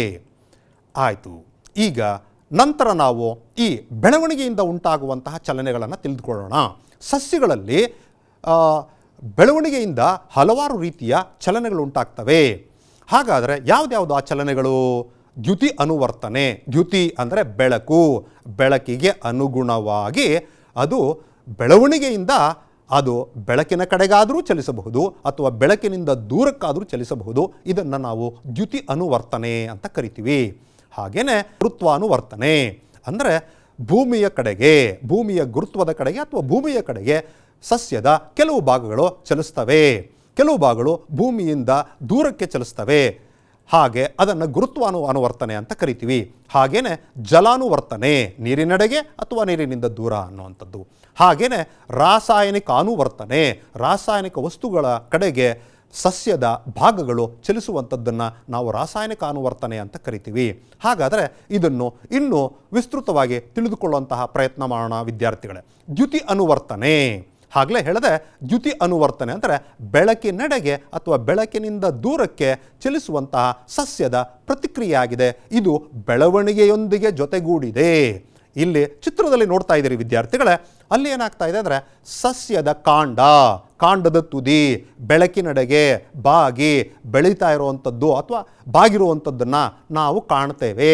ಆಯಿತು. ಈಗ ನಂತರ ನಾವು ಈ ಬೆಳವಣಿಗೆಯಿಂದ ಉಂಟಾಗುವಂತಹ ಚಲನೆಗಳನ್ನು ತಿಳಿದುಕೊಳ್ಳೋಣ. ಸಸ್ಯಗಳಲ್ಲಿ ಬೆಳವಣಿಗೆಯಿಂದ ಹಲವಾರು ರೀತಿಯ ಚಲನೆಗಳು ಉಂಟಾಗ್ತವೆ. ಹಾಗಾದರೆ ಯಾವುದ್ಯಾವುದು ಆ ಚಲನೆಗಳು? ದ್ಯುತಿ ಅನುವರ್ತನೆ. ದ್ಯುತಿ ಅಂದರೆ ಬೆಳಕು. ಬೆಳಕಿಗೆ ಅನುಗುಣವಾಗಿ ಅದು ಬೆಳವಣಿಗೆಯಿಂದ ಅದು ಬೆಳಕಿನ ಕಡೆಗಾದರೂ ಚಲಿಸಬಹುದು ಅಥವಾ ಬೆಳಕಿನಿಂದ ದೂರಕ್ಕಾದರೂ ಚಲಿಸಬಹುದು. ಇದನ್ನು ನಾವು ದ್ಯುತಿ ಅನುವರ್ತನೆ ಅಂತ ಕರಿತೀವಿ. ಹಾಗೆಯೇ ಗುರುತ್ವಾನುವರ್ತನೆ ಅಂದರೆ ಭೂಮಿಯ ಕಡೆಗೆ, ಭೂಮಿಯ ಗುರುತ್ವದ ಕಡೆಗೆ ಅಥವಾ ಭೂಮಿಯ ಕಡೆಗೆ ಸಸ್ಯದ ಕೆಲವು ಭಾಗಗಳು ಚಲಿಸ್ತವೆ, ಕೆಲವು ಭಾಗಗಳು ಭೂಮಿಯಿಂದ ದೂರಕ್ಕೆ ಚಲಿಸ್ತವೆ. ಹಾಗೆ ಅದನ್ನು ಗುರುತ್ವಾನುವರ್ತನೆ ಅಂತ ಕರಿತೀವಿ. ಹಾಗೆಯೇ ಜಲಾನುವರ್ತನೆ, ನೀರಿನೆಡೆಗೆ ಅಥವಾ ನೀರಿನಿಂದ ದೂರ ಅನ್ನುವಂಥದ್ದು. ಹಾಗೆಯೇ ರಾಸಾಯನಿಕ ಅನುವರ್ತನೆ, ರಾಸಾಯನಿಕ ವಸ್ತುಗಳ ಕಡೆಗೆ ಸಸ್ಯದ ಭಾಗಗಳು ಚಲಿಸುವಂಥದ್ದನ್ನು ನಾವು ರಾಸಾಯನಿಕ ಅನುವರ್ತನೆ ಅಂತ ಕರಿತೀವಿ. ಹಾಗಾದರೆ ಇದನ್ನು ಇನ್ನೂ ವಿಸ್ತೃತವಾಗಿ ತಿಳಿದುಕೊಳ್ಳುವಂತಹ ಪ್ರಯತ್ನ ಮಾಡೋಣ ವಿದ್ಯಾರ್ಥಿಗಳೇ. ದ್ಯುತಿ ಅನುವರ್ತನೆ ಆಗಲೇ ಹೇಳಿದೆ. ದ್ಯುತಿ ಅನುವರ್ತನೆ ಅಂದರೆ ಬೆಳಕಿನೆಡೆಗೆ ಅಥವಾ ಬೆಳಕಿನಿಂದ ದೂರಕ್ಕೆ ಚಲಿಸುವಂತಹ ಸಸ್ಯದ ಪ್ರತಿಕ್ರಿಯೆ ಆಗಿದೆ. ಇದು ಬೆಳವಣಿಗೆಯೊಂದಿಗೆ ಜೊತೆಗೂಡಿದೆ. ಇಲ್ಲಿ ಚಿತ್ರದಲ್ಲಿ ನೋಡ್ತಾ ಇದ್ದೀರಿ ವಿದ್ಯಾರ್ಥಿಗಳೇ, ಅಲ್ಲಿ ಏನಾಗ್ತಾ ಇದೆ ಅಂದರೆ ಸಸ್ಯದ ಕಾಂಡದ ತುದಿ ಬೆಳಕಿನೆಡೆಗೆ ಬಾಗಿ ಬೆಳೀತಾ ಇರುವಂಥದ್ದು ಅಥವಾ ಬಾಗಿರುವಂಥದ್ದನ್ನು ನಾವು ಕಾಣ್ತೇವೆ.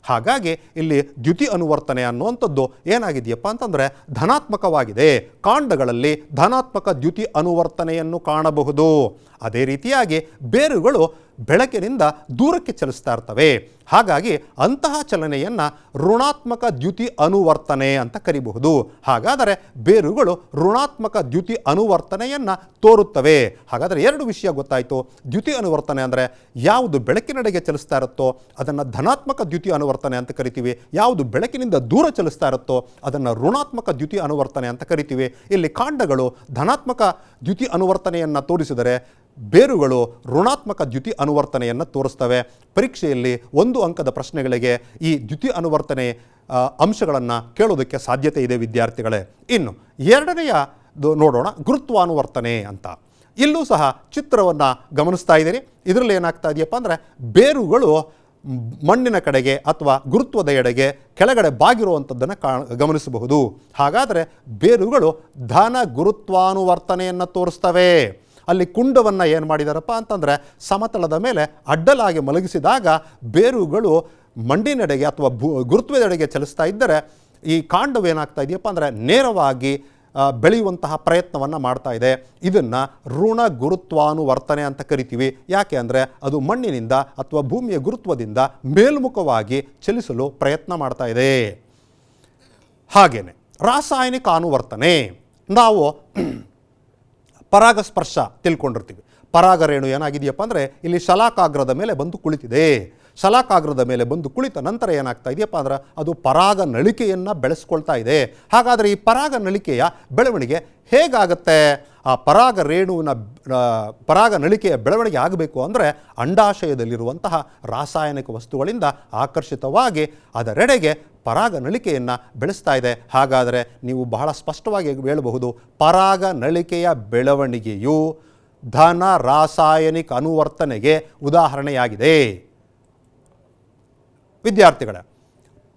ಹಾಗಾಗಿ ಇಲ್ಲಿ ದ್ಯುತಿ ಅನುವರ್ತನೆ ಅನ್ನುವಂಥದ್ದು ಏನಾಗಿದೆಯಪ್ಪ ಅಂತಂದರೆ ಧನಾತ್ಮಕವಾಗಿದೆ. ಕಾಂಡಗಳಲ್ಲಿ ಧನಾತ್ಮಕ ದ್ಯುತಿ ಅನುವರ್ತನೆಯನ್ನು ಕಾಣಬಹುದು. ಅದೇ ರೀತಿಯಾಗಿ ಬೇರುಗಳು ಬೆಳಕಿನಿಂದ ದೂರಕ್ಕೆ ಚಲಿಸ್ತಾ ಇರ್ತವೆ. ಹಾಗಾಗಿ ಅಂತಹ ಚಲನೆಯನ್ನು ಋಣಾತ್ಮಕ ದ್ಯುತಿ ಅನುವರ್ತನೆ ಅಂತ ಕರಿಬಹುದು. ಹಾಗಾದರೆ ಬೇರುಗಳು ಋಣಾತ್ಮಕ ದ್ಯುತಿ ಅನುವರ್ತನೆಯನ್ನು ತೋರುತ್ತವೆ. ಹಾಗಾದರೆ ಎರಡು ವಿಷಯ ಗೊತ್ತಾಯಿತು. ದ್ಯುತಿ ಅನುವರ್ತನೆ ಅಂದರೆ ಯಾವುದು ಬೆಳಕಿನೆಡೆಗೆ ಚಲಿಸ್ತಾ ಇರುತ್ತೋ ಅದನ್ನು ಧನಾತ್ಮಕ ದ್ಯುತಿ ಅನುವರ್ತನೆ ಅಂತ ಕರಿತೀವಿ. ಯಾವುದು ಬೆಳಕಿನಿಂದ ದೂರ ಚಲಿಸ್ತಾ ಇರುತ್ತೋ ಅದನ್ನು ಋಣಾತ್ಮಕ ದ್ಯುತಿ ಅನುವರ್ತನೆ ಅಂತ ಕರಿತೀವಿ. ಇಲ್ಲಿ ಕಾಂಡಗಳು ಧನಾತ್ಮಕ ದ್ಯುತಿ ಅನುವರ್ತನೆಯನ್ನು ತೋರಿಸಿದರೆ ಬೇರುಗಳು ಋಣಾತ್ಮಕ ದ್ಯುತಿ ಅನುವರ್ತನೆಯನ್ನು ತೋರಿಸ್ತವೆ. ಪರೀಕ್ಷೆಯಲ್ಲಿ 1 ಅಂಕದ ಪ್ರಶ್ನೆಗಳಿಗೆ ಈ ದ್ಯುತಿ ಅನುವರ್ತನೆ ಅಂಶಗಳನ್ನು ಕೇಳೋದಕ್ಕೆ ಸಾಧ್ಯತೆ ಇದೆ ವಿದ್ಯಾರ್ಥಿಗಳೇ. ಇನ್ನು ಎರಡನೆಯದು ನೋಡೋಣ, ಗುರುತ್ವಾನುವರ್ತನೆ ಅಂತ. ಇಲ್ಲೂ ಸಹ ಚಿತ್ರವನ್ನು ಗಮನಿಸ್ತಾ ಇದ್ದೀರಿ. ಇದರಲ್ಲಿ ಏನಾಗ್ತಾ ಇದೆಯಪ್ಪ ಅಂದರೆ ಬೇರುಗಳು ಮಣ್ಣಿನ ಕಡೆಗೆ ಅಥವಾ ಗುರುತ್ವದ ಎಡೆಗೆ ಕೆಳಗಡೆ ಬಾಗಿರುವಂಥದ್ದನ್ನು ಗಮನಿಸಬಹುದು. ಹಾಗಾದರೆ ಬೇರುಗಳು ಧನ ಗುರುತ್ವಾನುವರ್ತನೆಯನ್ನು ತೋರಿಸ್ತವೆ. ಅಲ್ಲಿ ಕುಂಡವನ್ನು ಏನು ಮಾಡಿದಾರಪ್ಪ ಅಂತಂದರೆ ಸಮತಳದ ಮೇಲೆ ಅಡ್ಡಲಾಗಿ ಮಲಗಿಸಿದಾಗ ಬೇರುಗಳು ಮಂಡಿನೆಡೆಗೆ ಅಥವಾ ಗುರುತ್ವದೆಡೆಗೆ ಚಲಿಸ್ತಾ ಇದ್ದರೆ ಈ ಕಾಂಡವು ಏನಾಗ್ತಾ ಇದೆಯಪ್ಪ ಅಂದರೆ ನೇರವಾಗಿ ಬೆಳೆಯುವಂತಹ ಪ್ರಯತ್ನವನ್ನು ಮಾಡ್ತಾ ಇದೆ. ಇದನ್ನು ಋಣ ಗುರುತ್ವಾನುವರ್ತನೆ ಅಂತ ಕರಿತೀವಿ. ಯಾಕೆ ಅಂದರೆ ಅದು ಮಣ್ಣಿನಿಂದ ಅಥವಾ ಭೂಮಿಯ ಗುರುತ್ವದಿಂದ ಮೇಲ್ಮುಖವಾಗಿ ಚಲಿಸಲು ಪ್ರಯತ್ನ ಮಾಡ್ತಾ ಇದೆ. ಹಾಗೆಯೇ ರಾಸಾಯನಿಕ ಅನುವರ್ತನೆ. ನಾವು ಪರಾಗಸ್ಪರ್ಶ ತಿಳ್ಕೊಂಡಿರ್ತೀವಿ. ಪರಾಗರೇಣು ಏನಾಗಿದೆಯಪ್ಪ ಅಂದರೆ ಇಲ್ಲಿ ಶಲಾಕಾಗ್ರದ ಮೇಲೆ ಬಂದು ಕುಳಿತಿದೆ. ಶಲಾಕಾಗ್ರದ ಮೇಲೆ ಬಂದು ಕುಳಿತ ನಂತರ ಏನಾಗ್ತಾ ಇದೆಯಪ್ಪ ಅಂದ್ರೆ ಅದು ಪರಾಗ ನಳಿಕೆಯನ್ನು ಬೆಳೆಸ್ಕೊಳ್ತಾ ಇದೆ. ಹಾಗಾದರೆ ಈ ಪರಾಗ ನಳಿಕೆಯ ಬೆಳವಣಿಗೆ ಹೇಗಾಗತ್ತೆ? ಆ ಪರಾಗ ರೇಣುವಿನ ಪರಾಗ ನಳಿಕೆಯ ಬೆಳವಣಿಗೆ ಆಗಬೇಕು ಅಂದರೆ ಅಂಡಾಶಯದಲ್ಲಿರುವಂತಹ ರಾಸಾಯನಿಕ ವಸ್ತುಗಳಿಂದ ಆಕರ್ಷಿತವಾಗಿ ಅದರೆಡೆಗೆ ಪರಾಗ ನಳಿಕೆಯನ್ನು ಬೆಳೆಸ್ತಾ ಇದೆ. ಹಾಗಾದರೆ ನೀವು ಬಹಳ ಸ್ಪಷ್ಟವಾಗಿ ಹೇಳಬಹುದು, ಪರಾಗ ನಳಿಕೆಯ ಬೆಳವಣಿಗೆಯು ಧನ ರಾಸಾಯನಿಕ ಅನುವರ್ತನೆಗೆ ಉದಾಹರಣೆಯಾಗಿದೆ. ವಿದ್ಯಾರ್ಥಿಗಳೇ,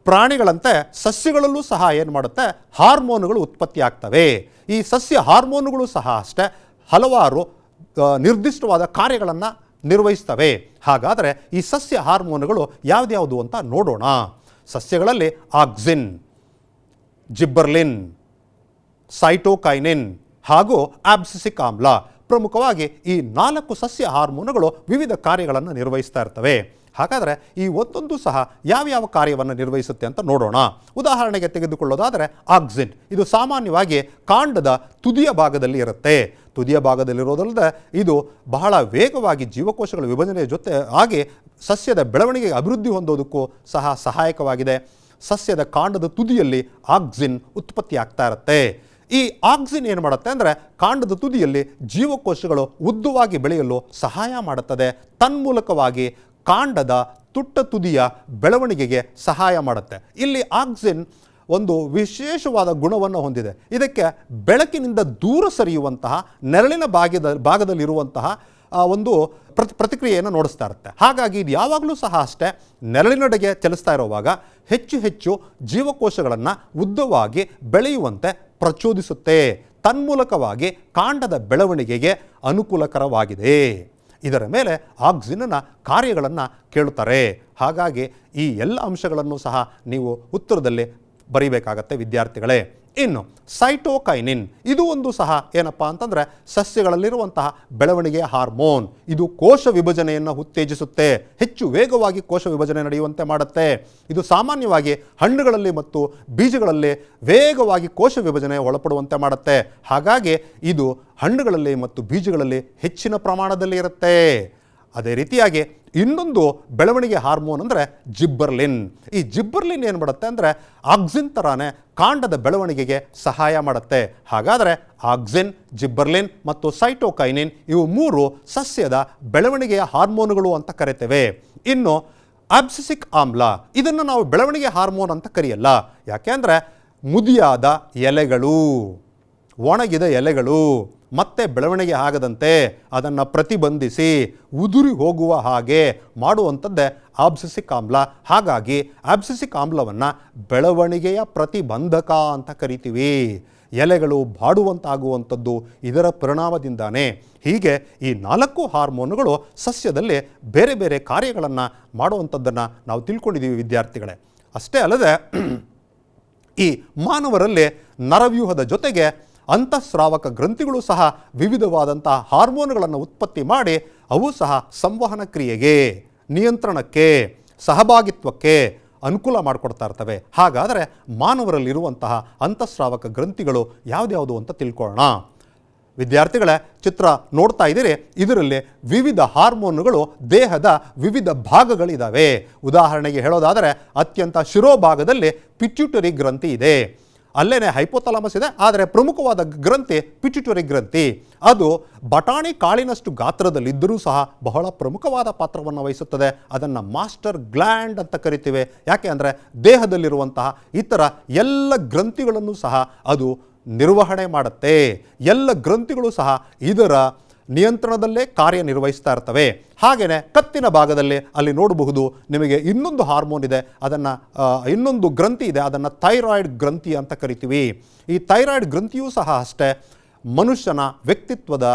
ಪ್ರಾಣಿಗಳಂತೆ ಸಸ್ಯಗಳಲ್ಲೂ ಸಹ ಏನು ಮಾಡುತ್ತೆ, ಹಾರ್ಮೋನುಗಳು ಉತ್ಪತ್ತಿ ಆಗ್ತವೆ. ಈ ಸಸ್ಯ ಹಾರ್ಮೋನುಗಳು ಸಹ ಅಷ್ಟೇ ಹಲವಾರು ನಿರ್ದಿಷ್ಟವಾದ ಕಾರ್ಯಗಳನ್ನು ನಿರ್ವಹಿಸ್ತವೆ. ಹಾಗಾದರೆ ಈ ಸಸ್ಯ ಹಾರ್ಮೋನುಗಳು ಯಾವ್ದ್ಯಾವುದು ಅಂತ ನೋಡೋಣ. ಸಸ್ಯಗಳಲ್ಲಿ ಆಕ್ಸಿನ್, ಜಿಬ್ಬರ್ಲಿನ್, ಸೈಟೋಕೈನಿನ್ ಹಾಗೂ ಆಬ್ಸಿಸಿಕ್ ಆಮ್ಲ ಪ್ರಮುಖವಾಗಿ ಈ 4 ಸಸ್ಯ ಹಾರ್ಮೋನುಗಳು ವಿವಿಧ ಕಾರ್ಯಗಳನ್ನು ನಿರ್ವಹಿಸ್ತಾ ಇರ್ತವೆ. ಹಾಗಾದರೆ ಈ ಒಂದೊಂದು ಸಹ ಯಾವ್ಯಾವ ಕಾರ್ಯವನ್ನು ನಿರ್ವಹಿಸುತ್ತೆ ಅಂತ ನೋಡೋಣ. ಉದಾಹರಣೆಗೆ ತೆಗೆದುಕೊಳ್ಳೋದಾದರೆ ಆಕ್ಸಿನ್, ಇದು ಸಾಮಾನ್ಯವಾಗಿ ಕಾಂಡದ ತುದಿಯ ಭಾಗದಲ್ಲಿ ಇರುತ್ತೆ. ತುದಿಯ ಭಾಗದಲ್ಲಿರೋದಲ್ಲದೆ ಇದು ಬಹಳ ವೇಗವಾಗಿ ಜೀವಕೋಶಗಳ ವಿಭಜನೆಯ ಜೊತೆ ಹಾಗೆ ಸಸ್ಯದ ಬೆಳವಣಿಗೆ ಅಭಿವೃದ್ಧಿ ಹೊಂದೋದಕ್ಕೂ ಸಹ ಸಹಾಯಕವಾಗಿದೆ. ಸಸ್ಯದ ಕಾಂಡದ ತುದಿಯಲ್ಲಿ ಆಕ್ಸಿನ್ ಉತ್ಪತ್ತಿ ಆಗ್ತಾ ಇರುತ್ತೆ. ಈ ಆಕ್ಸಿನ್ ಏನು ಮಾಡುತ್ತೆ ಅಂದರೆ ಕಾಂಡದ ತುದಿಯಲ್ಲಿ ಜೀವಕೋಶಗಳು ಉದ್ದವಾಗಿ ಬೆಳೆಯಲು ಸಹಾಯ ಮಾಡುತ್ತದೆ. ತನ್ಮೂಲಕವಾಗಿ ಕಾಂಡದ ತುಟ್ಟ ತುದಿಯ ಬೆಳವಣಿಗೆಗೆ ಸಹಾಯ ಮಾಡುತ್ತೆ. ಇಲ್ಲಿ ಆಕ್ಸಿನ್ ಒಂದು ವಿಶೇಷವಾದ ಗುಣವನ್ನು ಹೊಂದಿದೆ. ಇದಕ್ಕೆ ಬೆಳಕಿನಿಂದ ದೂರ ಸರಿಯುವಂತಹ ನೆರಳಿನ ಭಾಗದಲ್ಲಿರುವಂತಹ ಒಂದು ಪ್ರತಿಕ್ರಿಯೆಯನ್ನು ನೋಡಿಸ್ತಾ ಇರುತ್ತೆ. ಹಾಗಾಗಿ ಇದು ಯಾವಾಗಲೂ ಸಹ ಅಷ್ಟೇ ನೆರಳಿನಡೆಗೆ ಚಲಿಸ್ತಾ ಇರುವಾಗ ಹೆಚ್ಚು ಹೆಚ್ಚು ಜೀವಕೋಶಗಳನ್ನು ಉದ್ದವಾಗಿ ಬೆಳೆಯುವಂತೆ ಪ್ರಚೋದಿಸುತ್ತೆ. ತನ್ಮೂಲಕವಾಗಿ ಕಾಂಡದ ಬೆಳವಣಿಗೆಗೆ ಅನುಕೂಲಕರವಾಗಿದೆ. ಇದರ ಮೇಲೆ ಆಕ್ಸಿನ್ನ ಕಾರ್ಯಗಳನ್ನು ಕೇಳುತ್ತಾರೆ. ಹಾಗಾಗಿ ಈ ಎಲ್ಲ ಅಂಶಗಳನ್ನು ಸಹ ನೀವು ಉತ್ತರದಲ್ಲಿ ಬರೀಬೇಕಾಗತ್ತೆ ವಿದ್ಯಾರ್ಥಿಗಳೇ. ಇನ್ನು ಸೈಟೋಕೈನಿನ್, ಇದು ಒಂದು ಸಹ ಏನಪ್ಪ ಅಂತಂದರೆ ಸಸ್ಯಗಳಲ್ಲಿರುವಂತಹ ಬೆಳವಣಿಗೆಯ ಹಾರ್ಮೋನ್. ಇದು ಕೋಶ ವಿಭಜನೆಯನ್ನು ಉತ್ತೇಜಿಸುತ್ತೆ, ಹೆಚ್ಚು ವೇಗವಾಗಿ ಕೋಶ ವಿಭಜನೆ ನಡೆಯುವಂತೆ ಮಾಡುತ್ತೆ. ಇದು ಸಾಮಾನ್ಯವಾಗಿ ಹಣ್ಣುಗಳಲ್ಲಿ ಮತ್ತು ಬೀಜಗಳಲ್ಲಿ ವೇಗವಾಗಿ ಕೋಶ ವಿಭಜನೆ ಒಳಪಡುವಂತೆ ಮಾಡುತ್ತೆ. ಹಾಗಾಗಿ ಇದು ಹಣ್ಣುಗಳಲ್ಲಿ ಮತ್ತು ಬೀಜಗಳಲ್ಲಿ ಹೆಚ್ಚಿನ ಪ್ರಮಾಣದಲ್ಲಿ ಇರುತ್ತೆ. ಅದೇ ರೀತಿಯಾಗಿ ಇನ್ನೊಂದು ಬೆಳವಣಿಗೆ ಹಾರ್ಮೋನ್ ಅಂದರೆ ಜಿಬ್ಬರ್ಲಿನ್. ಈ ಜಿಬ್ಬರ್ಲಿನ್ ಏನು ಮಾಡುತ್ತೆ ಅಂದರೆ ಆಕ್ಸಿನ್ ಥರಾನೇ ಕಾಂಡದ ಬೆಳವಣಿಗೆಗೆ ಸಹಾಯ ಮಾಡುತ್ತೆ. ಹಾಗಾದರೆ ಆಕ್ಸಿನ್, ಜಿಬ್ಬರ್ಲಿನ್ ಮತ್ತು ಸೈಟೋಕೈನಿನ್ ಇವು 3 ಸಸ್ಯದ ಬೆಳವಣಿಗೆಯ ಹಾರ್ಮೋನುಗಳು ಅಂತ ಕರಿತೇವೆ. ಇನ್ನು ಆಬ್ಸಿಸಿಕ್ ಆಮ್ಲ, ಇದನ್ನು ನಾವು ಬೆಳವಣಿಗೆ ಹಾರ್ಮೋನ್ ಅಂತ ಕರೆಯಲ್ಲ. ಯಾಕೆಂದರೆ ಮುದಿಯಾದ ಎಲೆಗಳು, ಒಣಗಿದ ಎಲೆಗಳು ಮತ್ತೆ ಬೆಳವಣಿಗೆ ಆಗದಂತೆ ಅದನ್ನು ಪ್ರತಿಬಂಧಿಸಿ ಉದುರಿ ಹೋಗುವ ಹಾಗೆ ಮಾಡುವಂಥದ್ದೇ ಆಬ್ಸಿಸಿಕ್ ಆಮ್ಲ. ಹಾಗಾಗಿ ಆಬ್ಸಿಸಿಕ್ ಆಮ್ಲವನ್ನು ಬೆಳವಣಿಗೆಯ ಪ್ರತಿಬಂಧಕ ಅಂತ ಕರಿತೀವಿ. ಎಲೆಗಳು ಬಾಡುವಂತಾಗುವಂಥದ್ದು ಇದರ ಪರಿಣಾಮದಿಂದಾನೇ. ಹೀಗೆ ಈ 4 ಹಾರ್ಮೋನುಗಳು ಸಸ್ಯದಲ್ಲಿ ಬೇರೆ ಬೇರೆ ಕಾರ್ಯಗಳನ್ನು ಮಾಡುವಂಥದ್ದನ್ನು ನಾವು ತಿಳ್ಕೊಂಡಿದ್ದೀವಿ ವಿದ್ಯಾರ್ಥಿಗಳೇ. ಅಷ್ಟೇ ಅಲ್ಲದೆ ಈ ಮಾನವರಲ್ಲಿ ನರವ್ಯೂಹದ ಜೊತೆಗೆ ಅಂತಃಸ್ರಾವಕ ಗ್ರಂಥಿಗಳು ಸಹ ವಿವಿಧವಾದಂತಹ ಹಾರ್ಮೋನುಗಳನ್ನು ಉತ್ಪತ್ತಿ ಮಾಡಿ ಅವು ಸಹ ಸಂವಹನ ಕ್ರಿಯೆಗೆ, ನಿಯಂತ್ರಣಕ್ಕೆ, ಸಹಭಾಗಿತ್ವಕ್ಕೆ ಅನುಕೂಲ ಮಾಡಿಕೊಡ್ತಾ ಇರ್ತವೆ. ಹಾಗಾದರೆ ಮಾನವರಲ್ಲಿರುವಂತಹ ಅಂತಃಸ್ರಾವಕ ಗ್ರಂಥಿಗಳು ಯಾವ್ದ್ಯಾವುದು ಅಂತ ತಿಳ್ಕೊಳ್ಳೋಣ. ವಿದ್ಯಾರ್ಥಿಗಳೇ, ಚಿತ್ರ ನೋಡ್ತಾ ಇದ್ದೀರಿ. ಇದರಲ್ಲಿ ವಿವಿಧ ಹಾರ್ಮೋನುಗಳು ದೇಹದ ವಿವಿಧ ಭಾಗಗಳಿದ್ದಾವೆ. ಉದಾಹರಣೆಗೆ ಹೇಳೋದಾದರೆ ಅತ್ಯಂತ ಶಿರೋಭಾಗದಲ್ಲಿ ಪಿಟ್ಯೂಟರಿ ಗ್ರಂಥಿ ಇದೆ. ಅಲ್ಲೇನೆ ಹೈಪೋಥಾಲಮಸ್ ಇದೆ. ಆದರೆ ಪ್ರಮುಖವಾದ ಗ್ರಂಥಿ ಪಿಟ್ಯೂಟರಿ ಗ್ರಂಥಿ. ಅದು ಬಟಾಣಿ ಕಾಳಿನಷ್ಟು ಗಾತ್ರದಲ್ಲಿದ್ದರೂ ಸಹ ಬಹಳ ಪ್ರಮುಖವಾದ ಪಾತ್ರವನ್ನು ವಹಿಸುತ್ತದೆ. ಅದನ್ನು ಮಾಸ್ಟರ್ ಗ್ಲ್ಯಾಂಡ್ ಅಂತ ಕರಿತೀವಿ. ಯಾಕೆ ಅಂದರೆ ದೇಹದಲ್ಲಿರುವಂತಹ ಇತರ ಎಲ್ಲ ಗ್ರಂಥಿಗಳನ್ನು ಸಹ ಅದು ನಿರ್ವಹಣೆ ಮಾಡುತ್ತೆ. ಎಲ್ಲ ಗ್ರಂಥಿಗಳು ಸಹ ಇದರ ನಿಯಂತ್ರಣದಲ್ಲೇ ಕಾರ್ಯನಿರ್ವಹಿಸ್ತಾ ಇರ್ತವೆ. ಹಾಗೆಯೇ ಕತ್ತಿನ ಭಾಗದಲ್ಲಿ ಅಲ್ಲಿ ನೋಡಬಹುದು ನಿಮಗೆ ಇನ್ನೊಂದು ಹಾರ್ಮೋನ್ ಇದೆ, ಅದನ್ನು ಇನ್ನೊಂದು ಗ್ರಂಥಿ ಇದೆ, ಅದನ್ನು ಥೈರಾಯ್ಡ್ ಗ್ರಂಥಿ ಅಂತ ಕರಿತೀವಿ. ಈ ಥೈರಾಯ್ಡ್ ಗ್ರಂಥಿಯೂ ಸಹ ಅಷ್ಟೇ ಮನುಷ್ಯನ ವ್ಯಕ್ತಿತ್ವದ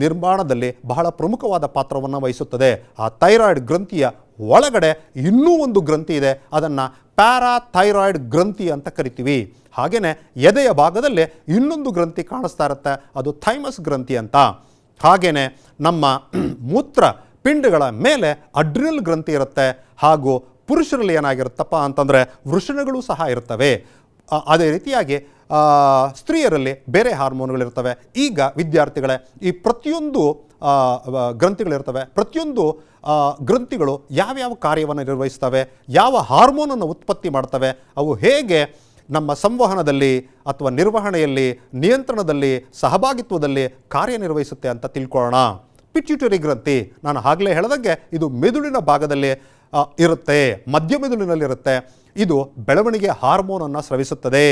ನಿರ್ಮಾಣದಲ್ಲಿ ಬಹಳ ಪ್ರಮುಖವಾದ ಪಾತ್ರವನ್ನು ವಹಿಸುತ್ತದೆ. ಆ ಥೈರಾಯ್ಡ್ ಗ್ರಂಥಿಯ ಒಳಗಡೆ ಇನ್ನೂ ಒಂದು ಗ್ರಂಥಿ ಇದೆ, ಅದನ್ನು ಪ್ಯಾರಾಥೈರಾಯ್ಡ್ ಗ್ರಂಥಿ ಅಂತ ಕರಿತೀವಿ. ಹಾಗೆಯೇ ಎದೆಯ ಭಾಗದಲ್ಲಿ ಇನ್ನೊಂದು ಗ್ರಂಥಿ ಕಾಣಿಸ್ತಾ ಇರುತ್ತೆ, ಅದು ಥೈಮಸ್ ಗ್ರಂಥಿ ಅಂತ. ಹಾಗೆಯೇ ನಮ್ಮ ಮೂತ್ರ ಪಿಂಡಗಳ ಮೇಲೆ ಅಡ್ರಿನಲ್ ಗ್ರಂಥಿ ಇರುತ್ತೆ. ಹಾಗೂ ಪುರುಷರಲ್ಲಿ ಏನಾಗಿರುತ್ತಪ್ಪ ಅಂತಂದರೆ ವೃಷಣಗಳು ಸಹ ಇರ್ತವೆ. ಅದೇ ರೀತಿಯಾಗಿ ಸ್ತ್ರೀಯರಲ್ಲಿ ಬೇರೆ ಹಾರ್ಮೋನ್ಗಳಿರ್ತವೆ. ಈಗ ವಿದ್ಯಾರ್ಥಿಗಳೇ, ಈ ಪ್ರತಿಯೊಂದು ಗ್ರಂಥಿಗಳಿರ್ತವೆ. ಪ್ರತಿಯೊಂದು ಗ್ರಂಥಿಗಳು ಯಾವ್ಯಾವ ಕಾರ್ಯವನ್ನು ನಿರ್ವಹಿಸ್ತವೆ, ಯಾವ ಹಾರ್ಮೋನನ್ನು ಉತ್ಪತ್ತಿ ಮಾಡ್ತವೆ, ಅವು ಹೇಗೆ ನಮ್ಮ ಸಂವಹನದಲ್ಲಿ ಅಥವಾ ನಿರ್ವಹಣೆಯಲ್ಲಿ, ನಿಯಂತ್ರಣದಲ್ಲಿ, ಸಹಭಾಗಿತ್ವದಲ್ಲಿ ಕಾರ್ಯನಿರ್ವಹಿಸುತ್ತೆ ಅಂತ ತಿಳ್ಕೊಳ್ಳೋಣ. ಪಿಟ್ಯೂಟರಿ ಗ್ರಂಥಿ ನಾನು ಆಗಲೇ ಹೇಳಿದಂಗೆ ಇದು ಮೆದುಳಿನ ಭಾಗದಲ್ಲಿ ಇರುತ್ತೆ, ಮಧ್ಯ ಮೆದುಳಿನಲ್ಲಿರುತ್ತೆ. ಇದು ಬೆಳವಣಿಗೆ ಹಾರ್ಮೋನನ್ನು ಸ್ರವಿಸುತ್ತದೆ.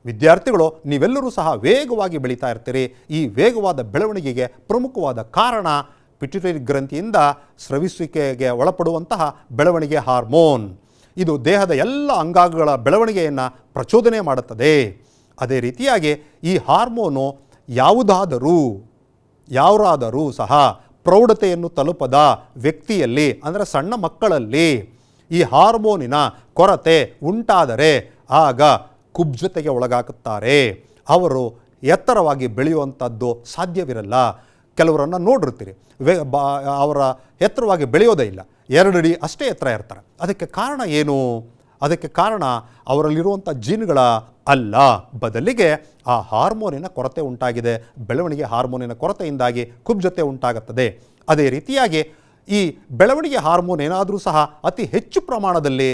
ವಿದ್ಯಾರ್ಥಿಗಳು, ನೀವೆಲ್ಲರೂ ಸಹ ವೇಗವಾಗಿ ಬೆಳೀತಾ ಇರ್ತೀರಿ. ಈ ವೇಗವಾದ ಬೆಳವಣಿಗೆಗೆ ಪ್ರಮುಖವಾದ ಕಾರಣ ಪಿಟ್ಯೂಟರಿ ಗ್ರಂಥಿಯಿಂದ ಸ್ರವಿಸುವಿಕೆಗೆ ಒಳಪಡುವಂತಹ ಬೆಳವಣಿಗೆ ಹಾರ್ಮೋನ್. ಇದು ದೇಹದ ಎಲ್ಲ ಅಂಗಾಂಗಗಳ ಬೆಳವಣಿಗೆಯನ್ನು ಪ್ರಚೋದನೆ ಮಾಡುತ್ತದೆ. ಅದೇ ರೀತಿಯಾಗಿ ಈ ಹಾರ್ಮೋನು ಯಾರಾದರೂ ಸಹ ಪ್ರೌಢತೆಯನ್ನು ತಲುಪದ ವ್ಯಕ್ತಿಯಲ್ಲಿ, ಅಂದರೆ ಸಣ್ಣ ಮಕ್ಕಳಲ್ಲಿ ಈ ಹಾರ್ಮೋನಿನ ಕೊರತೆ ಉಂಟಾದರೆ ಆಗ ಕುಬ್ಜತೆಗೆ ಒಳಗಾಗುತ್ತಾರೆ. ಅವರು ಎತ್ತರವಾಗಿ ಬೆಳೆಯುವಂಥದ್ದು ಸಾಧ್ಯವಿರಲ್ಲ. ಕೆಲವರನ್ನು ನೋಡಿರ್ತೀರಿ, ಅವರ ಎತ್ತರವಾಗಿ ಬೆಳೆಯೋದೇ ಇಲ್ಲ, 2 ಅಡಿ ಅಷ್ಟೇ ಎತ್ತರ ಇರ್ತಾರೆ. ಅದಕ್ಕೆ ಕಾರಣ ಏನು? ಅದಕ್ಕೆ ಕಾರಣ ಅವರಲ್ಲಿರುವಂಥ ಜೀನ್ಗಳ ಅಲ್ಲ, ಬದಲಿಗೆ ಆ ಹಾರ್ಮೋನಿನ ಕೊರತೆ ಉಂಟಾಗಿದೆ. ಬೆಳವಣಿಗೆ ಹಾರ್ಮೋನಿನ ಕೊರತೆಯಿಂದಾಗಿ ಕುಬ್ಜತೆ ಉಂಟಾಗುತ್ತದೆ. ಅದೇ ರೀತಿಯಾಗಿ ಈ ಬೆಳವಣಿಗೆ ಹಾರ್ಮೋನ್ ಏನಾದರೂ ಸಹ ಅತಿ ಹೆಚ್ಚು ಪ್ರಮಾಣದಲ್ಲಿ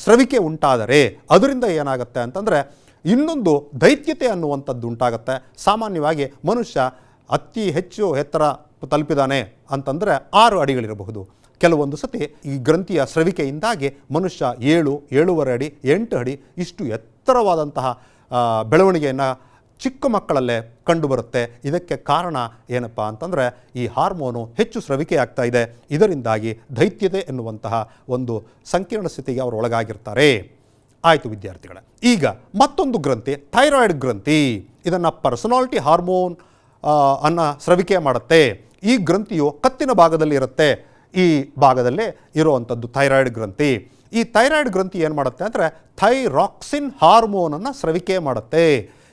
ಸ್ರವಿಕೆ ಉಂಟಾದರೆ ಅದರಿಂದ ಏನಾಗುತ್ತೆ ಅಂತಂದರೆ ಇನ್ನೊಂದು ದೈತ್ಯತೆ ಅನ್ನುವಂಥದ್ದು ಉಂಟಾಗುತ್ತೆ. ಸಾಮಾನ್ಯವಾಗಿ ಮನುಷ್ಯ ಅತಿ ಹೆಚ್ಚು ಎತ್ತರ ತಲುಪಿದಾನೆ ಅಂತಂದರೆ 6 ಅಡಿಗಳಿರಬಹುದು. ಕೆಲವೊಂದು ಸತಿ ಈ ಗ್ರಂಥಿಯ ಸ್ರವಿಕೆಯಿಂದಾಗಿ ಮನುಷ್ಯ 7, 7.5 ಅಡಿ, 8 ಅಡಿ ಇಷ್ಟು ಎತ್ತರವಾದಂತಹ ಬೆಳವಣಿಗೆಯನ್ನು ಚಿಕ್ಕ ಮಕ್ಕಳಲ್ಲೇ ಕಂಡುಬರುತ್ತೆ. ಇದಕ್ಕೆ ಕಾರಣ ಏನಪ್ಪ ಅಂತಂದರೆ ಈ ಹಾರ್ಮೋನು ಹೆಚ್ಚು ಸ್ರವಿಕೆ ಆಗ್ತಾ ಇದೆ. ಇದರಿಂದಾಗಿ ದೈತ್ಯತೆ ಎನ್ನುವಂತಹ ಒಂದು ಸಂಕೀರ್ಣ ಸ್ಥಿತಿಗೆ ಅವರು ಒಳಗಾಗಿರ್ತಾರೆ. ಆಯಿತು ವಿದ್ಯಾರ್ಥಿಗಳೇ, ಈಗ ಮತ್ತೊಂದು ಗ್ರಂಥಿ ಥೈರಾಯ್ಡ್ ಗ್ರಂಥಿ. ಇದನ್ನು ಪರ್ಸನಾಲಿಟಿ ಹಾರ್ಮೋನ್ ಅನ್ನು ಸ್ರವಿಕೆ ಮಾಡುತ್ತೆ. ಈ ಗ್ರಂಥಿಯು ಕತ್ತಿನ ಭಾಗದಲ್ಲಿ ಇರುತ್ತೆ. ಈ ಭಾಗದಲ್ಲೇ ಇರುವಂಥದ್ದು ಥೈರಾಯ್ಡ್ ಗ್ರಂಥಿ. ಈ ಥೈರಾಯ್ಡ್ ಗ್ರಂಥಿ ಏನು ಮಾಡುತ್ತೆ ಅಂದರೆ ಥೈರಾಕ್ಸಿನ್ ಹಾರ್ಮೋನನ್ನು ಸ್ರವಿಕೆ ಮಾಡುತ್ತೆ.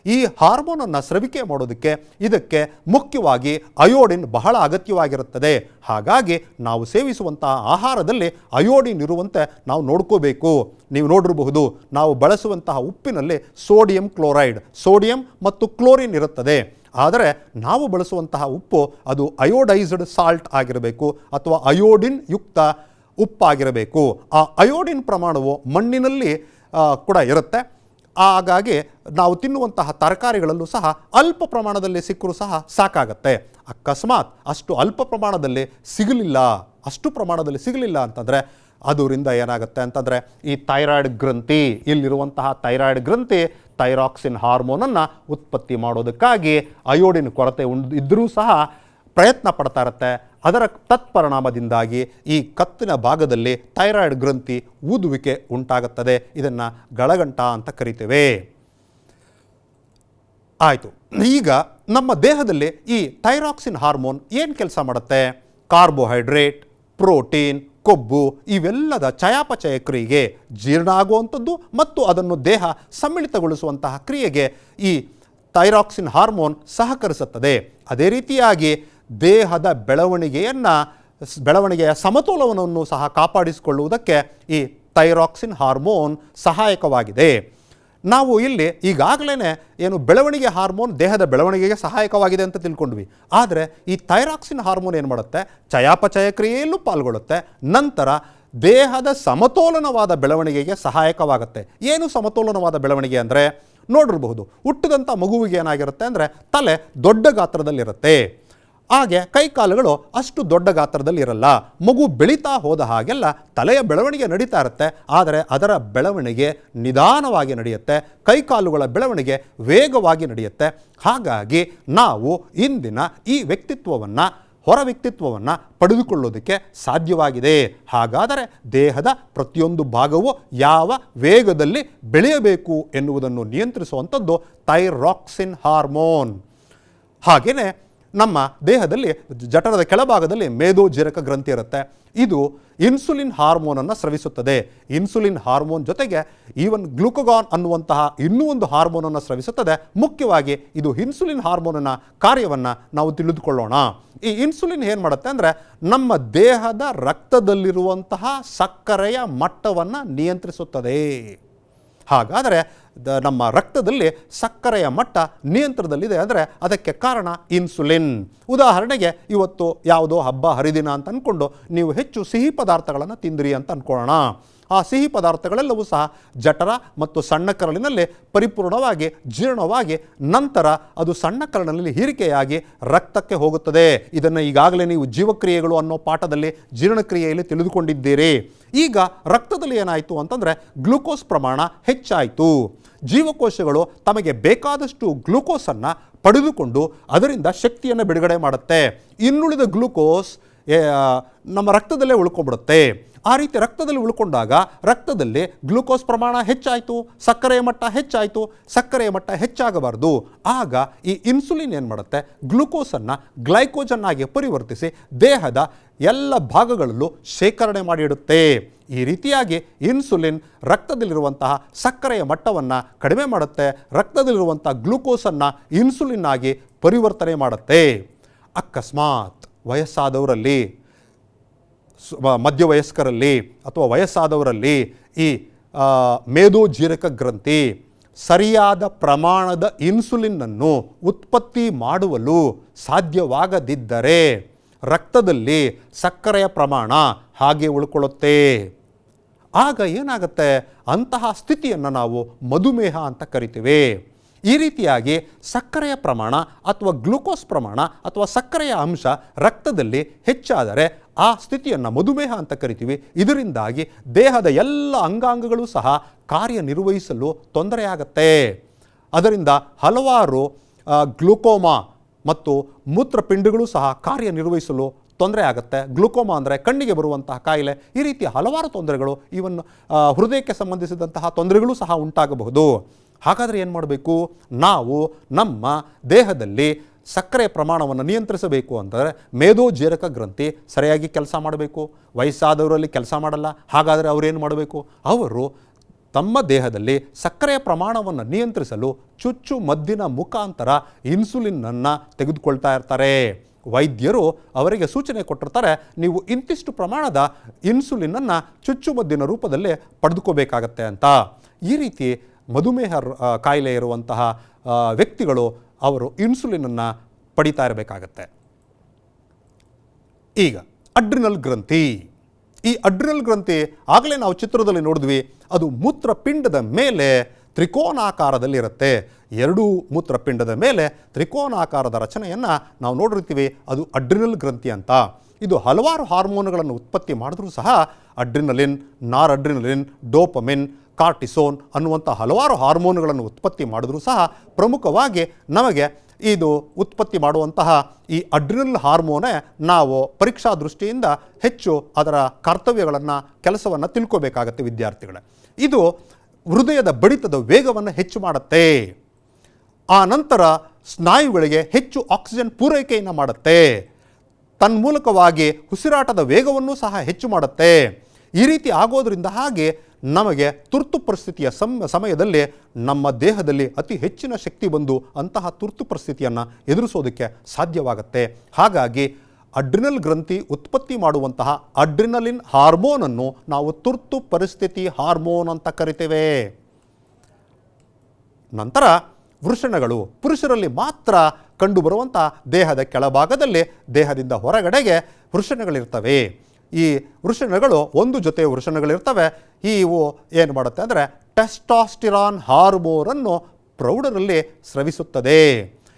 ಈ ಹಾರ್ಮೋನನ್ನು ಸ್ರವಿಕೆ ಮಾಡೋದಕ್ಕೆ ಇದಕ್ಕೆ ಮುಖ್ಯವಾಗಿ ಅಯೋಡಿನ್ ಬಹಳ ಅಗತ್ಯವಾಗಿರುತ್ತದೆ. ಹಾಗಾಗಿ ನಾವು ಸೇವಿಸುವಂತಹ ಆಹಾರದಲ್ಲಿ ಅಯೋಡಿನ್ ಇರುವಂತೆ ನಾವು ನೋಡ್ಕೋಬೇಕು. ನೀವು ನೋಡಿರಬಹುದು, ನಾವು ಬಳಸುವಂತಹ ಉಪ್ಪಿನಲ್ಲಿ ಸೋಡಿಯಂ ಕ್ಲೋರೈಡ್, ಸೋಡಿಯಂ ಮತ್ತು ಕ್ಲೋರಿನ್ ಇರುತ್ತದೆ. ಆದರೆ ನಾವು ಬಳಸುವಂತಹ ಉಪ್ಪು ಅದು ಅಯೋಡೈಸ್ಡ್ ಸಾಲ್ಟ್ ಆಗಿರಬೇಕು ಅಥವಾ ಅಯೋಡಿನ್ ಯುಕ್ತ ಉಪ್ಪಾಗಿರಬೇಕು. ಆ ಅಯೋಡಿನ್ ಪ್ರಮಾಣವು ಮಣ್ಣಿನಲ್ಲಿ ಕೂಡ ಇರುತ್ತೆ. ಹಾಗಾಗಿ ನಾವು ತಿನ್ನುವಂತಹ ತರಕಾರಿಗಳಲ್ಲೂ ಸಹ ಅಲ್ಪ ಪ್ರಮಾಣದಲ್ಲಿ ಸಿಕ್ಕರೂ ಸಹ ಸಾಕಾಗತ್ತೆ. ಅಕಸ್ಮಾತ್ ಅಷ್ಟು ಅಲ್ಪ ಪ್ರಮಾಣದಲ್ಲಿ ಸಿಗಲಿಲ್ಲ ಅಂತಂದರೆ ಅದರಿಂದ ಏನಾಗುತ್ತೆ ಅಂತಂದರೆ ಈ ಥೈರಾಯ್ಡ್ ಗ್ರಂಥಿ, ಇಲ್ಲಿರುವಂತಹ ಥೈರಾಯ್ಡ್ ಗ್ರಂಥಿ ಥೈರಾಕ್ಸಿನ್ ಹಾರ್ಮೋನನ್ನು ಉತ್ಪತ್ತಿ ಮಾಡೋದಕ್ಕಾಗಿ ಅಯೋಡಿನ್ ಕೊರತೆ ಇದ್ದರೂ ಸಹ ಪ್ರಯತ್ನ ಪಡ್ತಾ ಇರುತ್ತೆ. ಅದರ ತತ್ಪರಿಣಾಮದಿಂದಾಗಿ ಈ ಕತ್ತಿನ ಭಾಗದಲ್ಲಿ ಥೈರಾಯ್ಡ್ ಗ್ರಂಥಿ ಊದುವಿಕೆ ಉಂಟಾಗುತ್ತದೆ. ಇದನ್ನು ಗಳಗಂಟ ಅಂತ ಕರಿತೇವೆ. ಆಯಿತು, ಈಗ ನಮ್ಮ ದೇಹದಲ್ಲಿ ಈ ಥೈರಾಕ್ಸಿನ್ ಹಾರ್ಮೋನ್ ಏನು ಕೆಲಸ ಮಾಡುತ್ತೆ? ಕಾರ್ಬೋಹೈಡ್ರೇಟ್, ಪ್ರೋಟೀನ್, ಕೊಬ್ಬು ಇವೆಲ್ಲದ ಚಯಾಪಚಯ ಕ್ರಿಯೆಗೆ, ಜೀರ್ಣ ಆಗುವಂಥದ್ದು ಮತ್ತು ಅದನ್ನು ದೇಹ ಸಮ್ಮಿಳಿತಗೊಳಿಸುವಂತಹ ಕ್ರಿಯೆಗೆ ಈ ಥೈರಾಕ್ಸಿನ್ ಹಾರ್ಮೋನ್ ಸಹಕರಿಸುತ್ತದೆ. ಅದೇ ರೀತಿಯಾಗಿ ದೇಹದ ಬೆಳವಣಿಗೆಯ ಸಮತೋಲನವನ್ನು ಸಹ ಕಾಪಾಡಿಸಿಕೊಳ್ಳುವುದಕ್ಕೆ ಈ ಥೈರಾಕ್ಸಿನ್ ಹಾರ್ಮೋನ್ ಸಹಾಯಕವಾಗಿದೆ. ನಾವು ಇಲ್ಲಿ ಈಗಾಗಲೇ ಏನು ಬೆಳವಣಿಗೆ ಹಾರ್ಮೋನ್ ದೇಹದ ಬೆಳವಣಿಗೆಗೆ ಸಹಾಯಕವಾಗಿದೆ ಅಂತ ತಿಳ್ಕೊಂಡ್ವಿ. ಆದರೆ ಈ ಥೈರಾಕ್ಸಿನ್ ಹಾರ್ಮೋನ್ ಏನು ಮಾಡುತ್ತೆ? ಚಯಾಪಚಯ ಕ್ರಿಯೆಯಲ್ಲೂ ಪಾಲ್ಗೊಳ್ಳುತ್ತೆ. ನಂತರ ದೇಹದ ಸಮತೋಲನವಾದ ಬೆಳವಣಿಗೆಗೆ ಸಹಾಯಕವಾಗುತ್ತೆ. ಏನು ಸಮತೋಲನವಾದ ಬೆಳವಣಿಗೆ ಅಂದರೆ ನೋಡಿರಬಹುದು, ಹುಟ್ಟಿದಂಥ ಮಗುವಿಗೆ ಏನಾಗಿರುತ್ತೆ ಅಂದರೆ ತಲೆ ದೊಡ್ಡ ಗಾತ್ರದಲ್ಲಿರುತ್ತೆ. ಹಾಗೆ ಕೈಕಾಲುಗಳು ಅಷ್ಟು ದೊಡ್ಡ ಗಾತ್ರದಲ್ಲಿ ಇರಲ್ಲ. ಮಗು ಬೆಳೀತಾ ಹೋದ ಹಾಗೆಲ್ಲ ತಲೆಯ ಬೆಳವಣಿಗೆ ನಡೀತಾ ಇರುತ್ತೆ. ಆದರೆ ಅದರ ಬೆಳವಣಿಗೆ ನಿಧಾನವಾಗಿ ನಡೆಯುತ್ತೆ, ಕೈಕಾಲುಗಳ ಬೆಳವಣಿಗೆ ವೇಗವಾಗಿ ನಡೆಯುತ್ತೆ. ಹಾಗಾಗಿ ನಾವು ಇಂದಿನ ಈ ಹೊರ ವ್ಯಕ್ತಿತ್ವವನ್ನು ಪಡೆದುಕೊಳ್ಳೋದಕ್ಕೆ ಸಾಧ್ಯವಾಗಿದೆ. ಹಾಗಾದರೆ ದೇಹದ ಪ್ರತಿಯೊಂದು ಭಾಗವು ಯಾವ ವೇಗದಲ್ಲಿ ಬೆಳೆಯಬೇಕು ಎನ್ನುವುದನ್ನು ನಿಯಂತ್ರಿಸುವಂಥದ್ದು ಥೈರಾಕ್ಸಿನ್ ಹಾರ್ಮೋನ್. ಹಾಗೆಯೇ ನಮ್ಮ ದೇಹದಲ್ಲಿ ಜಠರದ ಕೆಳಭಾಗದಲ್ಲಿ ಮೇದೋಜೀರಕ ಗ್ರಂಥಿ ಇರುತ್ತೆ. ಇದು ಇನ್ಸುಲಿನ್ ಹಾರ್ಮೋನನ್ನು ಸ್ರವಿಸುತ್ತದೆ. ಇನ್ಸುಲಿನ್ ಹಾರ್ಮೋನ್ ಜೊತೆಗೆ ಈವನ್ ಗ್ಲೂಕಗಾನ್ ಅನ್ನುವಂತಹ ಇನ್ನೂ ಒಂದು ಹಾರ್ಮೋನನ್ನು ಸ್ರವಿಸುತ್ತದೆ. ಮುಖ್ಯವಾಗಿ ಇದು ಇನ್ಸುಲಿನ್ ಹಾರ್ಮೋನಿನ ಕಾರ್ಯವನ್ನು ನಾವು ತಿಳಿದುಕೊಳ್ಳೋಣ. ಈ ಇನ್ಸುಲಿನ್ ಏನು ಮಾಡುತ್ತೆ ಅಂದರೆ ನಮ್ಮ ದೇಹದ ರಕ್ತದಲ್ಲಿರುವಂತಹ ಸಕ್ಕರೆಯ ಮಟ್ಟವನ್ನು ನಿಯಂತ್ರಿಸುತ್ತದೆ. ಹಾಗಾದರೆ ನಮ್ಮ ರಕ್ತದಲ್ಲಿ ಸಕ್ಕರೆಯ ಮಟ್ಟ ನಿಯಂತ್ರಣದಲ್ಲಿದೆ ಅಂದರೆ ಅದಕ್ಕೆ ಕಾರಣ ಇನ್ಸುಲಿನ್. ಉದಾಹರಣೆಗೆ ಇವತ್ತು ಯಾವುದೋ ಹಬ್ಬ ಹರಿದಿನ ಅಂತ ಅಂದ್ಕೊಂಡು ನೀವು ಹೆಚ್ಚು ಸಿಹಿ ಪದಾರ್ಥಗಳನ್ನು ತಿಂದಿರಿ ಅಂತ ಅಂದ್ಕೊಳ್ಳೋಣ. ಆ ಸಿಹಿ ಪದಾರ್ಥಗಳೆಲ್ಲವೂ ಸಹ ಜಠರ ಮತ್ತು ಸಣ್ಣ ಕರಳಿನಲ್ಲಿ ಪರಿಪೂರ್ಣವಾಗಿ ಜೀರ್ಣವಾಗಿ ನಂತರ ಅದು ಸಣ್ಣ ಕರಳಿನಲ್ಲಿ ಹೀರಿಕೆಯಾಗಿ ರಕ್ತಕ್ಕೆ ಹೋಗುತ್ತದೆ. ಇದನ್ನು ಈಗಾಗಲೇ ನೀವು ಜೀವಕ್ರಿಯೆಗಳು ಅನ್ನೋ ಪಾಠದಲ್ಲಿ ಜೀರ್ಣಕ್ರಿಯೆಯಲ್ಲಿ ತಿಳಿದುಕೊಂಡಿದ್ದೀರಿ. ಈಗ ರಕ್ತದಲ್ಲಿ ಏನಾಯಿತು ಅಂತಂದರೆ ಗ್ಲೂಕೋಸ್ ಪ್ರಮಾಣ ಹೆಚ್ಚಾಯಿತು. ಜೀವಕೋಶಗಳು ತಮಗೆ ಬೇಕಾದಷ್ಟು ಗ್ಲೂಕೋಸನ್ನು ಪಡೆದುಕೊಂಡು ಅದರಿಂದ ಶಕ್ತಿಯನ್ನು ಬಿಡುಗಡೆ ಮಾಡುತ್ತೆ. ಇನ್ನುಳಿದ ಗ್ಲೂಕೋಸ್ ನಮ್ಮ ರಕ್ತದಲ್ಲೇ ಉಳ್ಕೊಂಡ್ಬಿಡುತ್ತೆ. ಆ ರೀತಿ ರಕ್ತದಲ್ಲಿ ಉಳ್ಕೊಂಡಾಗ ರಕ್ತದಲ್ಲಿ ಗ್ಲೂಕೋಸ್ ಪ್ರಮಾಣ ಹೆಚ್ಚಾಯಿತು, ಸಕ್ಕರೆಯ ಮಟ್ಟ ಹೆಚ್ಚಾಯಿತು. ಸಕ್ಕರೆಯ ಮಟ್ಟ ಹೆಚ್ಚಾಗಬಾರ್ದು. ಆಗ ಈ ಇನ್ಸುಲಿನ್ ಏನು ಮಾಡುತ್ತೆ, ಗ್ಲೂಕೋಸನ್ನು ಗ್ಲೈಕೋಜನ್ನಾಗಿ ಪರಿವರ್ತಿಸಿ ದೇಹದ ಎಲ್ಲ ಭಾಗಗಳಲ್ಲೂ ಶೇಖರಣೆ ಮಾಡಿಡುತ್ತೆ. ಈ ರೀತಿಯಾಗಿ ಇನ್ಸುಲಿನ್ ರಕ್ತದಲ್ಲಿರುವಂತಹ ಸಕ್ಕರೆಯ ಮಟ್ಟವನ್ನು ಕಡಿಮೆ ಮಾಡುತ್ತೆ, ರಕ್ತದಲ್ಲಿರುವಂಥ ಗ್ಲೂಕೋಸನ್ನು ಇನ್ಸುಲಿನ್ ಆಗಿ ಪರಿವರ್ತನೆ ಮಾಡುತ್ತೆ. ಅಕಸ್ಮಾತ್ ವಯಸ್ಸಾದವರಲ್ಲಿ, ಮಧ್ಯವಯಸ್ಕರಲ್ಲಿ ಅಥವಾ ವಯಸ್ಸಾದವರಲ್ಲಿ ಈ ಮೇದೋಜೀರಕ ಗ್ರಂಥಿ ಸರಿಯಾದ ಪ್ರಮಾಣದ ಇನ್ಸುಲಿನ್ನನ್ನು ಉತ್ಪತ್ತಿ ಮಾಡುವಲು ಸಾಧ್ಯವಾಗದಿದ್ದರೆ ರಕ್ತದಲ್ಲಿ ಸಕ್ಕರೆಯ ಪ್ರಮಾಣ ಹಾಗೆ ಉಳ್ಕೊಳ್ಳುತ್ತೆ. ಆಗ ಏನಾಗುತ್ತೆ, ಅಂತಹ ಸ್ಥಿತಿಯನ್ನು ನಾವು ಮಧುಮೇಹ ಅಂತ ಕರಿತೀವಿ. ಈ ರೀತಿಯಾಗಿ ಸಕ್ಕರೆಯ ಪ್ರಮಾಣ ಅಥವಾ ಗ್ಲೂಕೋಸ್ ಪ್ರಮಾಣ ಅಥವಾ ಸಕ್ಕರೆಯ ಅಂಶ ರಕ್ತದಲ್ಲಿ ಹೆಚ್ಚಾದರೆ ಆ ಸ್ಥಿತಿಯನ್ನು ಮಧುಮೇಹ ಅಂತ ಕರಿತೀವಿ. ಇದರಿಂದಾಗಿ ದೇಹದ ಎಲ್ಲ ಅಂಗಾಂಗಗಳು ಸಹ ಕಾರ್ಯನಿರ್ವಹಿಸಲು ತೊಂದರೆಯಾಗತ್ತೆ. ಅದರಿಂದ ಹಲವಾರು ಗ್ಲೂಕೋಮಾ ಮತ್ತು ಮೂತ್ರಪಿಂಡಗಳು ಸಹ ಕಾರ್ಯನಿರ್ವಹಿಸಲು ತೊಂದರೆ ಆಗುತ್ತೆ. ಗ್ಲೂಕೋಮಾ ಅಂದರೆ ಕಣ್ಣಿಗೆ ಬರುವಂತಹ ಕಾಯಿಲೆ. ಈ ರೀತಿಯ ಹಲವಾರು ತೊಂದರೆಗಳು, ಈವನ್ ಹೃದಯಕ್ಕೆ ಸಂಬಂಧಿಸಿದಂತಹ ತೊಂದರೆಗಳು ಸಹ ಉಂಟಾಗಬಹುದು. ಹಾಗಾದರೆ ಏನು ಮಾಡಬೇಕು, ನಾವು ನಮ್ಮ ದೇಹದಲ್ಲಿ ಸಕ್ಕರೆ ಪ್ರಮಾಣವನ್ನು ನಿಯಂತ್ರಿಸಬೇಕು ಅಂದರೆ ಮೇದೋಜೀರಕ ಗ್ರಂಥಿ ಸರಿಯಾಗಿ ಕೆಲಸ ಮಾಡಬೇಕು. ವಯಸ್ಸಾದವರಲ್ಲಿ ಕೆಲಸ ಮಾಡಲ್ಲ. ಹಾಗಾದರೆ ಅವರೇನು ಮಾಡಬೇಕು, ಅವರು ತಮ್ಮ ದೇಹದಲ್ಲಿ ಸಕ್ಕರೆಯ ಪ್ರಮಾಣವನ್ನು ನಿಯಂತ್ರಿಸಲು ಚುಚ್ಚು ಮದ್ದಿನ ಮುಖಾಂತರ ಇನ್ಸುಲಿನ್ನನ್ನು ತೆಗೆದುಕೊಳ್ತಾ ಇರ್ತಾರೆ. ವೈದ್ಯರು ಅವರಿಗೆ ಸೂಚನೆ ಕೊಟ್ಟಿರ್ತಾರೆ, ನೀವು ಇಂತಿಷ್ಟು ಪ್ರಮಾಣದ ಇನ್ಸುಲಿನನ್ನು ಚುಚ್ಚುಮದ್ದಿನ ರೂಪದಲ್ಲಿ ಪಡೆದುಕೋಬೇಕಾಗತ್ತೆ ಅಂತ. ಈ ರೀತಿ ಮಧುಮೇಹ ಕಾಯಿಲೆ ಇರುವಂತಹ ವ್ಯಕ್ತಿಗಳು ಅವರು ಇನ್ಸುಲಿನನ್ನು ಪಡಿತಾ ಇರಬೇಕಾಗತ್ತೆ. ಈಗ ಅಡ್ರಿನಲ್ ಗ್ರಂಥಿ. ಈ ಅಡ್ರಿನಲ್ ಗ್ರಂಥಿ ಆಗಲೇ ನಾವು ಚಿತ್ರದಲ್ಲಿ ನೋಡಿದ್ವಿ, ಅದು ಮೂತ್ರಪಿಂಡದ ಮೇಲೆ ತ್ರಿಕೋನಾಕಾರದಲ್ಲಿರುತ್ತೆ. ಎರಡೂ ಮೂತ್ರಪಿಂಡದ ಮೇಲೆ ತ್ರಿಕೋನಾಕಾರದ ರಚನೆಯನ್ನು ನಾವು ನೋಡಿರ್ತೀವಿ. ಅದು ಅಡ್ರಿನಲ್ ಗ್ರಂಥಿ ಅಂತ. ಇದು ಹಲವಾರು ಹಾರ್ಮೋನುಗಳನ್ನು ಉತ್ಪತ್ತಿ ಮಾಡಿದ್ರೂ ಸಹ ಅಡ್ರಿನಲಿನ್, ನಾರ್ ಅಡ್ರಿನಲಿನ್, ಡೋಪಮಿನ್, ಕಾರ್ಟಿಸೋನ್ ಅನ್ನುವಂಥ ಹಲವಾರು ಹಾರ್ಮೋನುಗಳನ್ನು ಉತ್ಪತ್ತಿ ಮಾಡಿದ್ರೂ ಸಹ ಪ್ರಮುಖವಾಗಿ ನಮಗೆ ಇದು ಉತ್ಪತ್ತಿ ಮಾಡುವಂತಹ ಈ ಅಡ್ರಿನಲ್ ಹಾರ್ಮೋನೇ ನಾವು ಪರೀಕ್ಷಾ ದೃಷ್ಟಿಯಿಂದ ಹೆಚ್ಚು ಅದರ ಕರ್ತವ್ಯಗಳನ್ನು, ಕೆಲಸವನ್ನು ತಿಳ್ಕೋಬೇಕಾಗತ್ತೆ ವಿದ್ಯಾರ್ಥಿಗಳೇ. ಇದು ಹೃದಯದ ಬಡಿತದ ವೇಗವನ್ನು ಹೆಚ್ಚು ಮಾಡುತ್ತೆ. ಆ ನಂತರ ಸ್ನಾಯುಗಳಿಗೆ ಹೆಚ್ಚು ಆಕ್ಸಿಜನ್ ಪೂರೈಕೆಯನ್ನು ಮಾಡುತ್ತೆ. ತನ್ಮೂಲಕವಾಗಿ ಉಸಿರಾಟದ ವೇಗವನ್ನು ಸಹ ಹೆಚ್ಚು ಮಾಡುತ್ತೆ. ಈ ರೀತಿ ಆಗೋದ್ರಿಂದ ಹಾಗೆ ನಮಗೆ ತುರ್ತು ಪರಿಸ್ಥಿತಿಯ ಸಮಯದಲ್ಲಿ ನಮ್ಮ ದೇಹದಲ್ಲಿ ಅತಿ ಹೆಚ್ಚಿನ ಶಕ್ತಿ ಬಂದು ಅಂತಹ ತುರ್ತು ಪರಿಸ್ಥಿತಿಯನ್ನು ಎದುರಿಸೋದಕ್ಕೆ ಸಾಧ್ಯವಾಗುತ್ತೆ. ಹಾಗಾಗಿ ಅಡ್ರಿನಲ್ ಗ್ರಂಥಿ ಉತ್ಪತ್ತಿ ಮಾಡುವಂತಹ ಅಡ್ರಿನಲಿನ್ ಹಾರ್ಮೋನನ್ನು ನಾವು ತುರ್ತು ಪರಿಸ್ಥಿತಿ ಹಾರ್ಮೋನ್ ಅಂತ ಕರಿತೇವೆ. ನಂತರ ವೃಷಣಗಳು ಪುರುಷರಲ್ಲಿ ಮಾತ್ರ ಕಂಡುಬರುವಂಥ ದೇಹದ ಕೆಳಭಾಗದಲ್ಲಿ, ದೇಹದಿಂದ ಹೊರಗಡೆಗೆ ವೃಷಣಗಳಿರ್ತವೆ. ಈ ವೃಷಣಗಳು ಒಂದು ಜೊತೆ ವೃಷಣಗಳಿರ್ತವೆ. ಇವು ಏನು ಮಾಡುತ್ತೆ ಅಂದರೆ ಟೆಸ್ಟಾಸ್ಟಿರಾನ್ ಹಾರ್ಮೋನನ್ನು ಪ್ರೌಢರಲ್ಲಿ ಸ್ರವಿಸುತ್ತದೆ.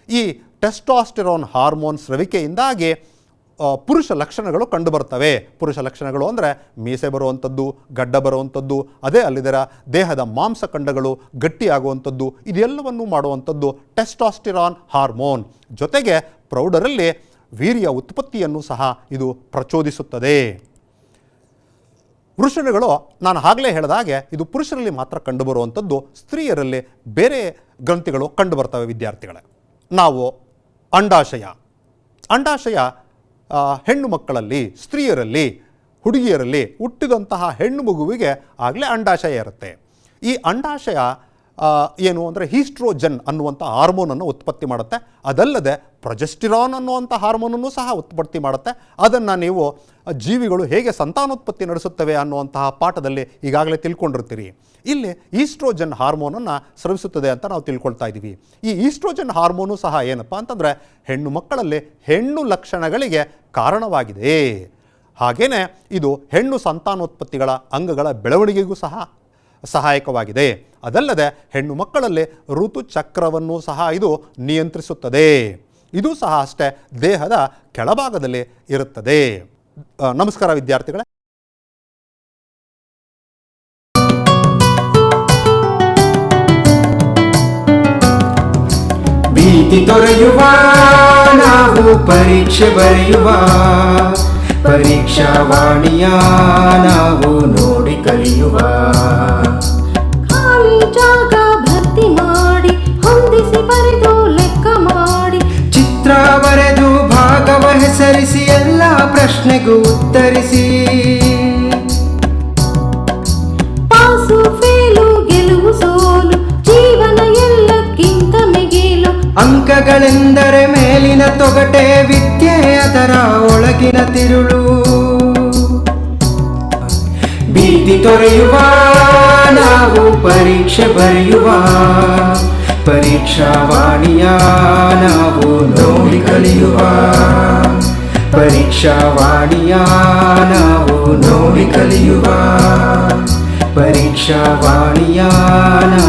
ಈ ಟೆಸ್ಟಾಸ್ಟಿರಾನ್ ಹಾರ್ಮೋನ್ ಸ್ರವಿಕೆಯಿಂದಾಗಿ ಪುರುಷ ಲಕ್ಷಣಗಳು ಕಂಡುಬರ್ತವೆ. ಪುರುಷ ಲಕ್ಷಣಗಳು ಅಂದರೆ ಮೀಸೆ ಬರುವಂಥದ್ದು, ಗಡ್ಡ ಬರುವಂಥದ್ದು, ಅದೇ ಅಲ್ಲಿದರ ದೇಹದ ಮಾಂಸಖಂಡಗಳು ಗಟ್ಟಿಯಾಗುವಂಥದ್ದು, ಇದೆಲ್ಲವನ್ನೂ ಮಾಡುವಂಥದ್ದು ಟೆಸ್ಟಾಸ್ಟಿರಾನ್ ಹಾರ್ಮೋನ್. ಜೊತೆಗೆ ಪ್ರೌಢರಲ್ಲಿ ವೀರ್ಯ ಉತ್ಪತ್ತಿಯನ್ನು ಸಹ ಇದು ಪ್ರಚೋದಿಸುತ್ತದೆ. ವೃಷಣಗಳು ನಾನು ಆಗಲೇ ಹೇಳಿದಾಗೆ ಇದು ಪುರುಷರಲ್ಲಿ ಮಾತ್ರ ಕಂಡುಬರುವಂಥದ್ದು. ಸ್ತ್ರೀಯರಲ್ಲಿ ಬೇರೆ ಗ್ರಂಥಿಗಳು ಕಂಡುಬರ್ತವೆ ವಿದ್ಯಾರ್ಥಿಗಳೇ. ನಾವು ಅಂಡಾಶಯ ಹೆಣ್ಣು ಮಕ್ಕಳಲ್ಲಿ, ಸ್ತ್ರೀಯರಲ್ಲಿ, ಹುಡುಗಿಯರಲ್ಲಿ ಹುಟ್ಟಿದಂತಹ ಹೆಣ್ಣು ಮಗುವಿಗೆ ಆಗಲೇ ಅಂಡಾಶಯ ಇರುತ್ತೆ. ಈ ಅಂಡಾಶಯ ಏನು ಅಂದರೆ ಈಸ್ಟ್ರೋಜನ್ ಅನ್ನುವಂಥ ಹಾರ್ಮೋನನ್ನು ಉತ್ಪತ್ತಿ ಮಾಡುತ್ತೆ. ಅದಲ್ಲದೆ ಪ್ರೊಜೆಸ್ಟಿರಾನ್ ಅನ್ನುವಂಥ ಹಾರ್ಮೋನನ್ನು ಸಹ ಉತ್ಪತ್ತಿ ಮಾಡುತ್ತೆ. ಅದನ್ನು ನೀವು ಜೀವಿಗಳು ಹೇಗೆ ಸಂತಾನೋತ್ಪತ್ತಿ ನಡೆಸುತ್ತವೆ ಅನ್ನುವಂತಹ ಪಾಠದಲ್ಲಿ ಈಗಾಗಲೇ ತಿಳ್ಕೊಂಡಿರ್ತೀರಿ. ಇಲ್ಲಿ ಈಸ್ಟ್ರೋಜನ್ ಹಾರ್ಮೋನನ್ನು ಸ್ರವಿಸುತ್ತದೆ ಅಂತ ನಾವು ತಿಳ್ಕೊಳ್ತಾ ಇದ್ದೀವಿ. ಈ ಈಸ್ಟ್ರೋಜನ್ ಹಾರ್ಮೋನು ಸಹ ಏನಪ್ಪ ಅಂತಂದರೆ ಹೆಣ್ಣು ಮಕ್ಕಳಲ್ಲಿ ಹೆಣ್ಣು ಲಕ್ಷಣಗಳಿಗೆ ಕಾರಣವಾಗಿದೆ. ಹಾಗೆಯೇ ಇದು ಹೆಣ್ಣು ಸಂತಾನೋತ್ಪತ್ತಿಗಳ ಅಂಗಗಳ ಬೆಳವಣಿಗೆಗೂ ಸಹ ಸಹಾಯಕವಾಗಿದೆ. ಅದಲ್ಲದೆ ಹೆಣ್ಣು ಮಕ್ಕಳಲ್ಲಿ ಋತುಚಕ್ರವನ್ನು ಸಹ ಇದು ನಿಯಂತ್ರಿಸುತ್ತದೆ. ಇದು ಸಹ ಅಷ್ಟೇ ದೇಹದ ಕೆಳಭಾಗದಲ್ಲಿ ಇರುತ್ತದೆ. ನಮಸ್ಕಾರ ವಿದ್ಯಾರ್ಥಿಗಳೇ. ಭೀತಿ ತೊರೆಯುವ ನಾವು ಪರೀಕ್ಷೆ ಬರೆಯುವ ಪರೀಕ್ಷಾವಾಣಿಯ ನಾವು ನೋಡಿ ಕಲಿಯುವ. ಖಾಲಿ ಜಾಗ ಭರ್ತಿ ಮಾಡಿ ಹೊಂದಿಸಿ ಬರೆದು ಲೆಕ್ಕ ಮಾಡಿ ಚಿತ್ರ ಬರೆದು ಭಾಗವ ಹೆಸರಿಸಿ ಎಲ್ಲ ಪ್ರಶ್ನೆಗೂ ಉತ್ತರಿಸಿ. ಪಾಸು ಫೇಲು ಗೆಲುವು ಸೋಲು ಜೀವನ ಎಲ್ಲಕ್ಕಿಂತ ಮಿಗಿಲು. ಅಂಕಗಳೆಂದರೆ ಮೇಲಿನ ತೊಗಟೆ, ವಿದ್ಯೆ ಅದರ ಒಳಗಿನ ತಿರುಳು. ಭೀತಿ ತೊರೆಯುವ ನಾವು ಪರೀಕ್ಷೆ ಬರೆಯುವ. ಪರೀಕ್ಷಾವಾಣಿಯ ನಾವು ನೋಡಿ ಕಲಿಯುವ. ಪರೀಕ್ಷಾವಾಣಿಯ ನಾವು ನೋಡಿ ಕಲಿಯುವ. ಪರೀಕ್ಷಾವಾಣಿಯ